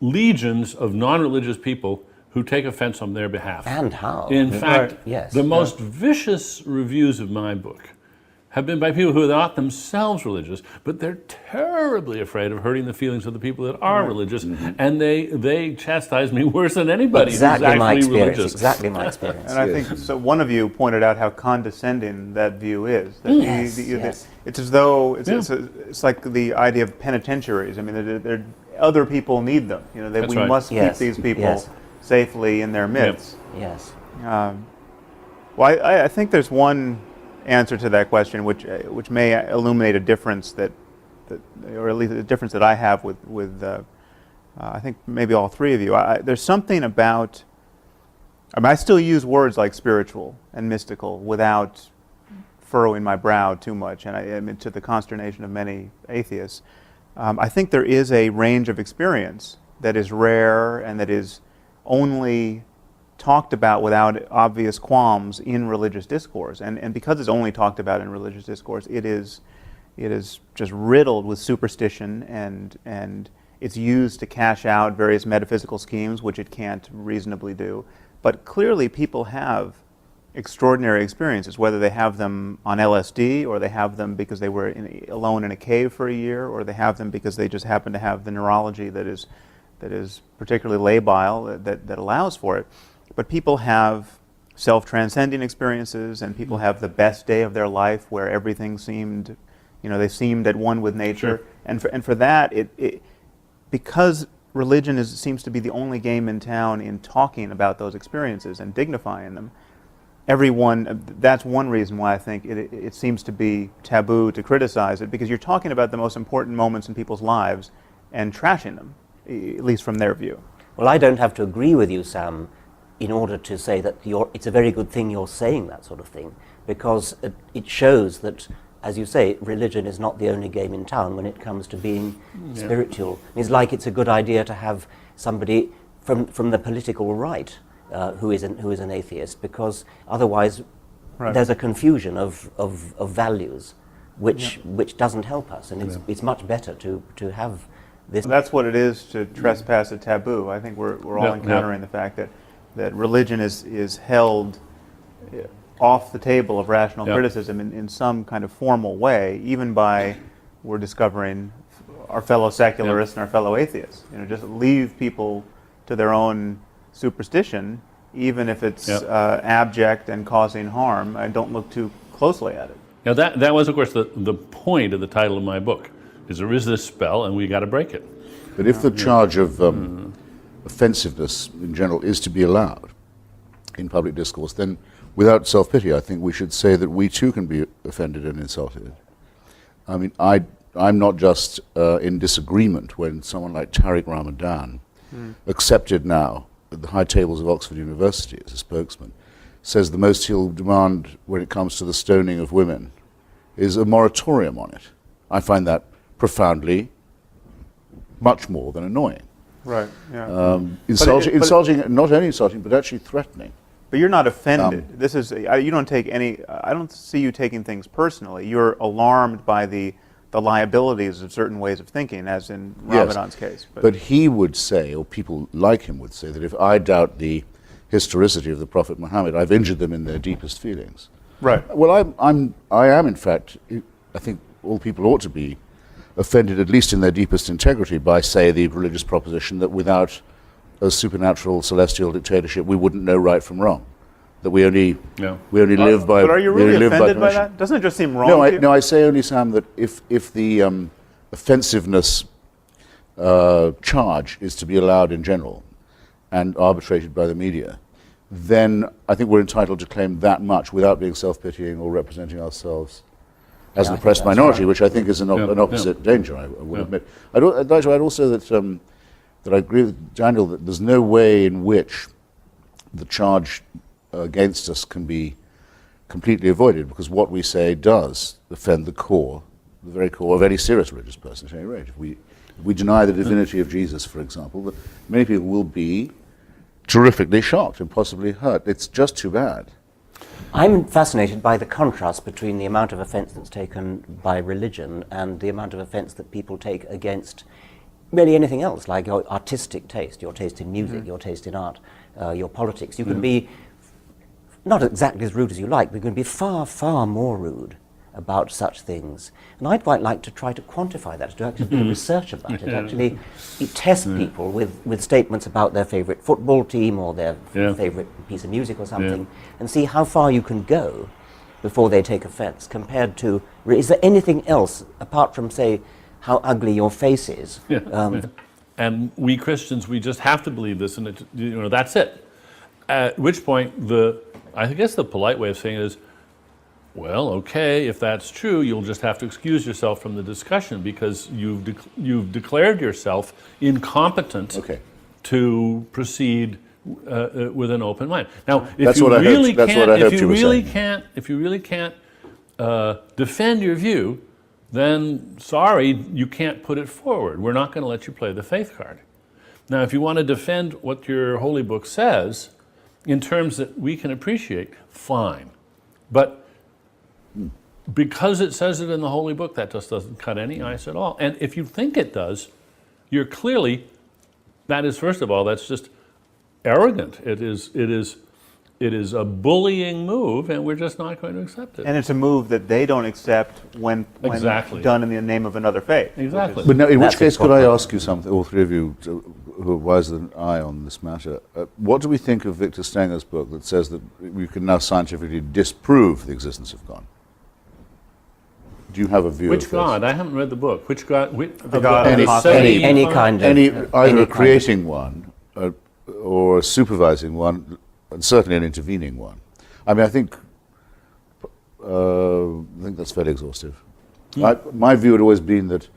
legions of non-religious people who take offense on their behalf. And how? In fact, Yes. the most vicious reviews of my book have been by people who are not themselves religious, but they're terribly afraid of hurting the feelings of the people that are religious, and they chastise me worse than anybody Exactly who's my actually experience. religious. Exactly my experience. And I think so. One of you pointed out how condescending that view is. That Yes. It's as though it's like the idea of penitentiaries. I mean, they're, other people need them. You know, that That's we right. must Yes. keep these people Yes. safely in their midst. Yes. Well, I think there's one answer to that question, which may illuminate a difference that or at least a difference that I have with I think maybe all three of you. There's something about. I mean, I still use words like spiritual and mystical without furrowing my brow too much, and I mean, to the consternation of many atheists. I think there is a range of experience that is rare and that is only talked about without obvious qualms in religious discourse, and because it's only talked about in religious discourse, it is just riddled with superstition, and it's used to cash out various metaphysical schemes which it can't reasonably do. But clearly people have extraordinary experiences, whether they have them on LSD, or they have them because they were alone in a cave for a year, or they have them because they just happen to have the neurology that is particularly labile that allows for it. But people have self-transcending experiences, and people have the best day of their life where everything seemed, they seemed at one with nature. Sure. And for that, because religion seems to be the only game in town in talking about those experiences and dignifying them, that's one reason why I think it seems to be taboo to criticize it, because you're talking about the most important moments in people's lives and trashing them, at least from their view. Well, I don't have to agree with you, Sam, in order to say that it's a very good thing you're saying that sort of thing, because it shows that, as you say, religion is not the only game in town when it comes to being spiritual. It's like it's a good idea to have somebody from the political right who is an atheist, because otherwise there's a confusion of values which doesn't help us, and it's much better to have this. That's what it is to trespass a taboo. I think we're all encountering the fact that religion is held off the table of rational criticism in some kind of formal way, even by, we're discovering, our fellow secularists and our fellow atheists. Just leave people to their own superstition, even if it's abject and causing harm, and don't look too closely at it. Now that was, of course, the point of the title of my book, is there is this spell and we got to break it. But if the charge of offensiveness in general is to be allowed in public discourse, then without self-pity, I think we should say that we too can be offended and insulted. I mean, I'm not just in disagreement when someone like Tariq Ramadan, accepted now at the high tables of Oxford University as a spokesman, says the most he'll demand when it comes to the stoning of women is a moratorium on it. I find that profoundly much more than annoying. Right, yeah. Insulting, not only insulting, but actually threatening. But you're not offended. You don't take any. I don't see you taking things personally. You're alarmed by the liabilities of certain ways of thinking, as in Ramadan's case. But he would say, or people like him would say, that if I doubt the historicity of the Prophet Muhammad, I've injured them in their deepest feelings. Right. Well, I am in fact. I think all people ought to be offended, at least in their deepest integrity, by, say, the religious proposition that without a supernatural celestial dictatorship, we wouldn't know right from wrong. That we only live by. But are you really offended by that? Doesn't it just seem wrong? No, I say only, Sam, that if the offensiveness charge is to be allowed in general and arbitrated by the media, then I think we're entitled to claim that much without being self-pitying or representing ourselves as Yeah, an I think oppressed that's minority, right. which I think is an opposite danger, I will admit. I'd like to add also that I agree with Daniel that there's no way in which the charge against us can be completely avoided, because what we say does offend the very core of any serious religious person at any rate. If we deny the divinity of Jesus, for example, many people will be terrifically shocked and possibly hurt. It's just too bad. I'm fascinated by the contrast between the amount of offence that's taken by religion and the amount of offence that people take against really anything else, like your artistic taste, your taste in music, your taste in art, your politics. You can be not exactly as rude as you like, but you can be far, far more rude about such things. And I'd quite like to try to quantify that, to do actually do research about it, actually test people with statements about their favourite football team or their favourite piece of music or something, and see how far you can go before they take offence, compared to, is there anything else, apart from, say, how ugly your face is? And we Christians, we just have to believe this, and that's it. At which point, I guess the polite way of saying it is, well, okay, if that's true, you'll just have to excuse yourself from the discussion because you've declared yourself incompetent to proceed with an open mind. Now, if you really can't defend your view, then sorry, you can't put it forward. We're not going to let you play the faith card. Now, if you want to defend what your holy book says in terms that we can appreciate, fine. But because it says it in the holy book, that just doesn't cut any ice at all. And if you think it does, you're clearly, that is, first of all, that's just arrogant. It is a bullying move, and we're just not going to accept it. And it's a move that they don't accept when done in the name of another faith. Exactly. But now, in which case, could I ask you something, all three of you who are wiser than I on this matter, what do we think of Victor Stenger's book that says that we can now scientifically disprove the existence of God? Do you have a view of this? Which God? I haven't read the book. Which God? The God of any kind of... Either creating one or supervising one, and certainly an intervening one. I mean, I think that's fairly exhaustive. My view had always been that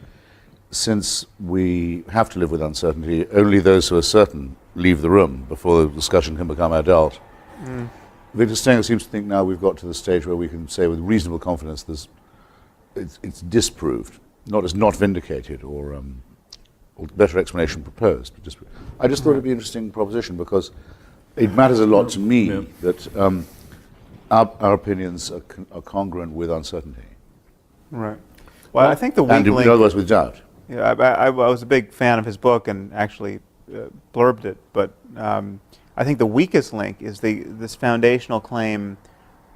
since we have to live with uncertainty, only those who are certain leave the room before the discussion can become adult. Victor Stenger seems to think now we've got to the stage where we can say with reasonable confidence it's disproved, not vindicated or better explanation proposed. But I just thought it'd be an interesting proposition because it matters a lot to me that our opinions are congruent with uncertainty. Right. Well, I think the weak link... in other words, with doubt. Yeah, I was a big fan of his book and actually blurbed it, but I think the weakest link is this foundational claim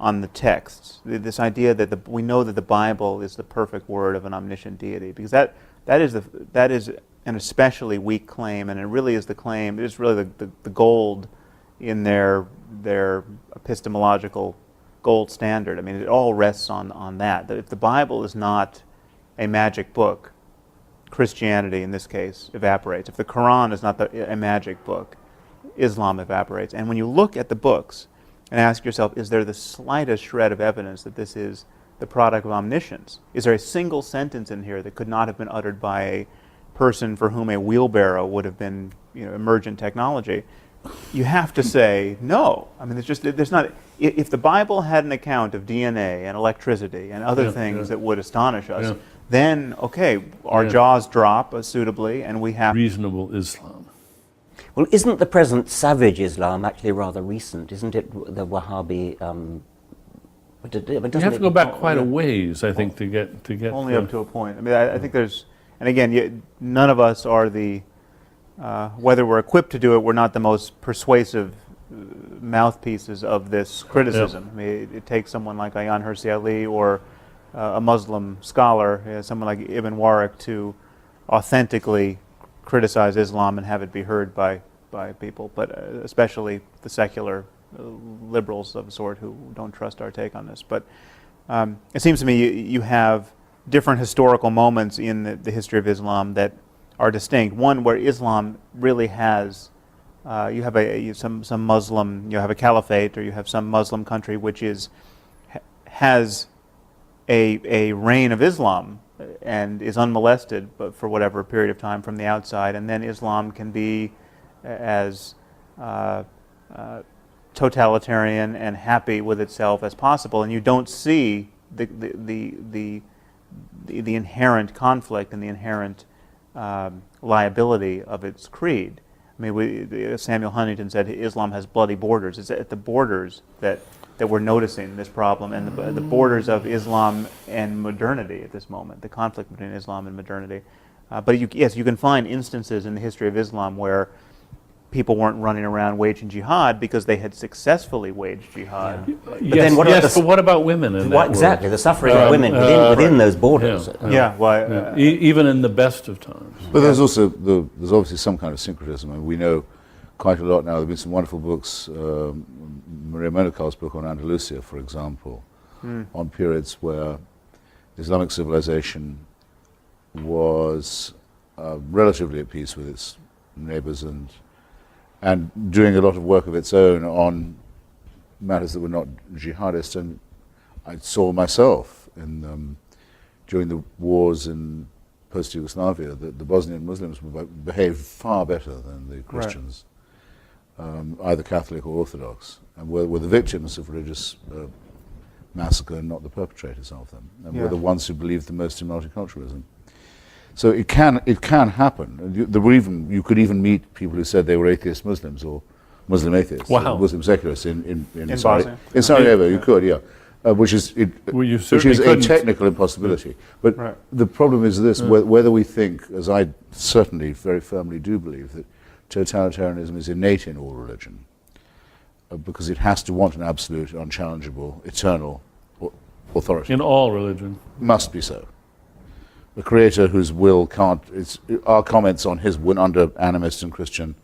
on the texts, this idea that we know that the Bible is the perfect word of an omniscient deity, because that is an especially weak claim, and it really is the claim. It is really the gold in their epistemological gold standard. I mean, it all rests on that. That if the Bible is not a magic book, Christianity in this case evaporates. If the Quran is not a magic book, Islam evaporates. And when you look at the books and ask yourself, is there the slightest shred of evidence that this is the product of omniscience? Is there a single sentence in here that could not have been uttered by a person for whom a wheelbarrow would have been, emergent technology? You have to say no. I mean, there's not. If the Bible had an account of DNA and electricity and other things that would astonish us, then okay, our jaws drop suitably, and we have reasonable Islam. Well, isn't the present savage Islam actually rather recent? Isn't it the Wahhabi? You have to go back quite a ways, I think, to get only up to a point. I mean, I think there's, and again, none of us are whether we're equipped to do it, we're not the most persuasive mouthpieces of this criticism. I mean, it takes someone like Ayaan Hirsi Ali or a Muslim scholar, someone like Ibn Waraq, to authentically criticize Islam and have it be heard by people, but especially the secular liberals of a sort who don't trust our take on this. But it seems to me you have different historical moments in the history of Islam that are distinct. One where Islam really has, you have some Muslim, you have a caliphate, or you have some Muslim country which has a reign of Islam and is unmolested, but for whatever period of time from the outside, and then Islam can be as totalitarian and happy with itself as possible, and you don't see the inherent conflict and the inherent liability of its creed. I mean, Samuel Huntington said Islam has bloody borders. It's at the borders that we're noticing this problem, and the borders of Islam and modernity at this moment, the conflict between Islam and modernity. But yes, you can find instances in the history of Islam where people weren't running around waging jihad because they had successfully waged jihad. Yeah. But then what about women in that exactly, world? the suffering of women within those borders. Even in the best of times. But there's also there's obviously some kind of syncretism, and we know quite a lot now. There have been some wonderful books, Maria Monaco's book on Andalusia, for example, on periods where Islamic civilization was relatively at peace with its neighbors and doing a lot of work of its own on matters that were not jihadist. And I saw myself during the wars in post-Yugoslavia that the Bosnian Muslims behaved far better than the Christians, either Catholic or Orthodox, and were the victims of religious massacre and not the perpetrators of them, and were the ones who believed the most in multiculturalism. So it can happen. You could even meet people who said they were atheist Muslims or Muslim atheists, Muslim secularists in Sarajevo. You could, which is a technical impossibility. But the problem is this: whether we think, as I certainly very firmly do believe, that totalitarianism is innate in all religion, because it has to want an absolute, unchallengeable, eternal authority. In all religion, must be so. The creator whose will can't. Our comments on his under animist and Christian.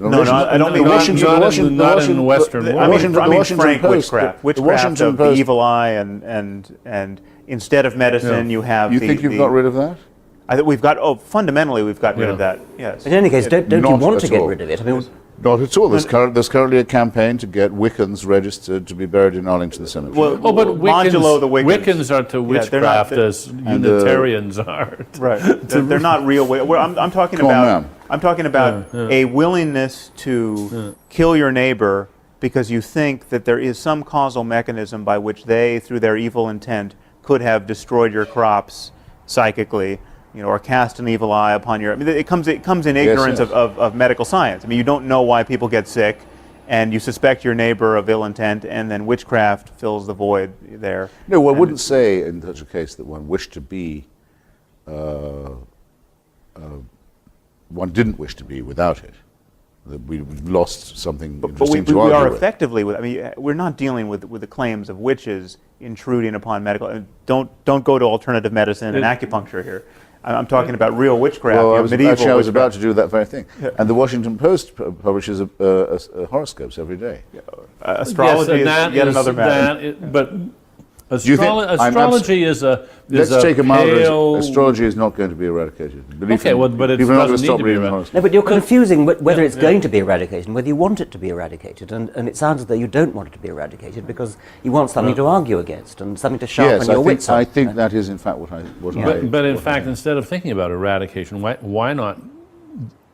I don't mean not in the Western world. I mean frank witchcraft. Witchcraft of the evil eye, and instead of medicine, you have. You think you've got rid of that? I think we've got. Fundamentally, we've got rid of that. Yes. But in any case, don't you want to get rid of it? I mean, not at all. There's currently a campaign to get Wiccans registered to be buried in Arlington Cemetery. Well, but Wiccans are to witchcraft as Unitarians are. Right. They're not real. I'm talking about. I'm talking about a willingness to kill your neighbor because you think that there is some causal mechanism by which they, through their evil intent, could have destroyed your crops psychically. Or cast an evil eye upon your. I mean, it comes in ignorance of medical science. I mean, you don't know why people get sick, and you suspect your neighbor of ill intent, and then witchcraft fills the void there. No, one wouldn't say in such a case that one wished to be. One didn't wish to be without it. That we've lost something interesting to argue with. But we are effectively with. I mean, we're not dealing with the claims of witches intruding upon medical. Don't go to alternative medicine and acupuncture here. I'm talking about real witchcraft. Well, I was about to do that very thing. Yeah. And the Washington Post publishes horoscopes every day. Astrology is yet another matter. But astrology is a Let's take a milder. Astrology is not going to be eradicated. But it doesn't need to be eradicated. No, but you're confusing whether it's going to be eradicated and whether you want it to be eradicated. And it sounds as though you don't want it to be eradicated because you want something to argue against and something to sharpen your wits. I think that is in fact what I. But in fact, instead of thinking about eradication, why not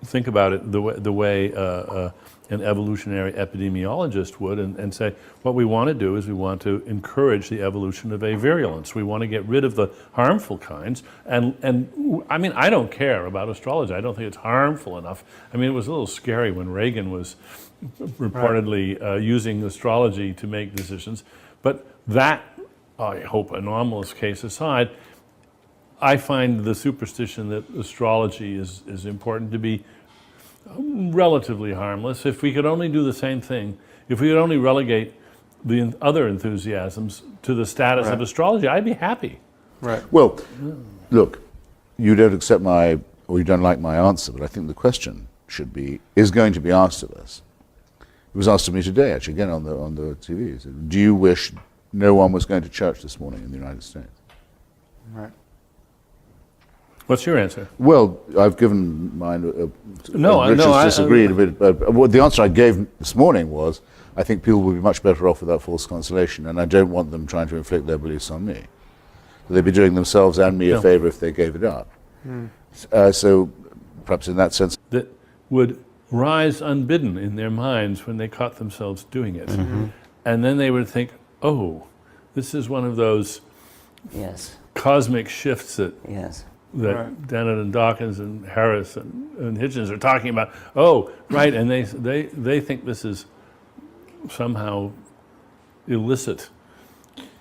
think about it the way an evolutionary epidemiologist would and say, what we want to do is we want to encourage the evolution of avirulence. We want to get rid of the harmful kinds. And I mean, I don't care about astrology. I don't think it's harmful enough. I mean, it was a little scary when Reagan was reportedly using astrology to make decisions. But that, I hope, anomalous case aside, I find the superstition that astrology is important to be relatively harmless. If we could only do the same thing, if we could only relegate the other enthusiasms to the status of astrology, I'd be happy. Right. Well, look, you don't accept or you don't like my answer, but I think the question is going to be asked of us. It was asked of me today, actually, again on the TV. So, do you wish no one was going to church this morning in the United States? Right. What's your answer? Well, I've given mine. Richard's disagreed a bit. But the answer I gave this morning was, I think people would be much better off without false consolation, and I don't want them trying to inflict their beliefs on me. They'd be doing themselves and me a favor if they gave it up. So perhaps in that sense. That would rise unbidden in their minds when they caught themselves doing it. And then they would think, oh, this is one of those Yes. cosmic shifts that Yes. Dennett and Dawkins and Harris and Hitchens are talking about. Oh, right, and they think this is somehow illicit.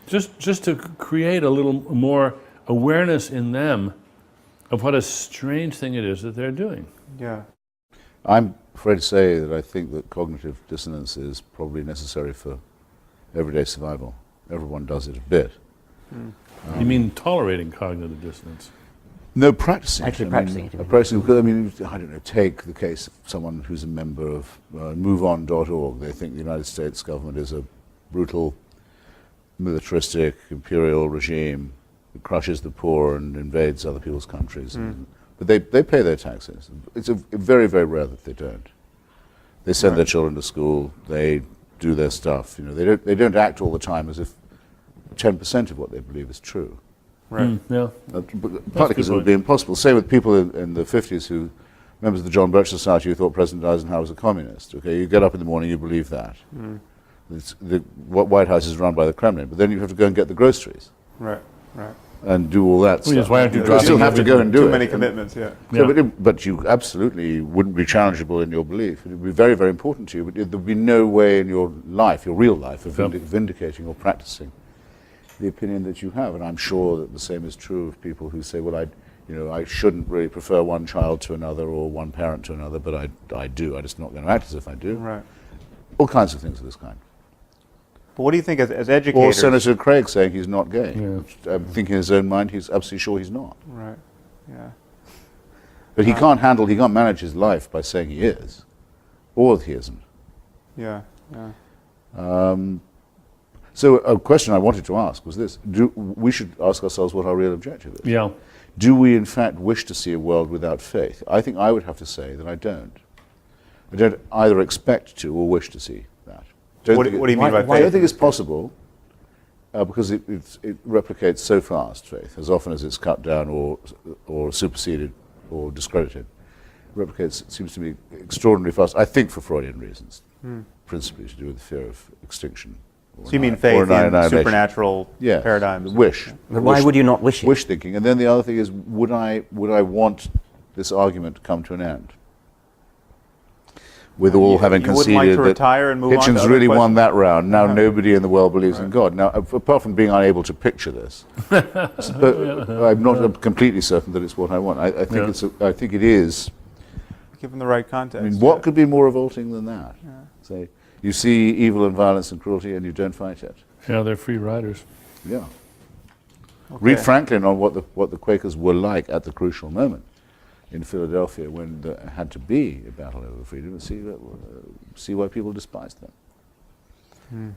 Just to create a little more awareness in them of what a strange thing it is that they're doing. Yeah. I'm afraid to say that I think that cognitive dissonance is probably necessary for everyday survival. Everyone does it a bit. You mean tolerating cognitive dissonance? No, practicing. Actually practicing it. Practicing, because, I mean, I don't know, take the case of someone who's a member of MoveOn.org. They think the United States government is a brutal, militaristic, imperial regime that crushes the poor and invades other people's countries. But they pay their taxes. It's very, very rare that they don't. They send their children to school. They do their stuff. You know, they don't act all the time as if 10% of what they believe is true. Right. Yeah. Partly because it would be impossible. Same with people in the 50s who, members of the John Birch Society, who thought President Eisenhower was a communist. Okay, you get up in the morning, you believe that. The White House is run by the Kremlin, but then you have to go and get the groceries. Right. Right. And do all that stuff. Yes, why aren't you You dropping still have to go and do Too it. many commitments. Yeah. So, but you absolutely wouldn't be challengeable in your belief. It would be very, very important to you, but there would be no way in your life, your real life, of vindicating or practicing the opinion that you have. And I'm sure that the same is true of people who say, well, I shouldn't really prefer one child to another or one parent to another, but I do. I'm just not going to act as if I do. Right. All kinds of things of this kind. But what do you think as Or educators? Senator Craig saying he's not gay. Yeah. I'm thinking in his own mind, he's absolutely sure he's not. Right. Yeah. But he can't manage his life by saying he is, or that he isn't. Yeah. Yeah. So a question I wanted to ask was this. We should ask ourselves what our real objective is. Yeah. Do we in fact wish to see a world without faith? I think I would have to say that I don't. I don't either expect to or wish to see that. What do you mean by faith? I don't think it's possible because it replicates so fast, faith, as often as it's cut down or superseded or discredited. It replicates, it seems to me, extraordinarily fast, I think for Freudian reasons, principally to do with the fear of extinction. So you mean faith in annihilation. supernatural Yes, paradigms? Wish. But why would you not wish it? Wish thinking. And then the other thing is, would I want this argument to come to an end? With all having you wouldn't like conceded to that retire and move on to Hitchens other really won questions? that round. Now nobody in the world believes in God. Now, apart from being unable to picture this, but I'm not completely certain that it's what I want. I think I think it is. Given the right context. I mean, what could be more revolting than that? Say, you see evil and violence and cruelty, and you don't fight it. Yeah, they're free riders. Yeah. Okay. Read Franklin on what the Quakers were like at the crucial moment in Philadelphia when there had to be a battle over freedom, and see why people despised them.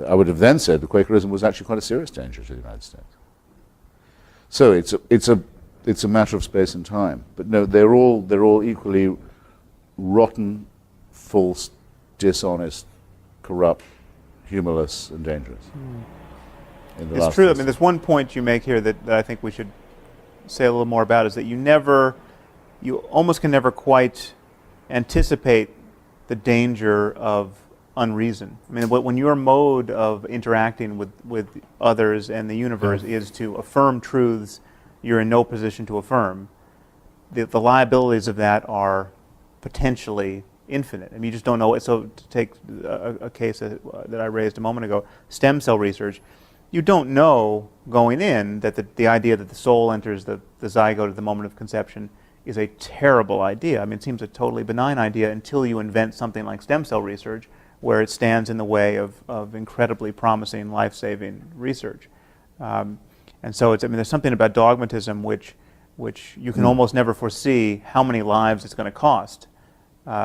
I would have then said that Quakerism was actually quite a serious danger to the United States. So it's a matter of space and time. But no, they're all equally rotten, false, dishonest, corrupt, humorless, and dangerous. It's true. I mean, there's one point you make here that I think we should say a little more about, is that you almost can never quite anticipate the danger of unreason. I mean, when your mode of interacting with others and the universe is to affirm truths you're in no position to affirm, the liabilities of that are potentially infinite. I mean, you just don't know. So to take a case that I raised a moment ago, stem cell research, you don't know going in that the idea that the soul enters the zygote at the moment of conception is a terrible idea. I mean, it seems a totally benign idea until you invent something like stem cell research, where it stands in the way of incredibly promising, life-saving research. And so there's something about dogmatism which you can almost never foresee how many lives it's going to cost,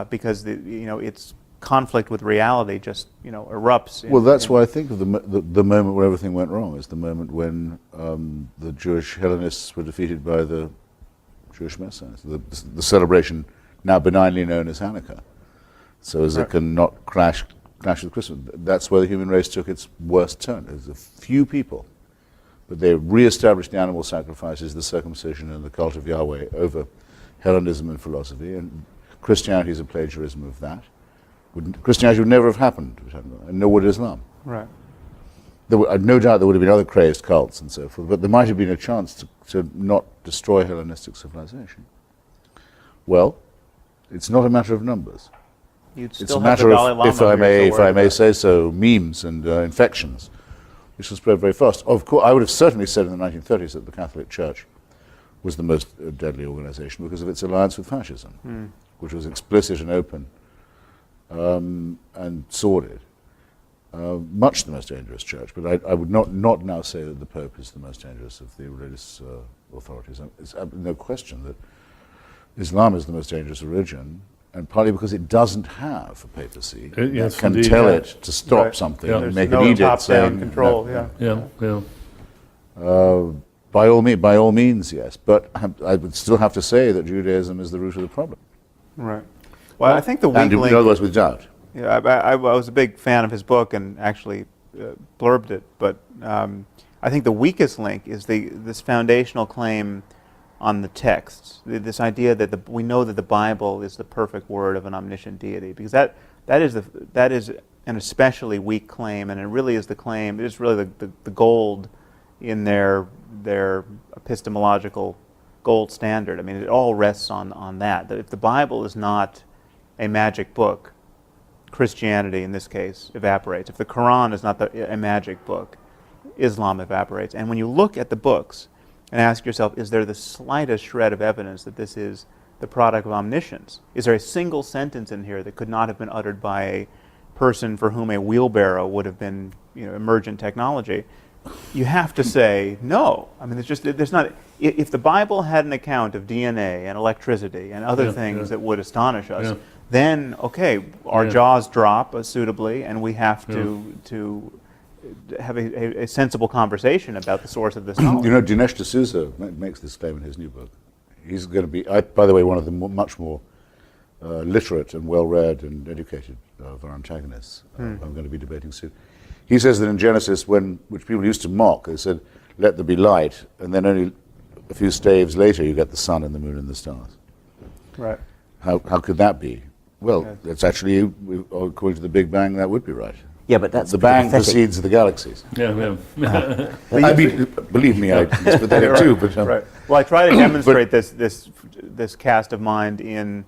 because its conflict with reality just erupts. Well, that's why I think of the moment where everything went wrong is the moment when the Jewish Hellenists were defeated by the Jewish Messiahs, the celebration now benignly known as Hanukkah. So as it can not clash with Christmas. That's where the human race took its worst turn. There's a few people but they re-established the animal sacrifices, the circumcision, and the cult of Yahweh over Hellenism and philosophy, and Christianity is a plagiarism of that. Christianity would never have happened, and nor would Islam. Right. I've no doubt there would have been other crazed cults and so forth, but there might have been a chance to not destroy Hellenistic civilization. Well, it's not a matter of numbers. You'd It's still a have the matter Dalai of, Lama if I you're may, so if I worried may about. say so, memes and infections, which will spread very fast. Of course, I would have certainly said in the 1930s that the Catholic Church was the most deadly organization because of its alliance with fascism, which was explicit and open and sordid. Much the most dangerous church, but I would not now say that the Pope is the most dangerous of the religious authorities. It's no question that Islam is the most dangerous religion, and partly because it doesn't have a papacy Yes, that can indeed, tell yeah. it to stop Right. something Yeah. and There's make no an edict top-down saying control. no. Yeah. By all means, yes. But I would still have to say that Judaism is the root of the problem. Right. Well, I think the weak And in link. other words, with doubt. Yeah, I was a big fan of his book and actually blurbed it, but I think the weakest link is this foundational claim on the texts, this idea that we know that the Bible is the perfect word of an omniscient deity, because that is an especially weak claim, and it really is the claim. It is really the gold in their epistemological gold standard. I mean, it all rests on that. That if the Bible is not a magic book, Christianity, in this case, evaporates. If the Quran is not a magic book, Islam evaporates. And when you look at the books and ask yourself, is there the slightest shred of evidence that this is the product of omniscience? Is there a single sentence in here that could not have been uttered by a person for whom a wheelbarrow would have been, emergent technology? You have to say no. I mean, there's not. If the Bible had an account of DNA and electricity and other things that would astonish us, then okay, our jaws drop suitably, and we have to have a sensible conversation about the source of this knowledge. Dinesh D'Souza makes this claim in his new book. He's going to be, by the way, one of the much more literate and well-read and educated of our antagonists. I'm going to be debating soon. He says that in Genesis, which people used to mock, they said, "Let there be light," and then only a few staves later you get the sun and the moon and the stars. Right. How could that be? Well, that's actually, according to the Big Bang, that would be right. Yeah, but that's The bang pathetic. precedes the galaxies. Yeah. I mean, believe me, it's pathetic too. But Right. Well, I try to demonstrate this cast of mind in,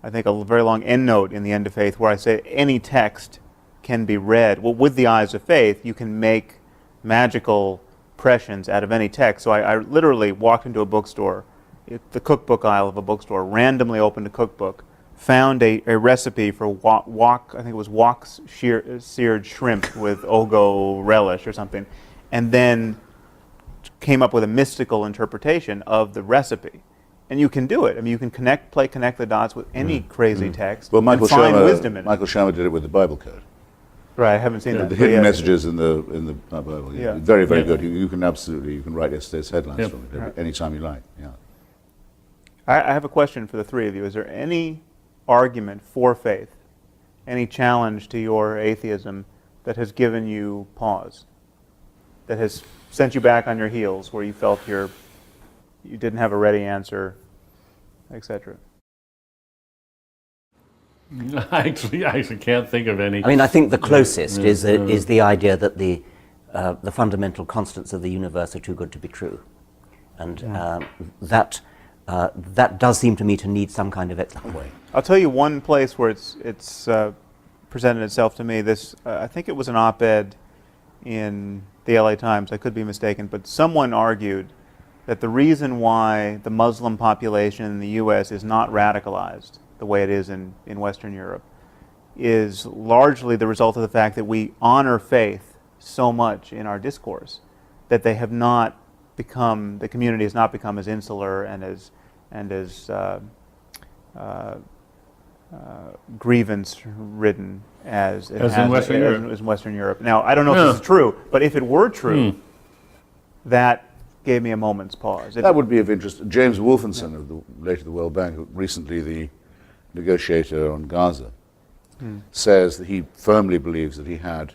I think, a very long endnote in The End of Faith, where I say any text can be read. Well, with the eyes of faith, you can make magical impressions out of any text. So I literally walked into a bookstore, the cookbook aisle of a bookstore, randomly opened a cookbook, found a recipe for wok, I think it was wok seared shrimp with ogo relish or something, and then came up with a mystical interpretation of the recipe. And you can do it. I mean, you can connect the dots with any crazy text well, Michael and find wisdom in it. Michael Shermer did it with the Bible code. Right, I haven't seen that. The but hidden yeah. messages in the Bible. Yeah. Very, very Yeah. good. You can write yesterday's headlines from it Right. anytime you like. Yeah. I have a question for the three of you. Is there any argument for faith, any challenge to your atheism that has given you pause, that has sent you back on your heels, where you felt you didn't have a ready answer, etc.? I actually can't think of any. I mean, I think the closest is the idea that the fundamental constants of the universe are too good to be true, and that does seem to me to need some kind of explanation. I'll tell you one place where it's presented itself to me. This I think it was an op-ed in the LA Times. I could be mistaken, but someone argued that the reason why the Muslim population in the U.S. is not radicalized the way it is in Western Europe is largely the result of the fact that we honor faith so much in our discourse that the community has not become as insular and as grievance-ridden as it has in Western Europe. as in Western Europe. Now, I don't know if this is true, but if it were true, that gave me a moment's pause. That would be of interest. James Wolfenson, later the World Bank, recently the negotiator on Gaza, says that he firmly believes that he had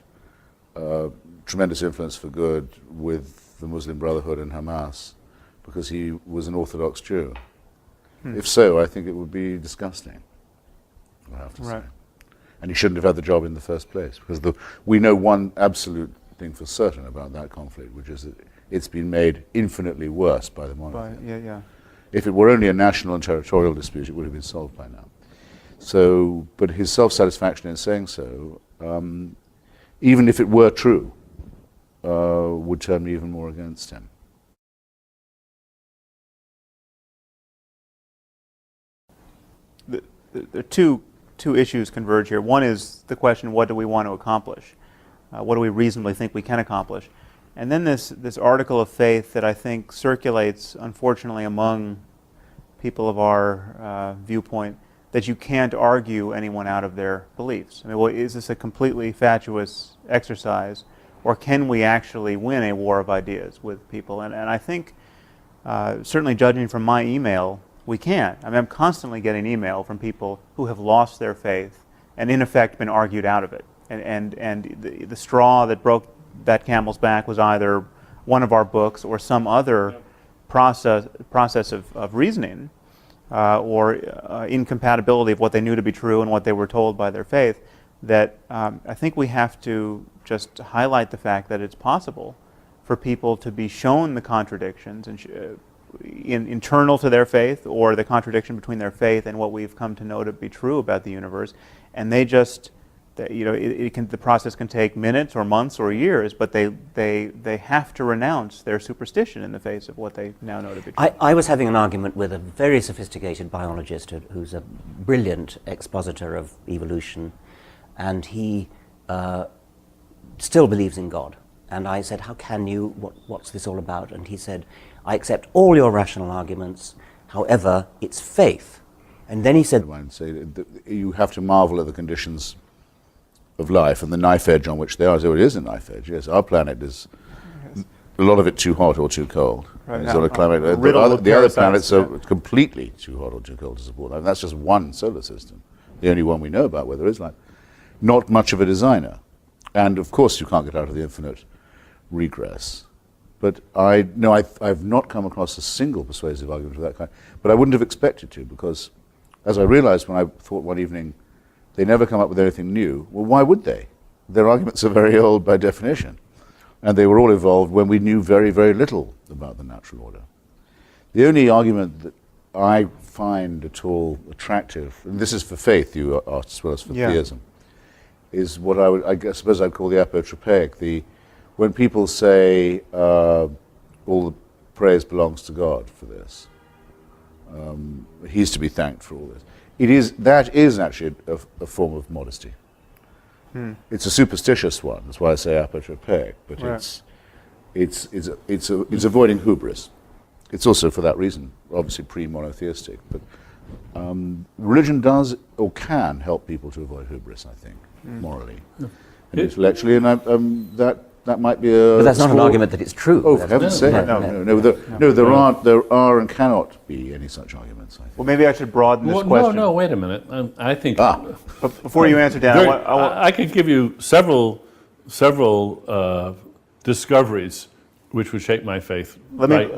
tremendous influence for good with the Muslim Brotherhood and Hamas because he was an Orthodox Jew. If so, I think it would be disgusting, I have to say. And he shouldn't have had the job in the first place, because we know one absolute thing for certain about that conflict, which is that it's been made infinitely worse by the monarchy. If it were only a national and territorial dispute, it would have been solved by now. So, but his self-satisfaction in saying so, even if it were true, would turn me even more against him. The two issues converge here. One is the question, what do we want to accomplish? What do we reasonably think we can accomplish? And then this article of faith that I think circulates, unfortunately, among people of our viewpoint, that you can't argue anyone out of their beliefs. I mean, well, is this a completely fatuous exercise, or can we actually win a war of ideas with people? And I think, certainly judging from my email, we can. I mean, I'm constantly getting email from people who have lost their faith and in effect been argued out of it. And the straw that broke that camel's back was either one of our books or some other process of reasoning or incompatibility of what they knew to be true and what they were told by their faith, that I think we have to just highlight the fact that it's possible for people to be shown the contradictions and internal to their faith, or the contradiction between their faith and what we've come to know to be true about the universe, and they just, the process can take minutes or months or years, but they have to renounce their superstition in the face of what they now know to be true. I was having an argument with a very sophisticated biologist who's a brilliant expositor of evolution, and he still believes in God. And I said, how can you, what's this all about? And he said, I accept all your rational arguments, however, it's faith. And then he said, you have to marvel at the conditions of life and the knife edge on which they are. So it is a knife edge, yes. Our planet is, a lot of it too hot or too cold. Right. It's on a climate, the other planets are completely too hot or too cold to support life. That's just one solar system, the only one we know about where there is life. Not much of a designer. And of course you can't get out of the infinite regress. But I've not come across a single persuasive argument of that kind. But I wouldn't have expected to, because as I realized when I thought one evening, they never come up with anything new. Well, why would they? Their arguments are very old by definition. And they were all evolved when we knew very, very little about the natural order. The only argument that I find at all attractive, and this is for faith, you asked, as well as for theism, is what I suppose I'd call the apotropaic, when people say all the praise belongs to God for this, he's to be thanked for all this. That is actually a form of modesty. It's a superstitious one. That's why I say apotropaic. But it's avoiding hubris. It's also for that reason, obviously pre-monotheistic. But religion does or can help people to avoid hubris, I think, morally and intellectually, and that might be a. But that's not an argument that it's true. Oh, for heaven's sake! No, there are and cannot be any such arguments, I think. Well, maybe I should broaden this question. No, wait a minute. I think. But before you answer, Dan, I could give you several discoveries which would shape my faith right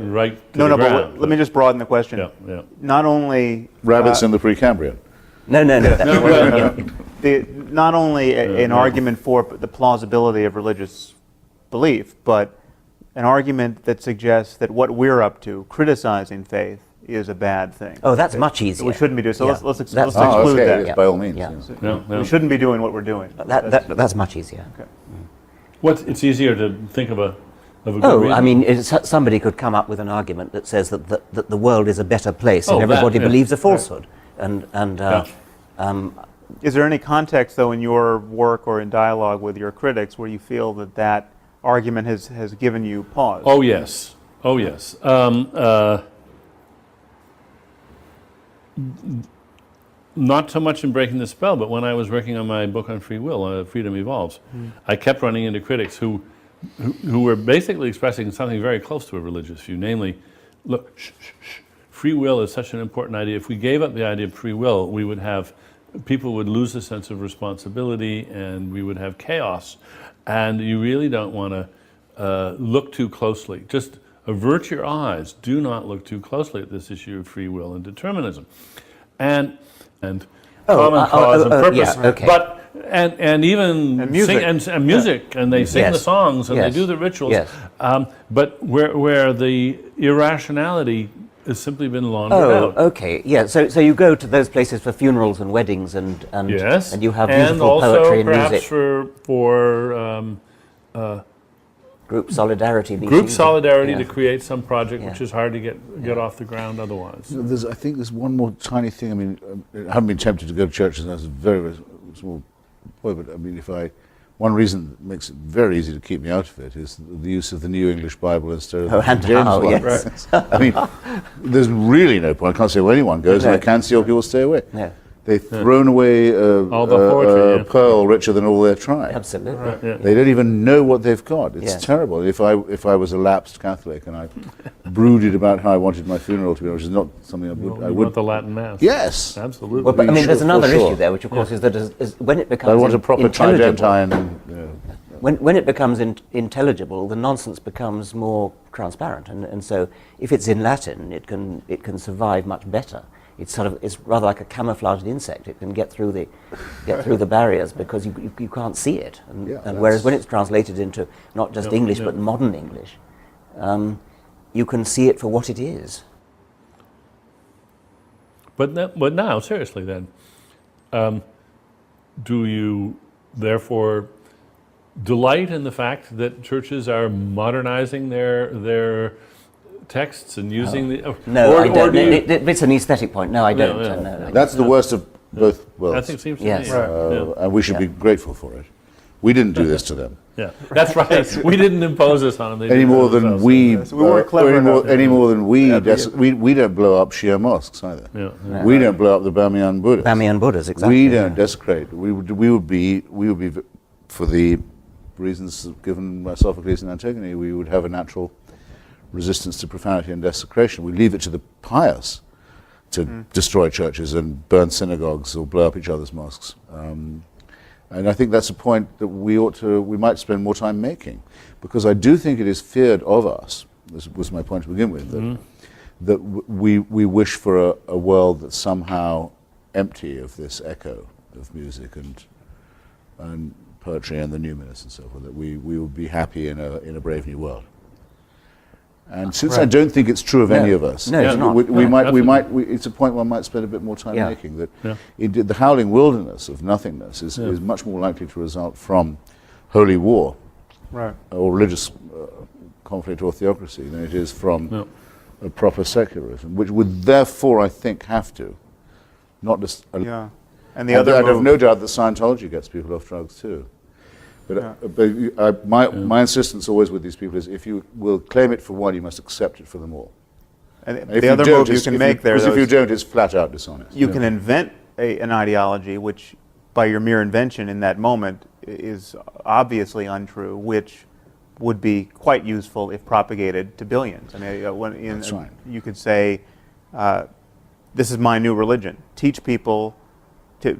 to the ground. But let me just broaden the question. Yeah. Not only rabbits in the Precambrian. No. Not only an argument for the plausibility of religious belief, but an argument that suggests that what we're up to, criticizing faith, is a bad thing. Oh, that's much easier. We shouldn't be doing so. Let's exclude that. Yes, by all means. We shouldn't be doing what we're doing. That's much easier. Okay. It's easier to think of a good reason? I mean, somebody could come up with an argument that says that the world is a better place and everybody believes a falsehood. Is there any context, though, in your work or in dialogue with your critics where you feel that argument has given you pause? Oh, yes. Not so much in breaking the spell, but when I was working on my book on free will, Freedom Evolves, I kept running into critics who were basically expressing something very close to a religious view, namely, look, free will is such an important idea. If we gave up the idea of free will, people would lose a sense of responsibility and we would have chaos. And you really don't want look too closely. Just avert your eyes. Do not look too closely at this issue of free will and determinism, and common cause and purpose. Yeah, okay. But and even And music. and music, and they sing Yes. the songs and Yes. they do the rituals. Yes. But where the irrationality has simply been laundered Oh, out. okay. Yeah. So you go to those places for funerals and weddings and Yes, and you have and beautiful also poetry and perhaps music. for Group solidarity. group meetings. solidarity Yeah. to create some project Yeah. which is hard to get off the ground otherwise. I think there's one more tiny thing. I mean, I haven't been tempted to go to churches, and that's a very, very small boy, but I mean, one reason that makes it very easy to keep me out of it is the use of the New English Bible instead of the and King James how, one. yes. I mean, there's really no point. I can't say where anyone goes, and I No. can see how people stay away. No. They've thrown away All the poetry, yeah. pearl richer than all their tribe. Absolutely. Yeah. They don't even know what they've got. It's Yes. terrible. If I was a lapsed Catholic and I brooded about how I wanted my funeral to be, which is not something I You would. want the Latin Mass. Yes. Absolutely. Well, but I mean, there's For another sure. issue there, which of course is that is when it becomes I want a proper intelligible, tridentine. when it becomes intelligible, the nonsense becomes more transparent, and so if it's in Latin, it can survive much better. It's rather like a camouflaged insect. It can get through the barriers because you can't see it. And whereas when it's translated into not just English but modern English, you can see it for what it is. But now, seriously, then, do you therefore delight in the fact that churches are modernizing their texts and using the? No, or, I or don't. do you- It's an aesthetic point. No, I don't. no. No. That's the worst of both worlds. I think it seems to Yes. me. Right. And we should be grateful for it. We didn't do this to them. Yeah, that's right. We didn't impose this on them. They Any did it more than themselves. we, So we weren't clever enough. any more than we, Yeah. we don't blow up Shia mosques either. Yeah. We don't blow up the Bamiyan Buddhas. Bamiyan Buddhas, exactly. We don't desecrate. We would be, for the reasons given by Sophocles and Antigone, we would have a natural resistance to profanity and desecration. We leave it to the pious to destroy churches and burn synagogues or blow up each other's mosques. And I think that's a point that we might spend more time making, because I do think it is feared of us. This was my point to begin with, that we wish for a world that's somehow empty of this echo of music and poetry and the numinous and so forth. That we would be happy in a brave new world. And since I don't think it's true of any of us, No, it's not. it's a point one might spend a bit more time Yeah. making, that the howling wilderness of nothingness is much more likely to result from holy war Right. or religious conflict or theocracy than it is from a proper secularism, which would therefore, I think, have to, not just... Yeah. And the other I have move- no doubt that Scientology gets people off drugs too. But my insistence always with these people is, if you will claim it for one, you must accept it for them all. And If the other don't, move you it's- can if make there, because though, if you is don't, it's flat out dishonest. you can invent an ideology which, by your mere invention in that moment, is obviously untrue, which would be quite useful if propagated to billions. I mean, That's right. you could say, this is my new religion. Teach people to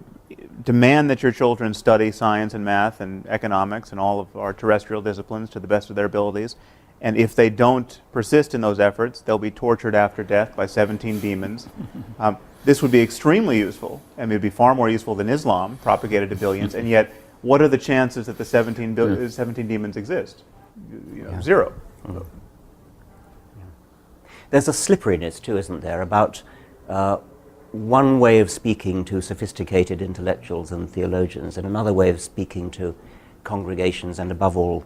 demand that your children study science and math and economics and all of our terrestrial disciplines to the best of their abilities. And if they don't persist in those efforts, they'll be tortured after death by 17 demons. This would be extremely useful, and it would be far more useful than Islam, propagated to billions. And yet, what are the chances that the 17 demons exist? Zero. There's a slipperiness too, isn't there, about one way of speaking to sophisticated intellectuals and theologians and another way of speaking to congregations and, above all,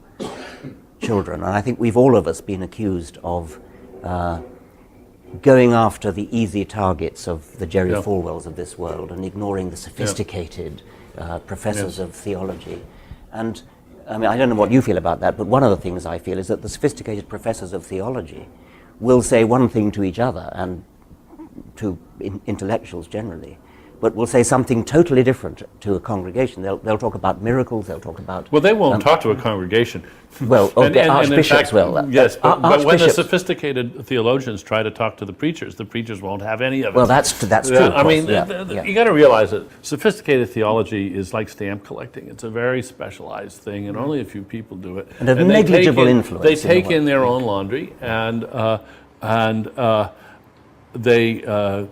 children. And I think we've all of us been accused of going after the easy targets of the Jerry Falwells of this world and ignoring the sophisticated professors of theology. And I mean, I don't know what you feel about that, but one of the things I feel is that the sophisticated professors of theology will say one thing to each other and to intellectuals generally, but will say something totally different to a congregation. They'll talk about miracles, they'll talk about... Well, they won't talk to a congregation. Well, the archbishops will. Yes, but when the archbishops- sophisticated theologians try to talk to the preachers won't have any of it. Well, that's true. Yeah, I mean, yeah. you got to realize that sophisticated theology is like stamp collecting. It's a very specialized thing, and only a few people do it. And a negligible influence. They take in their own laundry, and they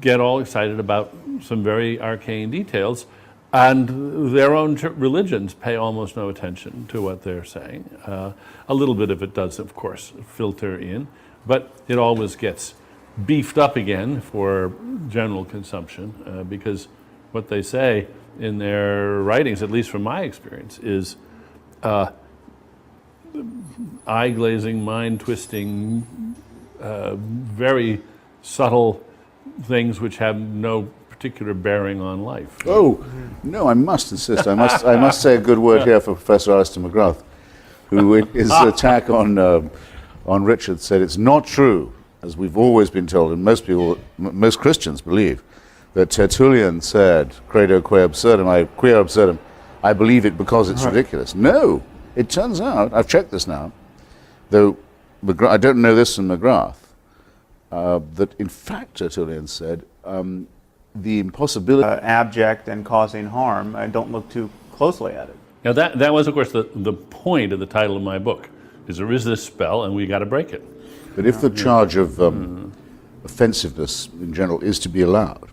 get all excited about some very arcane details, and their own religions pay almost no attention to what they're saying. A little bit of it does, of course, filter in, but it always gets beefed up again for general consumption, because what they say in their writings, at least from my experience, is eye-glazing, mind-twisting, very subtle things which have no particular bearing on life. Oh, no, I must insist. I must say a good word here for Professor Alistair McGrath, who in his attack on Richard said it's not true, as we've always been told, and most Christians believe, that Tertullian said, credo quae absurdum, I believe it because it's ridiculous. No, it turns out, I've checked this now, though I don't know this from McGrath, that in fact Tertullian said the impossibility... abject and causing harm, and don't look too closely at it. Now that was, of course, the point of the title of my book, is there is this spell and we got to break it. But if the charge of offensiveness in general is to be allowed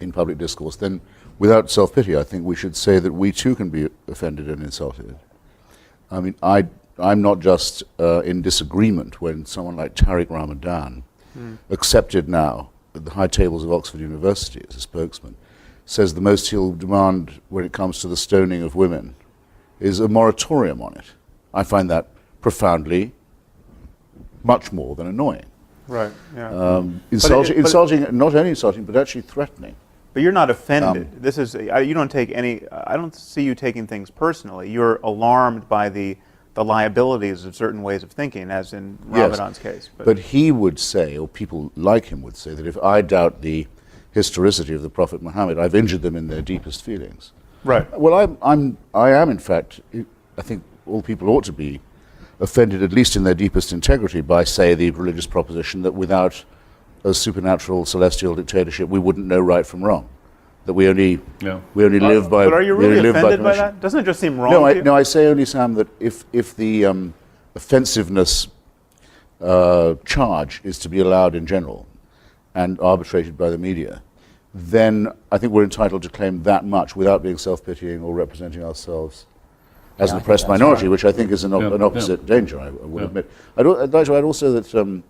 in public discourse, then without self-pity, I think we should say that we too can be offended and insulted. I mean, I'm not just in disagreement when someone like Tariq Ramadan, accepted now at the high tables of Oxford University as a spokesman, says the most he'll demand when it comes to the stoning of women is a moratorium on it. I find that profoundly much more than annoying. Right, yeah. Insulting, not only insulting, but actually threatening. But you're not offended. This is, you don't take any, I don't see you taking things personally. You're alarmed by the liabilities of certain ways of thinking, as in Ramadan's case. But he would say, or people like him would say, that if I doubt the historicity of the Prophet Muhammad, I've injured them in their deepest feelings. Right. Well, I am, in fact, I think all people ought to be offended, at least in their deepest integrity, by, say, the religious proposition that without a supernatural celestial dictatorship, we wouldn't know right from wrong. That we only live by. But are you really offended by that? Doesn't it just seem wrong? No, I say only, Sam, that if the offensiveness charge is to be allowed in general and arbitrated by the media, then I think we're entitled to claim that much without being self-pitying or representing ourselves as an oppressed minority, which I think is an opposite danger, I would admit. I'd like to add also that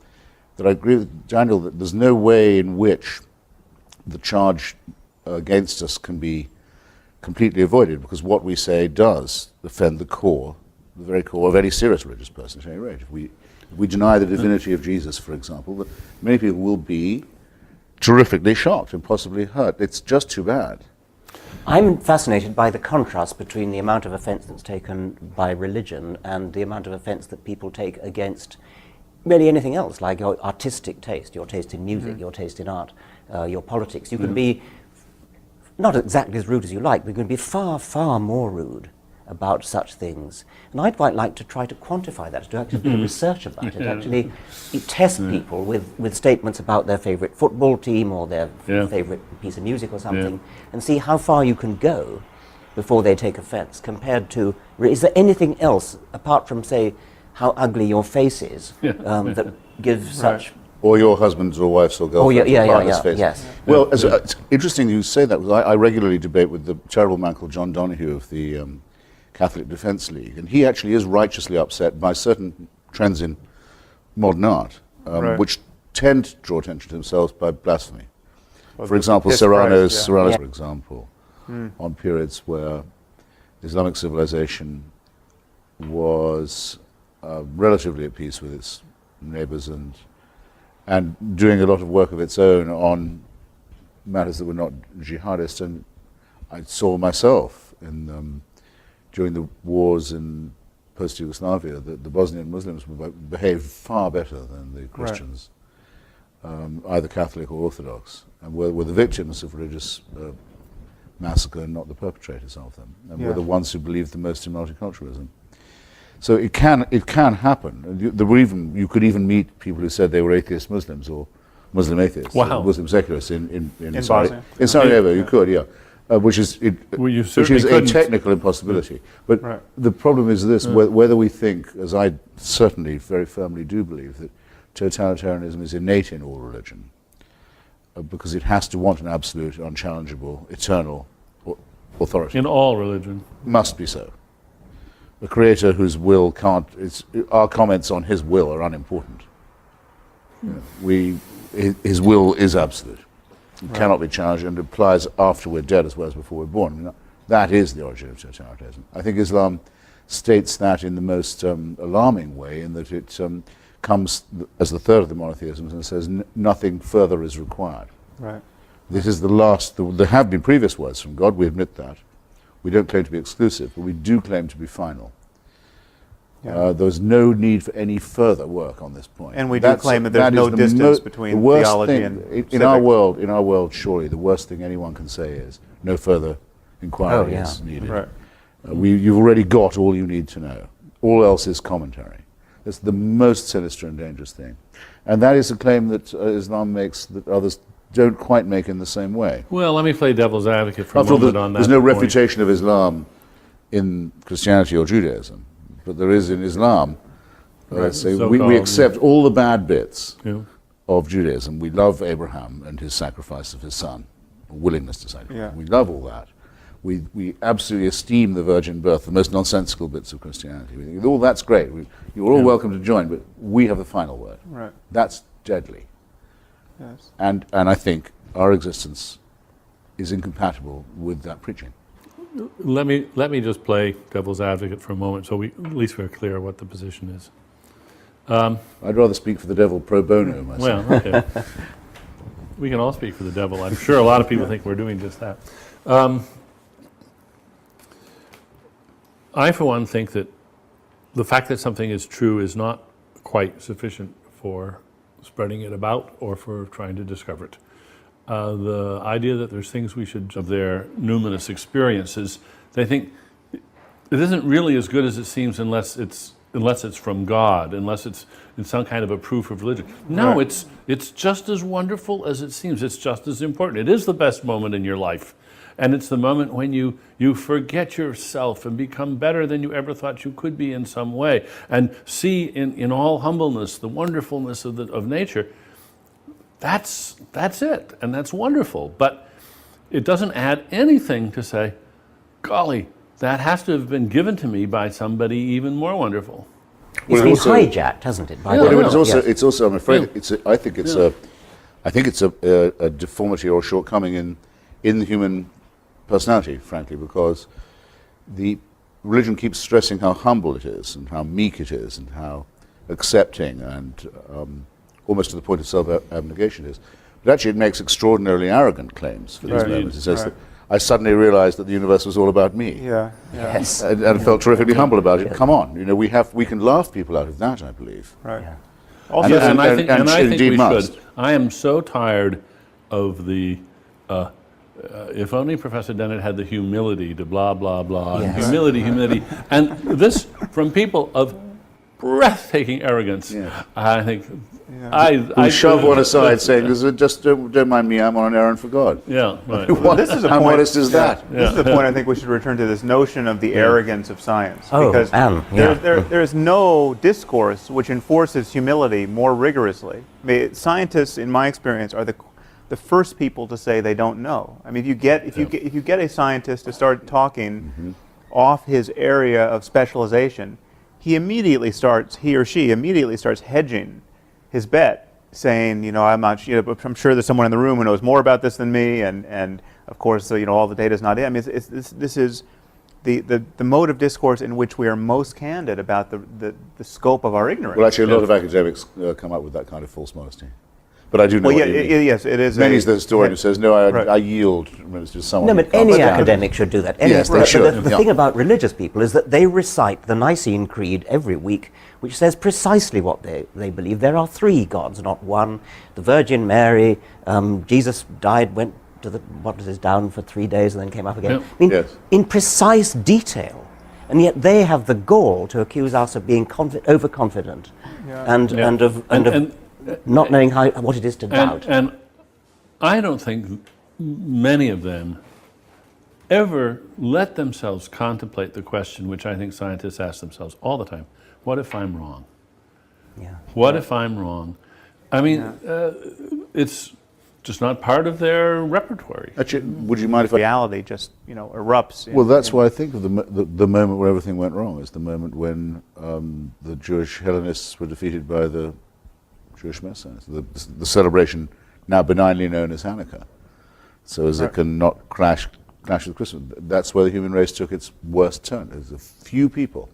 I agree with Daniel that there's no way in which the charge against us can be completely avoided, because what we say does offend the very core of any serious religious person at any rate. If we deny the divinity of Jesus, for example, that many people will be terrifically shocked and possibly hurt. It's just too bad. I'm fascinated by the contrast between the amount of offence that's taken by religion and the amount of offence that people take against really anything else, like your artistic taste, your taste in music, your taste in art, your politics. You can be not exactly as rude as you like, but you can be far, far more rude about such things. And I'd quite like to try to quantify that, to actually do research about it, actually test people with statements about their favourite football team or their favourite piece of music or something, and see how far you can go before they take offence, compared to, is there anything else, apart from, say, how ugly your face is, that gives such... Or your husband's or wife's or girlfriend's or partner's face. Yes. Well, it's interesting you say that, because I regularly debate with the terrible man called John Donoghue of the Catholic Defence League, and he actually is righteously upset by certain trends in modern art, which tend to draw attention to themselves by blasphemy. Well, for example, Serrano's, for example, on periods where Islamic civilization was relatively at peace with its neighbours and doing a lot of work of its own on matters that were not jihadist. And I saw myself during the wars in post-Yugoslavia that the Bosnian Muslims behaved far better than the Christians. either Catholic or Orthodox, and were the victims of religious massacre and not the perpetrators of them, and were the ones who believed the most in multiculturalism. So it can happen. And you could even meet people who said they were atheist Muslims or Muslim atheists, Wow. or Muslim secularists in Bosnia. in Sarajevo. You could, yeah, which is Well, you which certainly is a couldn't. technical impossibility. But Right. the problem is this: whether we think, as I certainly very firmly do believe, that totalitarianism is innate in all religion, because it has to want an absolute, unchallengeable, eternal authority. In all religion. Must be so. A creator whose will can't, our comments on his will are unimportant. His will is absolute. It cannot be challenged, and applies after we're dead as well as before we're born. That is the origin of totalitarianism. I think Islam states that in the most alarming way, in that it comes as the third of the monotheisms and says nothing further is required. Right. This is the last. There have been previous words from God, we admit that. We don't claim to be exclusive, but we do claim to be final. Yeah. There's no need for any further work on this point. And we do claim that there's no distance between theology and in our civics. world, surely the worst thing anyone can say is no further inquiry is needed. Right. You've already got all you need to know. All else is commentary. That's the most sinister and dangerous thing. And that is a claim that Islam makes that others don't quite make in the same way. Well, let me play devil's advocate for After a all, moment on that there's no point. refutation of Islam in Christianity or Judaism, but there is in Islam. So we accept all the bad bits of Judaism. We love Abraham and his sacrifice of his son, willingness to sacrifice. Yeah. We love all that. We absolutely esteem the virgin birth, the most nonsensical bits of Christianity. We think, all that's great. You're all welcome to join, but we have the final word. Right. That's deadly. Yes. And I think our existence is incompatible with that preaching. Let me just play devil's advocate for a moment, so at least we're clear what the position is. I'd rather speak for the devil pro bono myself. Well, okay. We can all speak for the devil. I'm sure a lot of people think we're doing just that. I, for one, think that the fact that something is true is not quite sufficient for spreading it about or for trying to discover it. The idea that there's things we should, of their numinous experiences, they think it isn't really as good as it seems unless it's from God, unless it's in some kind of a proof of religion. No, Right. it's just as wonderful as it seems. It's just as important. It is the best moment in your life. And it's the moment when you forget yourself and become better than you ever thought you could be in some way, and see in all humbleness the wonderfulness of nature. That's it, and that's wonderful. But it doesn't add anything to say, golly, that has to have been given to me by somebody even more wonderful. It's Well, been also- hijacked, hasn't it? By Yeah, the- Well, it's yes. also. I'm afraid I think it's a deformity or a shortcoming in the human personality, frankly, because the religion keeps stressing how humble it is and how meek it is and how accepting and almost to the point of self-abnegation it is. But actually, it makes extraordinarily arrogant claims for these Right. moments. It says that I suddenly realized that the universe was all about me. Yeah. Yes. And felt terrifically humble about it. Come on, we can laugh people out of that, I believe. Right. Yeah. Also, Yes, and I think indeed we must. should. I am so tired of the, if only Professor Dennett had the humility to blah, blah, blah, and Yes. humility. And this from people of breathtaking arrogance. Yeah. I think, Who shove one aside saying, just don't mind me, I'm on an errand for God. Yeah, right. What? this is a How point. modest is that? This is the point I think we should return to, this notion of the arrogance of science. Oh, because yeah. there is no discourse which enforces humility more rigorously. I mean, scientists, in my experience, are the first people to say they don't know. I mean, if you get a scientist to start talking off his area of specialization, he or she immediately starts hedging his bet, saying, I'm sure there's someone in the room who knows more about this than me, and of course, all the data is not in. I mean, this is the mode of discourse in which we are most candid about the scope of our ignorance. Well, actually, a lot of academics come up with that kind of false modesty. But I do know Well, what you mean. yes, it is. Many's the historian who says, no, Right. I yield. It's just someone No, who but can't any stand it. academic should do that. Any, Yes, they but should, The yeah. thing about religious people is that they recite the Nicene Creed every week, which says precisely what they believe. There are three gods, not one. The Virgin Mary, Jesus died, went to the down for 3 days and then came up again. Yeah. I mean, Yes. in precise detail. And yet they have the gall to accuse us of being overconfident and of not knowing what it is to doubt. And I don't think many of them ever let themselves contemplate the question which I think scientists ask themselves all the time: what if I'm wrong? Yeah. What if I'm wrong? I mean, it's just not part of their repertoire. Actually, would you mind if I... Reality just erupts. Well, that's why I think of the moment where everything went wrong is the moment when the Jewish Hellenists were defeated by the Jewish Messiahs, the celebration now benignly known as Hanukkah, so as it can not clash with Christmas. That's where the human race took its worst turn. There's a few people,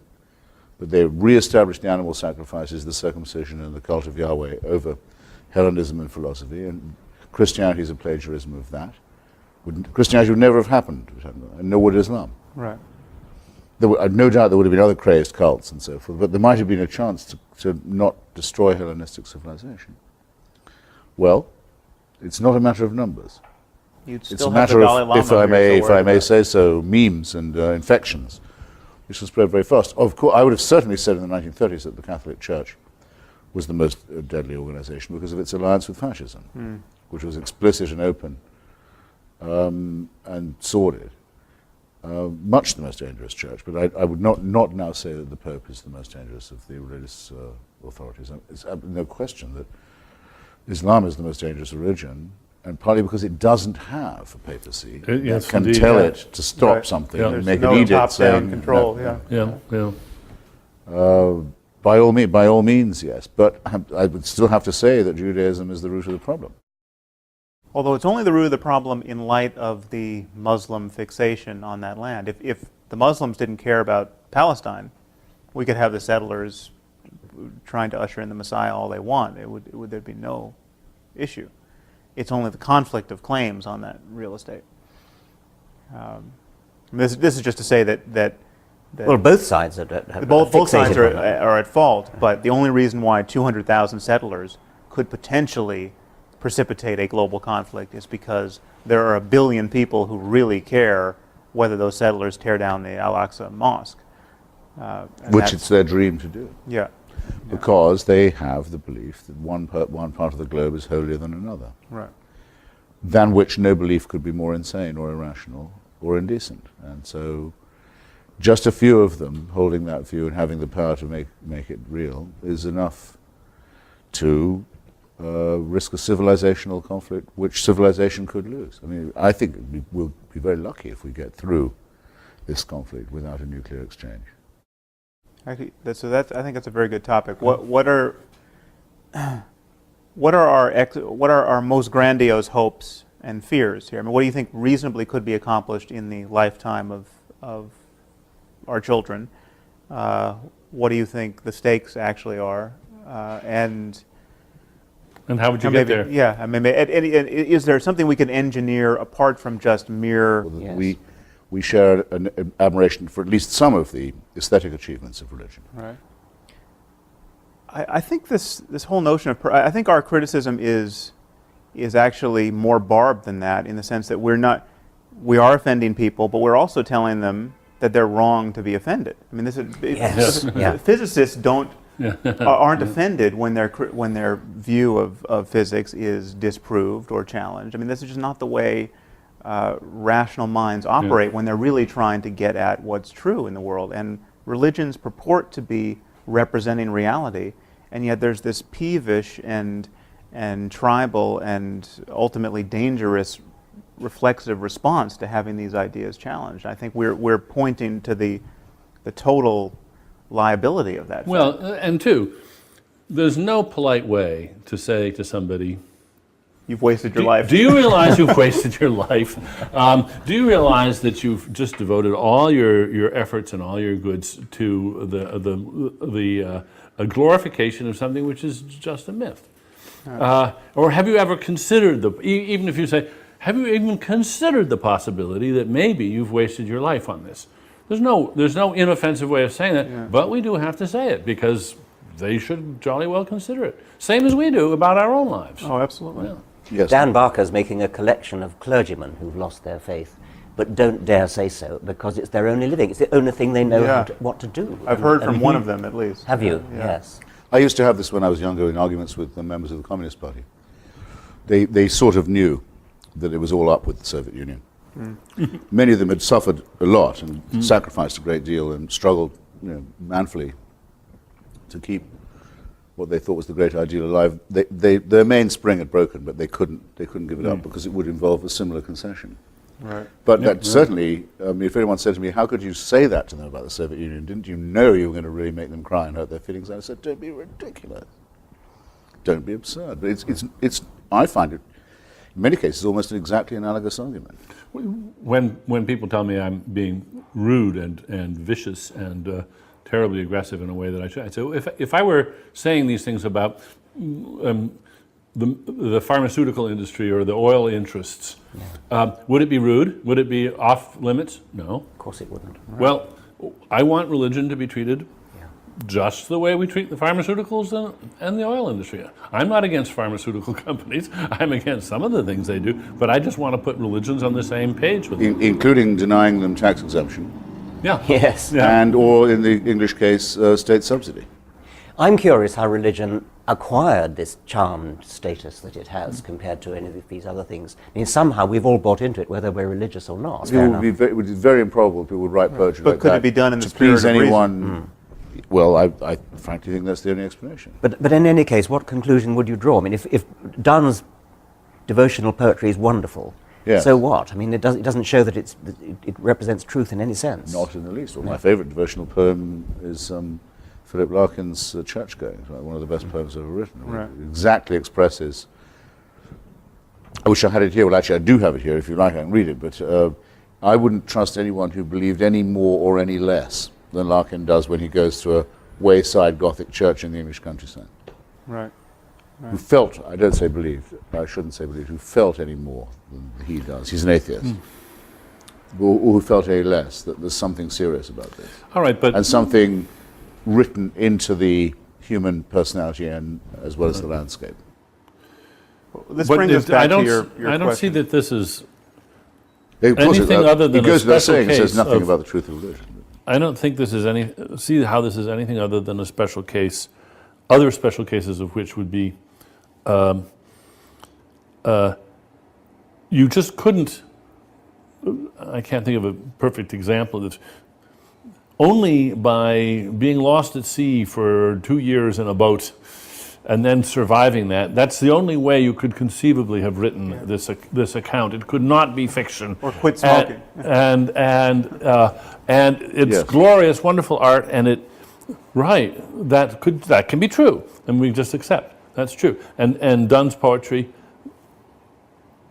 but they re-established the animal sacrifices, the circumcision, and the cult of Yahweh over Hellenism and philosophy, and Christianity is a plagiarism of that. Christianity would never have happened, and nor would Islam. Right. I've no doubt there would have been other crazed cults and so forth, but there might have been a chance to not destroy Hellenistic civilization. Well, it's not a matter of numbers. You'd It's still a have the matter Dalai of, Lama if I may say so, memes and infections, which will spread very fast. Of course, I would have certainly said in the 1930s that the Catholic Church was the most deadly organization because of its alliance with fascism, which was explicit and open and sordid. Much the most dangerous church, but I would not now say that the Pope is the most dangerous of the religious authorities. It's no question that Islam is the most dangerous religion, and partly because it doesn't have a papacy Yes, that can indeed, tell yeah. it to stop Right. something Yeah. and There's make no an edict top-down saying control. no. Yeah. By all means, yes. But I would still have to say that Judaism is the root of the problem. Although it's only the root of the problem in light of the Muslim fixation on that land. If the Muslims didn't care about Palestine, we could have the settlers trying to usher in the Messiah all they want. There'd be no issue. It's only the conflict of claims on that real estate. This is just to say that Well, both sides have both sides fixated on that. are at fault, but the only reason why 200,000 settlers could potentially precipitate a global conflict is because there are 1 billion people who really care whether those settlers tear down the Al-Aqsa Mosque. Which it's their dream to do. Yeah. Because they have the belief that one part of the globe is holier than another, Right. than which no belief could be more insane or irrational or indecent. And so just a few of them holding that view and having the power to make it real is enough to risk a civilizational conflict which civilization could lose. I mean, I think we'll be very lucky if we get through this conflict without a nuclear exchange. Actually, I think that's a very good topic. What are our most grandiose hopes and fears here? I mean, what do you think reasonably could be accomplished in the lifetime of our children? What do you think the stakes actually are? And how would you get there? Yeah, I mean, is there something we can engineer apart from just mere? Yes. We share an admiration for at least some of the aesthetic achievements of religion. Right. I think this whole notion of I think our criticism is actually more barbed than that, in the sense that we are offending people, but we're also telling them that they're wrong to be offended. I mean, physicists aren't offended when their view of physics is disproved or challenged. I mean, this is just not the way rational minds operate when they're really trying to get at what's true in the world. And religions purport to be representing reality, and yet there's this peevish and tribal and ultimately dangerous reflexive response to having these ideas challenged. I think we're pointing to the total liability of that. Well, and two, there's no polite way to say to somebody, you've wasted your life. Do you realize you've wasted your life? Do you realize that you've just devoted all your efforts and all your goods to a glorification of something which is just a myth? Or have you ever considered even if you say, have you even considered the possibility that maybe you've wasted your life on this? There's no inoffensive way of saying that, but we do have to say it because they should jolly well consider it. Same as we do about our own lives. Oh, absolutely. Yeah. Yes. Dan Barker's making a collection of clergymen who've lost their faith, but don't dare say so because it's their only living. It's the only thing they know what to do. I've heard from one of them at least. Have you? Yeah. Yes. I used to have this when I was younger in arguments with the members of the Communist Party. They sort of knew that it was all up with the Soviet Union. Many of them had suffered a lot and sacrificed a great deal and struggled manfully to keep what they thought was the great ideal alive. Their mainspring had broken, but they couldn't give it up because it would involve a similar concession. Right. But that certainly, if anyone said to me, how could you say that to them about the Soviet Union? Didn't you know you were going to really make them cry and hurt their feelings? I said, don't be ridiculous. Don't be absurd. But it's I find it, in many cases, almost an exactly analogous argument. When people tell me I'm being rude and vicious and terribly aggressive in a way that I should, I say, if I were saying these things about the pharmaceutical industry or the oil interests, would it be rude? Would it be off limits? No. Of course it wouldn't. Right. Well, I want religion to be treated just the way we treat the pharmaceuticals and the oil industry. I'm not against pharmaceutical companies. I'm against some of the things they do, but I just want to put religions on the same page with them. Including denying them tax exemption. Yeah. Yes. Yeah. And, or in the English case, state subsidy. I'm curious how religion acquired this charmed status that it has compared to any of these other things. I mean, somehow we've all bought into it, whether we're religious or not. It would be very improbable people would write poetry But like could that it be done in the to spirit please of reason? anyone. Well, I frankly think that's the only explanation. But in any case, what conclusion would you draw? I mean, if Donne's devotional poetry is wonderful, Yes. so what? I mean, it doesn't show that it represents truth in any sense. Not in the least. Well, my favourite devotional poem is Philip Larkin's Churchgoing, right? One of the best poems ever written. Right. It exactly expresses. I wish I had it here. Well, actually, I do have it here. If you like, I can read it. But I wouldn't trust anyone who believed any more or any less than Larkin does when he goes to a wayside Gothic church in the English countryside. Right. Who felt, I don't say believed, I shouldn't say believed, who felt any more than he does. He's an atheist. Or who felt any less, that there's something serious about this. All right, but And something written into the human personality and as well as the landscape. This but brings us back to your I don't see question. that this is. Of course, Anything other than it goes a without special saying, it says case nothing of- about the truth of religion. I don't think this is see how this is anything other than a special case. Other special cases of which would be, you just couldn't. I can't think of a perfect example of this. Only by being lost at sea for 2 years in a boat and then surviving that's the only way you could conceivably have written this account. It could not be fiction. Or quit smoking. And it's Yes. glorious, wonderful art, and that can be true, and we just accept that's true. And Donne's poetry,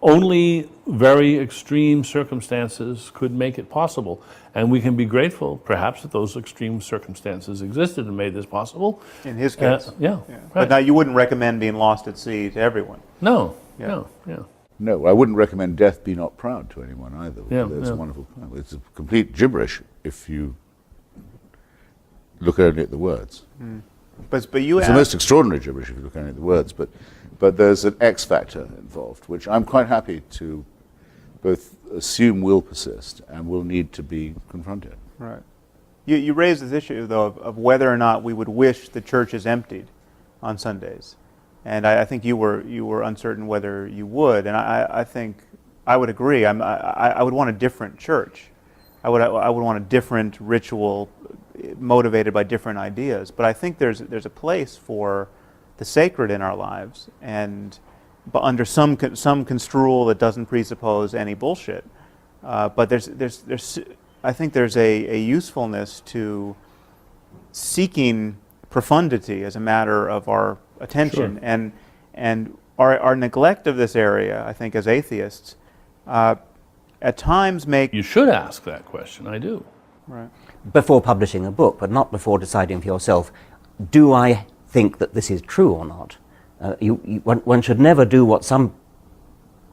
only very extreme circumstances could make it possible. And we can be grateful, perhaps, that those extreme circumstances existed and made this possible. In his case. Yeah. But Right. now you wouldn't recommend being lost at sea to everyone. No. Yeah. No. Yeah. No, I wouldn't recommend Death Be Not Proud to anyone either. Yeah, It's yeah. a wonderful poem. It's a complete gibberish if you look only at the words. But you It's the asked, most extraordinary gibberish if you look only at the words, but there's an X factor involved, which I'm quite happy to both assume will persist and will need to be confronted. right. You raised this issue, though, of whether or not we would wish the churches emptied on Sundays. And I think you were uncertain whether you would, and I think I would agree. I would want a different church. I would want a different ritual motivated by different ideas. But I think there's a place for the sacred in our lives, but under some construal that doesn't presuppose any bullshit. But I think there's a usefulness to seeking profundity as a matter of our attention, Sure. and our neglect of this area, I think, as atheists, at times make You should ask that question. I do. right. Before publishing a book, but not before deciding for yourself, do I think that this is true or not? One should never do what some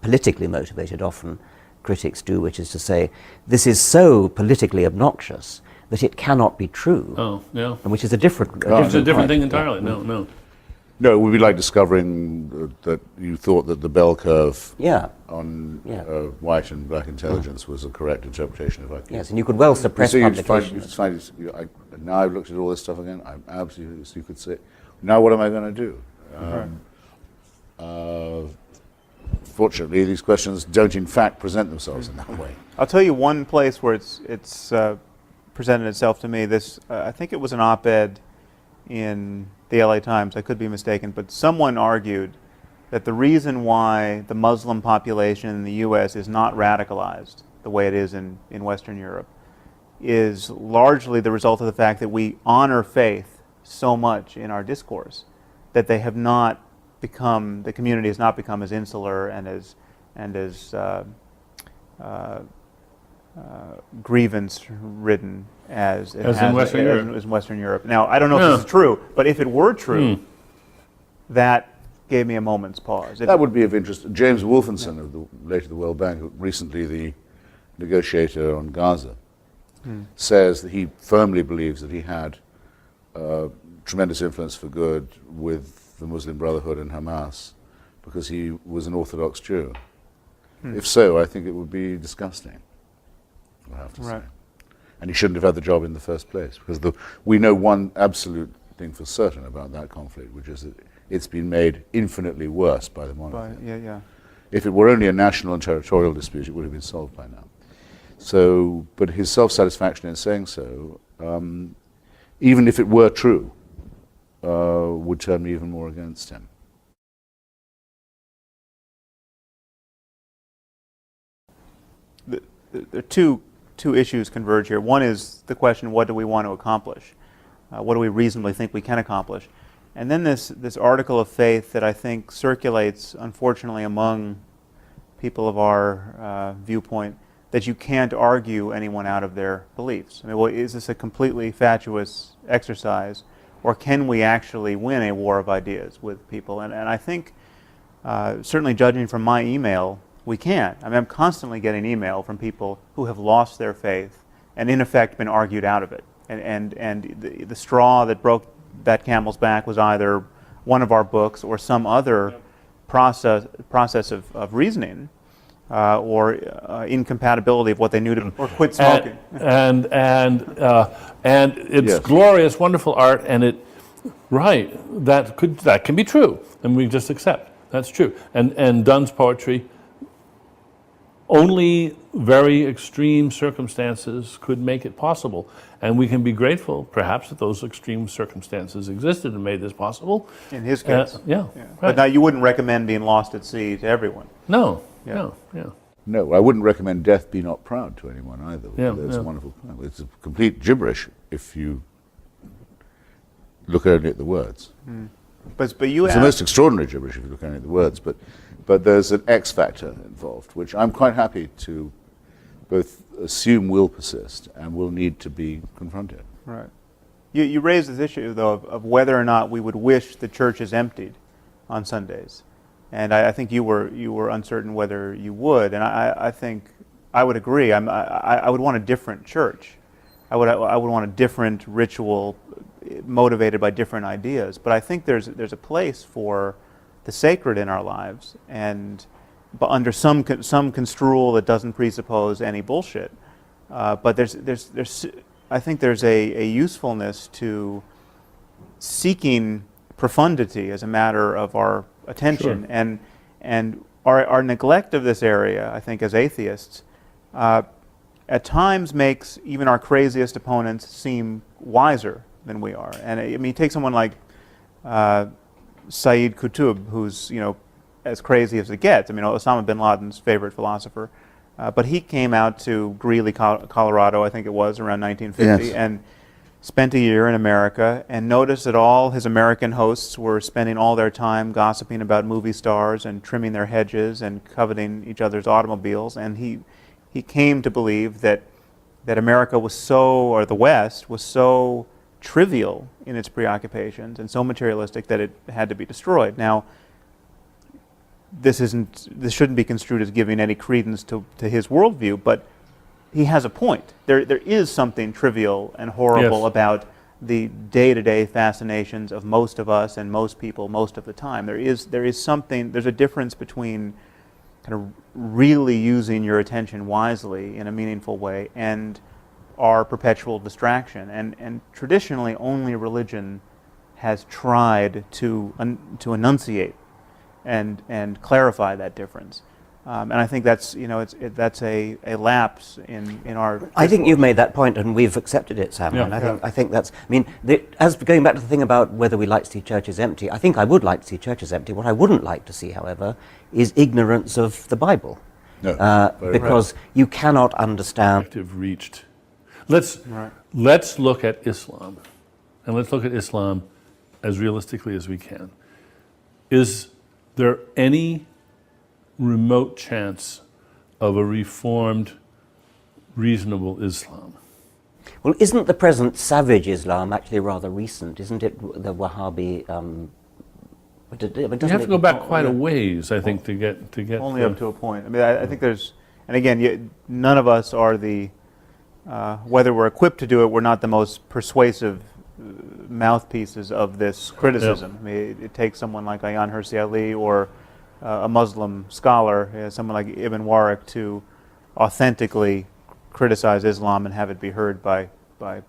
politically motivated, often, critics do, which is to say, this is so politically obnoxious that it cannot be true. Oh, yeah. And which is a different It's a different point. thing entirely. No. No, it would be like discovering that you thought that the bell curve Yeah. on Yeah. white and black intelligence was a correct interpretation of IQ. Yes, and you could well suppress You publication. now I've looked at all this stuff again. I'm absolutely, you could say, now what am I going to do? Fortunately, these questions don't in fact present themselves in that way. I'll tell you one place where it's presented itself to me. This I think it was an op-ed in the LA Times. I could be mistaken, but someone argued that the reason why the Muslim population in the U.S. is not radicalized the way it is in Western Europe is largely the result of the fact that we honor faith so much in our discourse that they have not become, the community has not become as insular and as grievance-ridden as it As in Western Europe. as in Western Europe. Now, I don't know if this is true, but if it were true, that gave me a moment's pause. That would be of interest. James Wolfenson, of the later the World Bank, recently the negotiator on Gaza, says that he firmly believes that he had tremendous influence for good with the Muslim Brotherhood and Hamas because he was an Orthodox Jew. If so, I think it would be disgusting, I have to say. And he shouldn't have had the job in the first place, because we know one absolute thing for certain about that conflict, which is that it's been made infinitely worse by the monarchy. If it were only a national and territorial dispute, it would have been solved by now. So, but his self-satisfaction in saying so, even if it were true, would turn me even more against him. There are two issues converge here. One is the question, what do we want to accomplish? What do we reasonably think we can accomplish? And then this article of faith that I think circulates, unfortunately, among people of our viewpoint, that you can't argue anyone out of their beliefs. I mean, well, is this a completely fatuous exercise, or can we actually win a war of ideas with people? And I think, certainly judging from my email, we can. I mean, I'm constantly getting email from people who have lost their faith and in effect been argued out of it. And the straw that broke that camel's back was either one of our books or some other process of reasoning or incompatibility of what they knew to, or quit smoking. And it's glorious, wonderful art, and that can be true, and we just accept that's true. And Donne's poetry, only very extreme circumstances could make it possible. And we can be grateful, perhaps, that those extreme circumstances existed and made this possible. In his case. Right. But now you wouldn't recommend being lost at sea to everyone. No. No, I wouldn't recommend death be not proud to anyone either. That's a wonderful point. It's a complete gibberish if you look only at the words. But you it's the most extraordinary gibberish if you look only at the words. But there's an X factor involved, which I'm quite happy to both assume will persist and will need to be confronted. Right. You raised this issue, though, of whether or not we would wish the churches emptied on Sundays. And I think you were uncertain whether you would. And I think I would agree. I would want a different church. I would want a different ritual motivated by different ideas. But I think there's a place for the sacred in our lives, but under some construal that doesn't presuppose any bullshit. But I think there's a usefulness to seeking profundity as a matter of our attention, and our neglect of this area, I think, as atheists, at times makes even our craziest opponents seem wiser than we are. And I mean, take someone like Sayyid Qutb, who's as crazy as it gets. I mean, Osama bin Laden's favorite philosopher, but he came out to Greeley, Colorado, I think it was around 1950, and spent a year in America, and noticed that all his American hosts were spending all their time gossiping about movie stars and trimming their hedges and coveting each other's automobiles, and he came to believe that America was so, or the West was so trivial in its preoccupations and so materialistic that it had to be destroyed. Now, this shouldn't be construed as giving any credence to his worldview, but he has a point. There is something trivial and horrible Yes. about the day-to-day fascinations of most of us and most people most of the time. There's a difference between kind of really using your attention wisely in a meaningful way and our perpetual distraction. And traditionally, only religion has tried to enunciate and clarify that difference. And I think that's that's a lapse in our. I think you've made that point, and we've accepted it, Sam. Yeah. And I think that's. I mean, as going back to the thing about whether we like to see churches empty, I think I would like to see churches empty. What I wouldn't like to see, however, is ignorance of the Bible, No, very because you cannot understand. Objective reached. Let's look at Islam, and let's look at Islam as realistically as we can. Is there any remote chance of a reformed, reasonable Islam? Well, isn't the present savage Islam actually rather recent? Isn't it the Wahhabi? You have to go back quite a ways, I think, to get Only up to a point. I mean, I think there's, and again, none of us are the, whether we're equipped to do it, we're not the most persuasive mouthpieces of this criticism. I mean, it takes someone like Ayaan Hirsi Ali or a Muslim scholar, someone like Ibn Waraq, to authentically criticize Islam and have it be heard by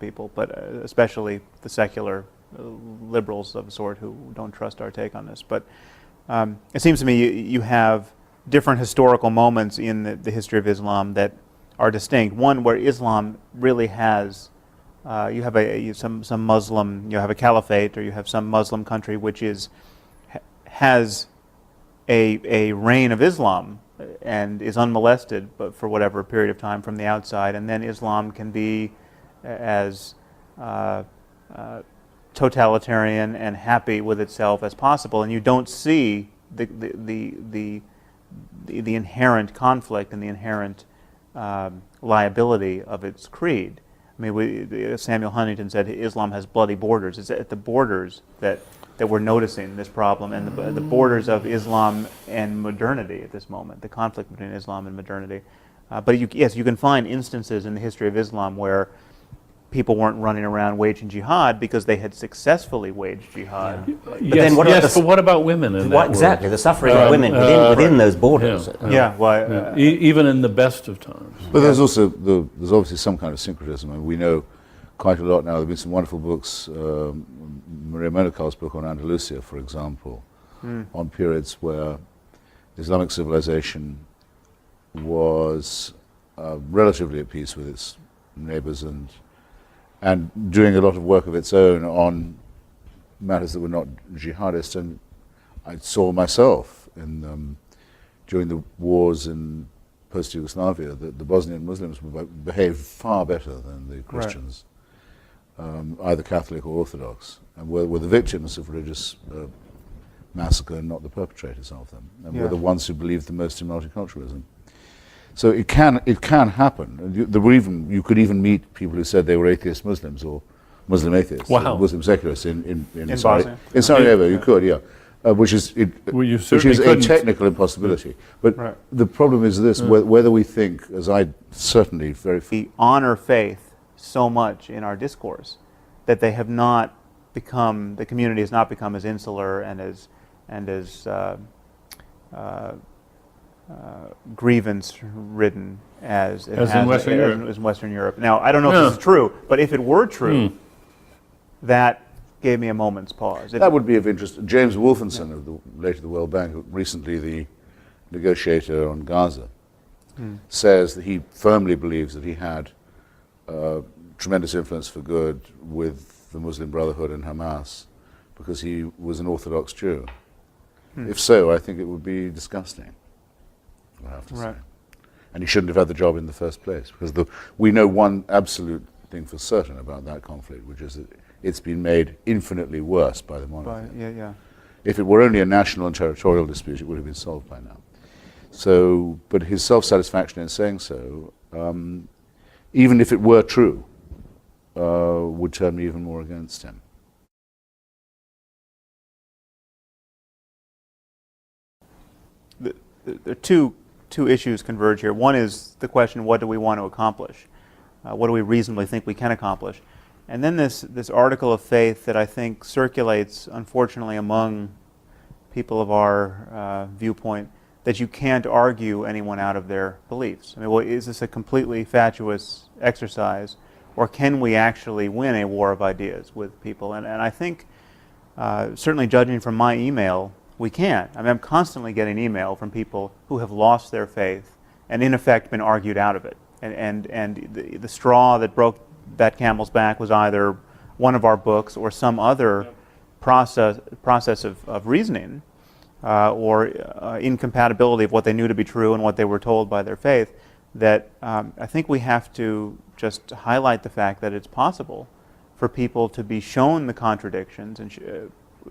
people, but especially the secular liberals of a sort who don't trust our take on this. But it seems to me you have different historical moments in the history of Islam that are distinct. One where Islam really has, you have some Muslim, you have a caliphate, or you have some Muslim country which has a reign of Islam and is unmolested, but for whatever period of time from the outside, and then Islam can be as totalitarian and happy with itself as possible, and you don't see the inherent conflict and the inherent liability of its creed. I mean, Samuel Huntington said Islam has bloody borders. It's at the borders that we're noticing this problem, and the borders of Islam and modernity at this moment, the conflict between Islam and modernity. But yes, you can find instances in the history of Islam where people weren't running around waging jihad because they had successfully waged jihad. Yeah. But then what about women in that exactly, world? the suffering of women within those borders. Even in the best of times. But there's also there's obviously some kind of syncretism, and we know quite a lot now. There have been some wonderful books, Maria Monaco's book on Andalusia, for example, on periods where Islamic civilization was relatively at peace with its neighbors and doing a lot of work of its own on matters that were not jihadist. And I saw myself during the wars in post-Yugoslavia that the Bosnian Muslims behaved far better than the Christians, either Catholic or Orthodox, and were the victims of religious massacre and not the perpetrators of them, and were the ones who believed the most in multiculturalism. So it can happen. You could even meet people who said they were atheist Muslims or Muslim atheists, or Muslim secularists in Bosnia. In Sarajevo. You could, yeah, which is a technical impossibility. But the problem is this: whether we think, as I certainly we honor faith so much in our discourse that they have not become, the community has not become as insular and as grievance-ridden as in Western Europe. Now, I don't know if this is true, but if it were true, that gave me a moment's pause. That would be of interest. James Wolfenson, later the World Bank, recently the negotiator on Gaza, says that he firmly believes that he had tremendous influence for good with the Muslim Brotherhood and Hamas because he was an Orthodox Jew. If so, I think it would be disgusting, I have to say. And he shouldn't have had the job in the first place, because we know one absolute thing for certain about that conflict, which is that it's been made infinitely worse by the monarchy. If it were only a national and territorial dispute, it would have been solved by now. So, but his self-satisfaction in saying so, even if it were true, would turn me even more against him. There are two issues converge here. One is the question, what do we want to accomplish? What do we reasonably think we can accomplish? And then this article of faith that I think circulates, unfortunately, among people of our viewpoint, that you can't argue anyone out of their beliefs. I mean, well, is this a completely fatuous exercise, or can we actually win a war of ideas with people? And I think, certainly judging from my email, we can't. I mean, I'm constantly getting email from people who have lost their faith and in effect been argued out of it. And the straw that broke that camel's back was either one of our books or some other process of reasoning or incompatibility of what they knew to be true and what they were told by their faith, that I think we have to just highlight the fact that it's possible for people to be shown the contradictions and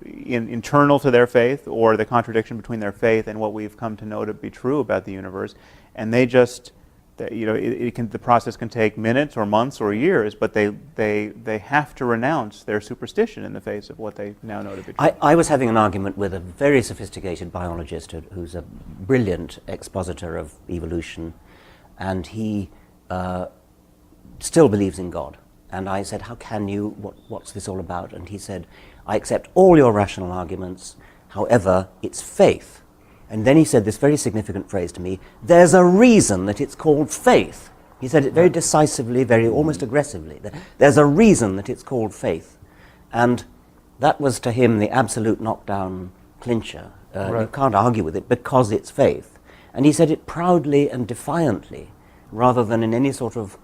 internal to their faith, or the contradiction between their faith and what we've come to know to be true about the universe, and they just, the process can take minutes or months or years, but they have to renounce their superstition in the face of what they now know to be true. I was having an argument with a very sophisticated biologist who's a brilliant expositor of evolution, and he still believes in God. And I said, how can you, what's this all about? And he said, I accept all your rational arguments, however, it's faith. And then he said this very significant phrase to me, there's a reason that it's called faith. He said it very decisively, very almost aggressively. There's a reason that it's called faith. And that was to him the absolute knockdown clincher. You can't argue with it because it's faith. And he said it proudly and defiantly, rather than in any sort of